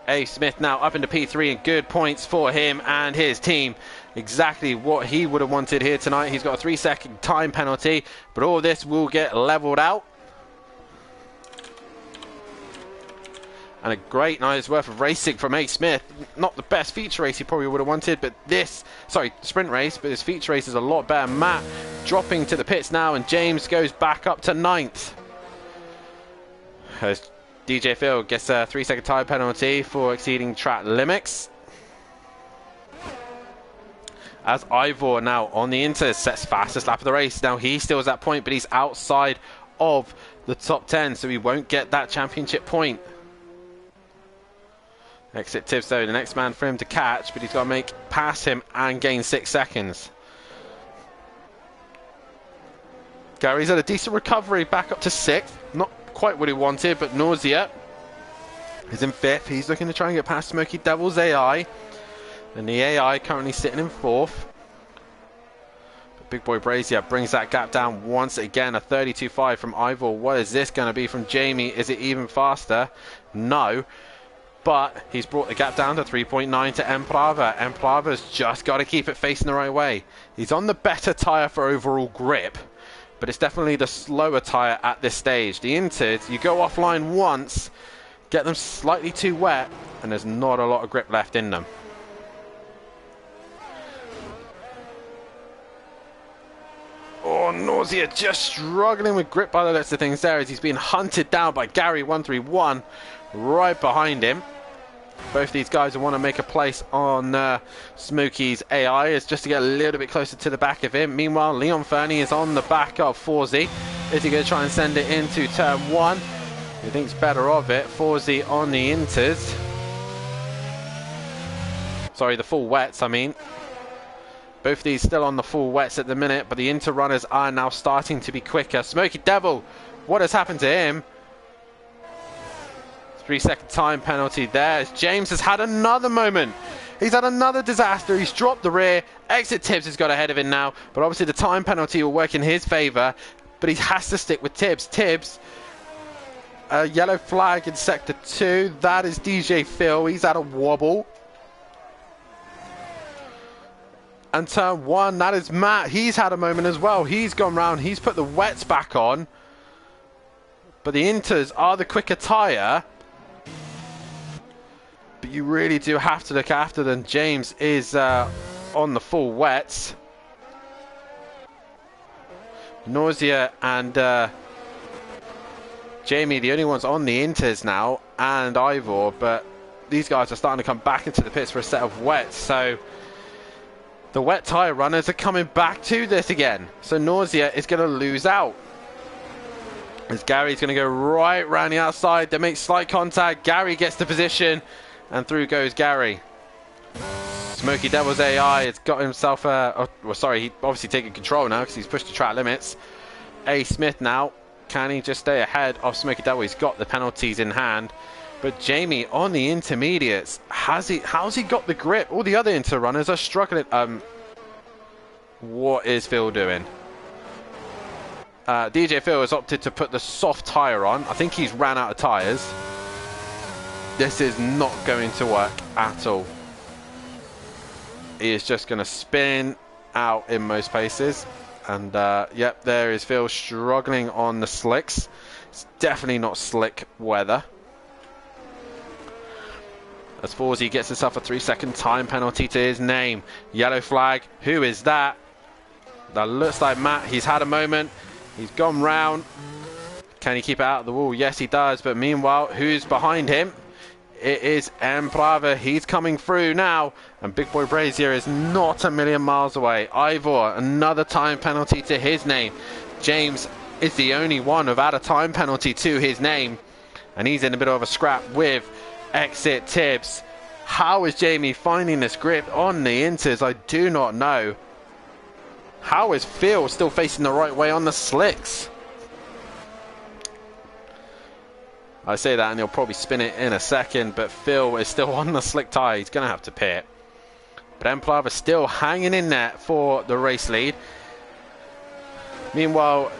A. Smith now up into P3 and good points for him and his team. Exactly what he would have wanted here tonight. He's got a 3-second time penalty, but all this will get leveled out. And a great night's worth of racing from A. Smith. Not the best feature race he probably would have wanted, but sprint race, but this feature race is a lot better. Matt dropping to the pits now, and James goes back up to 9th. As DJ Phil gets a 3-second time penalty for exceeding track limits. As Ivor now on the Inter sets fastest lap of the race. Now he still has that point, but he's outside of the top 10, so he won't get that championship point. Exit Tibbs though, the next man for him to catch, but he's got to make past him and gain 6 seconds. Gary's had a decent recovery, back up to 6th. Not quite what he wanted, but Nausea is in 5th. He's looking to try and get past Smoky Devil's AI. And the AI currently sitting in 4th. But Big Boy Brazier brings that gap down once again. A 32.5 from Ivor. What is this going to be from Jamie? Is it even faster? No. But he's brought the gap down to 3.9 to Emplava. Emplava's just got to keep it facing the right way. He's on the better tyre for overall grip, but it's definitely the slower tyre at this stage. The Inters, you go offline once, get them slightly too wet, and there's not a lot of grip left in them. Oh, Nausea just struggling with grip by the looks of things there as he's being hunted down by Gary131 right behind him. Both these guys will want to make a place on Smokey's AI is just to get a little bit closer to the back of him. Meanwhile, Leon Fernie is on the back of Forzy. Is he going to try and send it into turn 1? He thinks better of it. Forzy on the Inters. Sorry, the full wets, I mean. Both of these still on the full wets at the minute, but the Inter runners are now starting to be quicker. Smoky Devil, what has happened to him? 3-second time penalty there as James has had another moment. He's had another disaster. He's dropped the rear. Exit Tibbs has got ahead of him now, but obviously the time penalty will work in his favour, but he has to stick with Tibbs. Tibbs, a yellow flag in sector 2. That is DJ Phil. He's had a wobble. And turn 1, that is Matt. He's had a moment as well. He's gone round. He's put the wets back on. But the Inters are the quicker tyre. But you really do have to look after them. James is on the full wets. Nausea and Jamie, the only ones on the Inters now, and Ivor. But these guys are starting to come back into the pits for a set of wets. So the wet tyre runners are coming back to this again. So Nausea is going to lose out. As Gary's going to go right round the outside. They make slight contact. Gary gets the position. And through goes Gary. Smoky Devil's AI has got himself he obviously taking control now because he's pushed the track limits. A. Smith now. Can he just stay ahead of Smoky Devil? He's got the penalties in hand. But Jamie on the intermediates, how's he got the grip? All the other Inter runners are struggling. What is Phil doing? DJ Phil has opted to put the soft tyre on. I think he's ran out of tyres. This is not going to work at all. He is just going to spin out in most places. And yep, there is Phil struggling on the slicks. It's definitely not slick weather. As Forzy gets himself a 3-second time penalty to his name. Yellow flag. Who is that? That looks like Matt. He's had a moment. He's gone round. Can he keep it out of the wall? Yes, he does. But meanwhile, who's behind him? It is Emplava. He's coming through now. And Big Boy Brazier is not a million miles away. Ivor, another time penalty to his name. James is the only one without a time penalty to his name. And he's in a bit of a scrap with Exit Tibbs. How is Jamie finding this grip on the Inters? I do not know. How is Phil still facing the right way on the slicks? I say that and he'll probably spin it in a second, but Phil is still on the slick tyre. He's going to have to pit. But Emplava still hanging in there for the race lead. Meanwhile,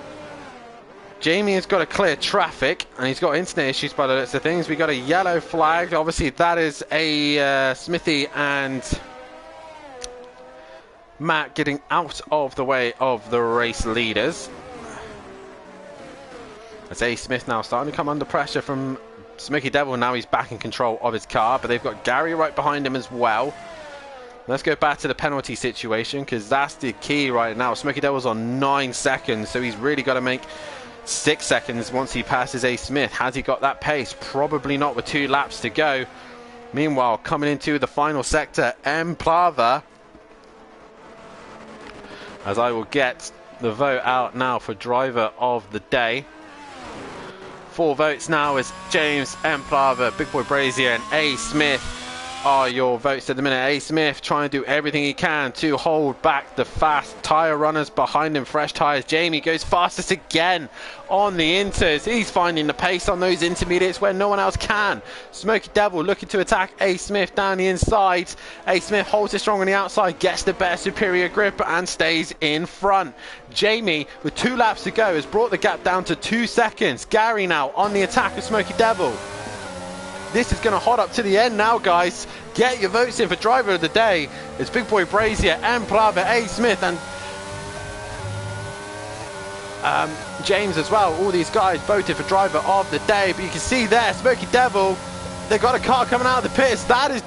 Jamie has got to clear traffic, and he's got internet issues by the looks of things. We got a yellow flag. Obviously, that is a Smithy and Matt getting out of the way of the race leaders. As A. Smith now starting to come under pressure from Smoky Devil. Now he's back in control of his car, but they've got Gary right behind him as well. Let's go back to the penalty situation, because that's the key right now. Smoky Devil's on 9 seconds, so he's really got to make 6 seconds once he passes A. Smith. Has he got that pace? Probably not with 2 laps to go. Meanwhile, coming into the final sector, M. Plava, as I will get the vote out now for driver of the day. 4 votes now is James, M. Plava, Big Boy Brazier and A. Smith are your votes at the minute. A. Smith trying to do everything he can to hold back the fast tyre runners behind him. Fresh tyres. Jamie goes fastest again on the inters. He's finding the pace on those intermediates where no one else can. Smoky Devil looking to attack A. Smith down the inside. A. Smith holds it strong on the outside, gets the better superior grip and stays in front. Jamie, with 2 laps to go, has brought the gap down to 2 seconds. Gary now on the attack of Smoky Devil. This is going to hot up to the end now, guys. Get your votes in for driver of the day. It's Big Boy Brazier, M. Plava, A. Smith and James as well. All these guys voted for driver of the day. But you can see there, Smoky Devil, they've got a car coming out of the pits. That is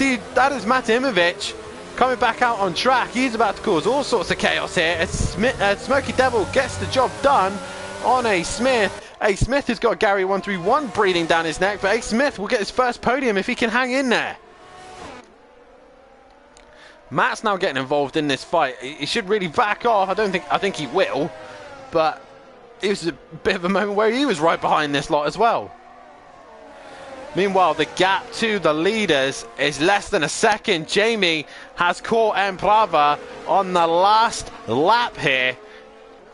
Matimovic coming back out on track. He's about to cause all sorts of chaos here. Smoky Devil gets the job done on A. Smith. A. Smith has got Gary 131 breathing down his neck, but A. Smith will get his first podium if he can hang in there. Matt's now getting involved in this fight. He should really back off. I think he will, but it was a bit of a moment where he was right behind this lot as well. Meanwhile, the gap to the leaders is less than a second. Jamie has caught M. Plava on the last lap here.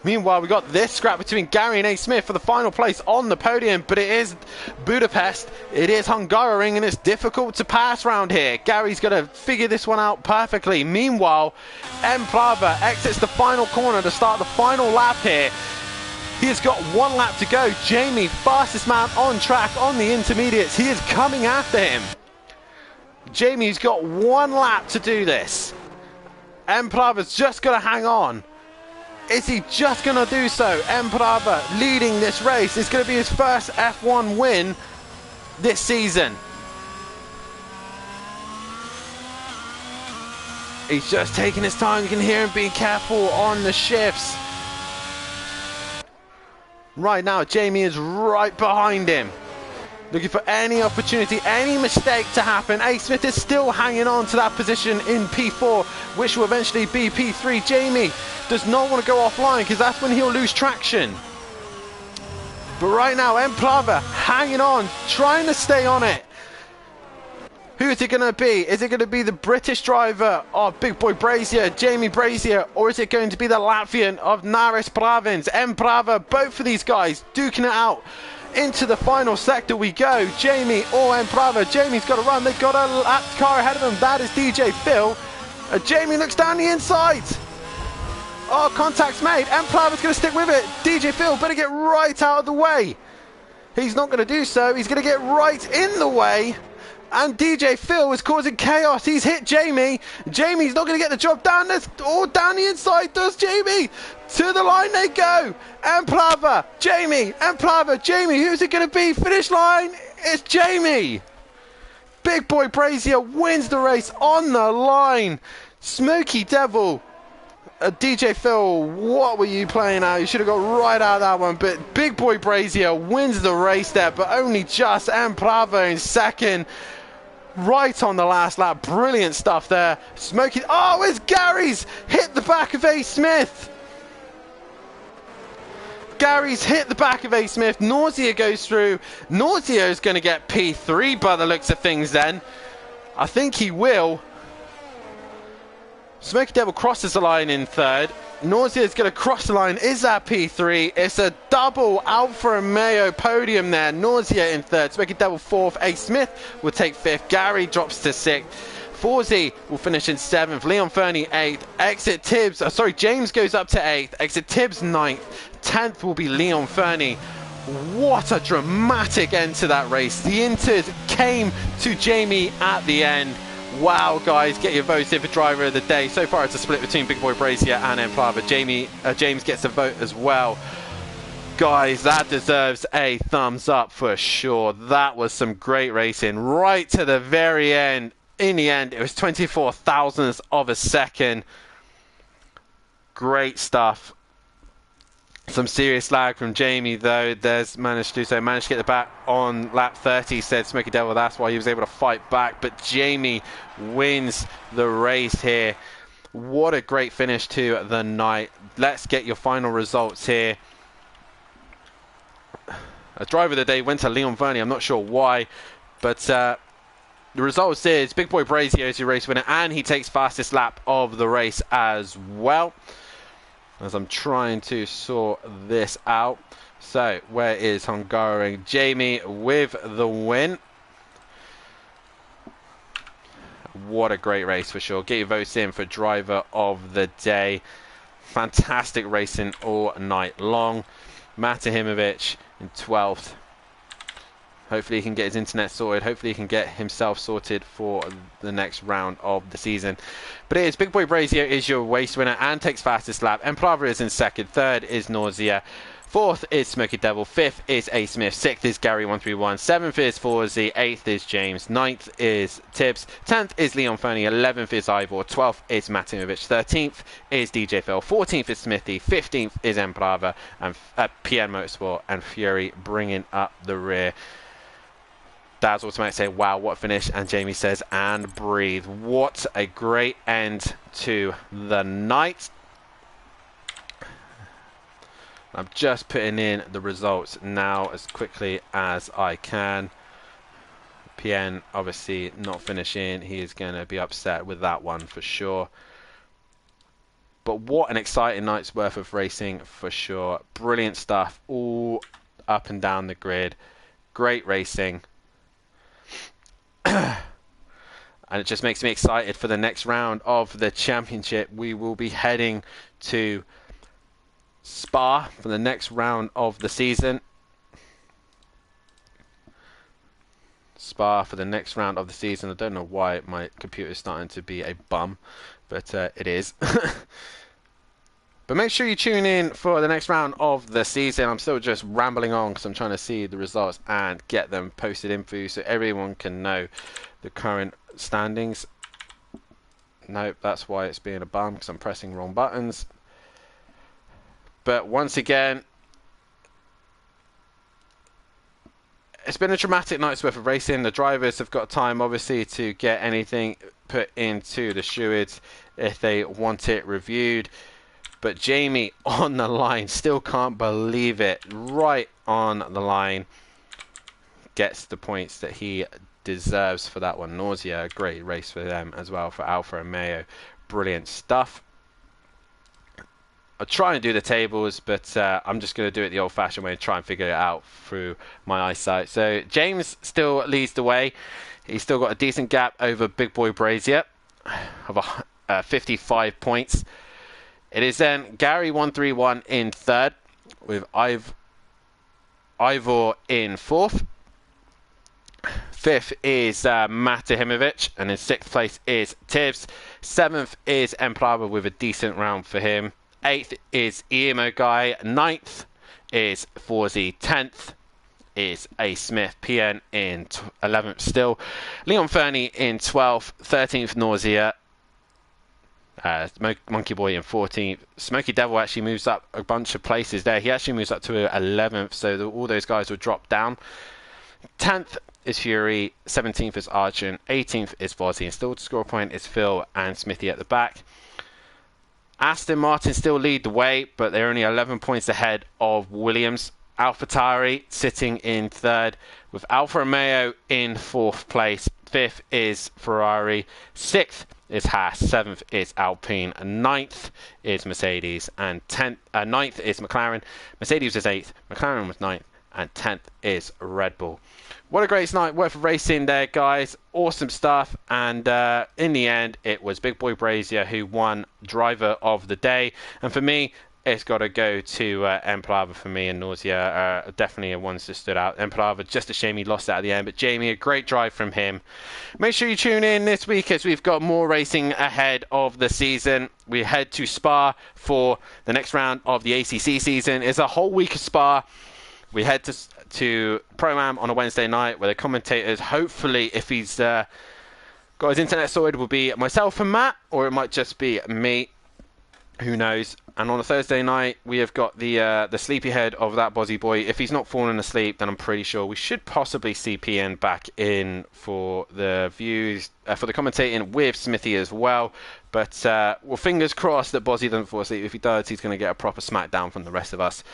Meanwhile, we got this scrap between Gary and A. Smith for the final place on the podium, but it is Budapest, it is Hungaroring, and it's difficult to pass round here. Gary's going to figure this one out perfectly. Meanwhile, M. Plava exits the final corner to start the final lap here. He has got 1 lap to go. Jamie, fastest man on track on the intermediates. He is coming after him. Jamie's got 1 lap to do this. M. Plava's just going to hang on. Is he just going to do so? M. Plava leading this race. It's going to be his first F1 win this season. He's just taking his time. You can hear him being careful on the shifts. Right now, Jamie is right behind him, looking for any opportunity, any mistake to happen. A. Smith is still hanging on to that position in P4, which will eventually be P3. Jamie does not want to go offline because that's when he'll lose traction. But right now, M. Plava hanging on, trying to stay on it. Who is it going to be? Is it going to be the British driver of Big Boy Brazier, Jamie Brazier, or is it going to be the Latvian of Naris Plavins? M. Plava, both of these guys duking it out. Into the final sector we go. Jamie or M. Plava. Jamie's got to run. They've got a lap car ahead of him. That is DJ Phil. Jamie looks down the inside. Oh, contact's made. M. Plava's going to stick with it. DJ Phil better get right out of the way. He's not going to do so. He's going to get right in the way. And DJ Phil is causing chaos. He's hit Jamie. Jamie's not going to get the job done. That's all down the inside. Does Jamie? To the line they go. M. Plava, Jamie, M. Plava, Jamie. Who's it going to be? Finish line. It's Jamie. Big Boy Brazier wins the race on the line. Smoky Devil. DJ Phil, what were you playing out? You should have got right out of that one. But Big Boy Brazier wins the race there, but only just. M. Plava in second. Right on the last lap. Brilliant stuff there. Smoky. Oh, it's Gary's hit the back of A. Smith. Gary's hit the back of A. Smith. Nausea goes through. Nausea is going to get P3 by the looks of things then. I think he will. Smoky Devil crosses the line in third. Nausea is going to cross the line. Is that P3? It's a double Alfa Romeo podium there. Nausea in third. Smoky Devil fourth. A. Smith will take fifth. Gary drops to sixth. Forzy will finish in seventh. Leon Fernie eighth. Exit Tibbs. James goes up to eighth. Exit Tibbs ninth. 10th will be Leon Fernie What a dramatic end to that race. The Inters came to Jamie at the end. Wow, guys, get your votes in for driver of the day. So far, it's a split between Big Boy Brazier and Emplava. James gets a vote as well. Guys, that deserves a thumbs up for sure. That was some great racing right to the very end. In the end, it was 24 thousandths of a second. Great stuff. Some serious lag from Jamie, though. There's managed to do so. Managed to get the back on lap 30, said Smoky Devil. That's why he was able to fight back. But Jamie wins the race here. What a great finish to the night. Let's get your final results here. A driver of the day went to Leon Verney. I'm not sure why, but the results is Big Boy Brazier is your race winner, and he takes fastest lap of the race as well. As I'm trying to sort this out. So, where is Hungarian Jamie with the win? What a great race for sure. Get your votes in for driver of the day. Fantastic racing all night long. Matahimovic in 12th. Hopefully he can get his internet sorted. Hopefully he can get himself sorted for the next round of the season. But it is Big Boy Brazier is your race winner and takes fastest lap. Emplava is in second. Third is Nausea. Fourth is Smoky Devil. Fifth is A. Smith. Sixth is Gary131. Seventh is Forzy. Eighth is James. Ninth is Tibbs. 10th is Leon Fernie. 11th is Ivor. 12th is Matimovic. 13th is DJ Phil. 14th is Smithy. 15th is Emplava. And PN Motorsport and Fury bringing up the rear. Dad's automatic say, wow, what a finish. And Jamie says, and breathe. What a great end to the night. I'm just putting in the results now as quickly as I can. PN obviously not finishing. He is going to be upset with that one for sure. But what an exciting night's worth of racing for sure. Brilliant stuff all up and down the grid. Great racing. And it just makes me excited for the next round of the championship. We will be heading to Spa for the next round of the season. Spa for the next round of the season. I don't know why my computer is starting to be a bum, but it is. But make sure you tune in for the next round of the season. I'm still just rambling on because I'm trying to see the results and get them posted in for you so everyone can know the current standings. Nope, that's why it's being a bum, because I'm pressing wrong buttons. But once again, it's been a dramatic night's worth of racing. The drivers have got time, obviously, to get anything put into the stewards if they want it reviewed. But Jamie on the line, still can't believe it. Right on the line. Gets the points that he deserves for that one. Nausea, a great race for them as well, for Alfa and Mayo. Brilliant stuff. I'll try and do the tables, but I'm just going to do it the old-fashioned way and try and figure it out through my eyesight. So James still leads the way. He's still got a decent gap over Big Boy Brazier of 55 points. It is then Gary131 in third, with Ivor in fourth. Fifth is Matahimovic, and in sixth place is Tibbs. Seventh is Emplava with a decent round for him. Eighth is Emo Guy. Ninth is Forzy. 10th is A. Smith. PN in 11th still. Leon Fernie in 12th. 13th Nausea. Monkey Boy in 14th. Smoky Devil actually moves up a bunch of places there. He actually moves up to 11th, so all those guys will drop down. 10th is Fury. 17th is Archon. 18th is Forzy. And still to score a point is Phil and Smithy at the back. Aston Martin still lead the way, but they're only 11 points ahead of Williams. AlphaTauri sitting in third, with Alfa Romeo in fourth place. Fifth is Ferrari. Sixth is Haas. Seventh is Alpine. Ninth is Mercedes. And ninth is McLaren. Mercedes is eighth. McLaren was ninth. And 10th is Red Bull. What a great night worth of racing there, guys. Awesome stuff. And in the end, it was Big Boy Brazier who won driver of the day. And for me, it's got to go to Emplava for me, and Nausea definitely are ones that stood out. Emplava, just a shame he lost that at the end, but Jamie, a great drive from him. Make sure you tune in this week as we've got more racing ahead of the season. We head to Spa for the next round of the ACC season. It's a whole week of Spa. We head to Pro-Am on a Wednesday night where the commentators, hopefully, if he's got his internet sorted, will be myself and Matt, or it might just be me. Who knows? And on a Thursday night, we have got the sleepyhead of that Bozzy boy. If he's not fallen asleep, then I'm pretty sure we should possibly see PN back in for the views, for the commentating with Smithy as well. But, well, fingers crossed that Bozzy doesn't fall asleep. If he does, he's going to get a proper smackdown from the rest of us.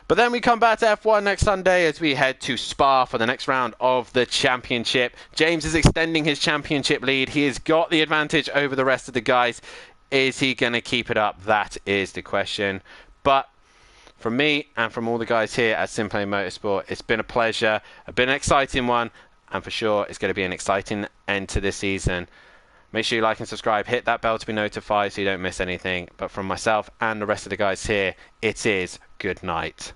But then we come back to F1 next Sunday as we head to Spa for the next round of the championship. James is extending his championship lead. He has got the advantage over the rest of the guys. Is he going to keep it up? That is the question. But from me and from all the guys here at Simplay Motorsport, it's been a pleasure. It's been an exciting one. And for sure, it's going to be an exciting end to this season. Make sure you like and subscribe. Hit that bell to be notified so you don't miss anything. But from myself and the rest of the guys here, it is good night.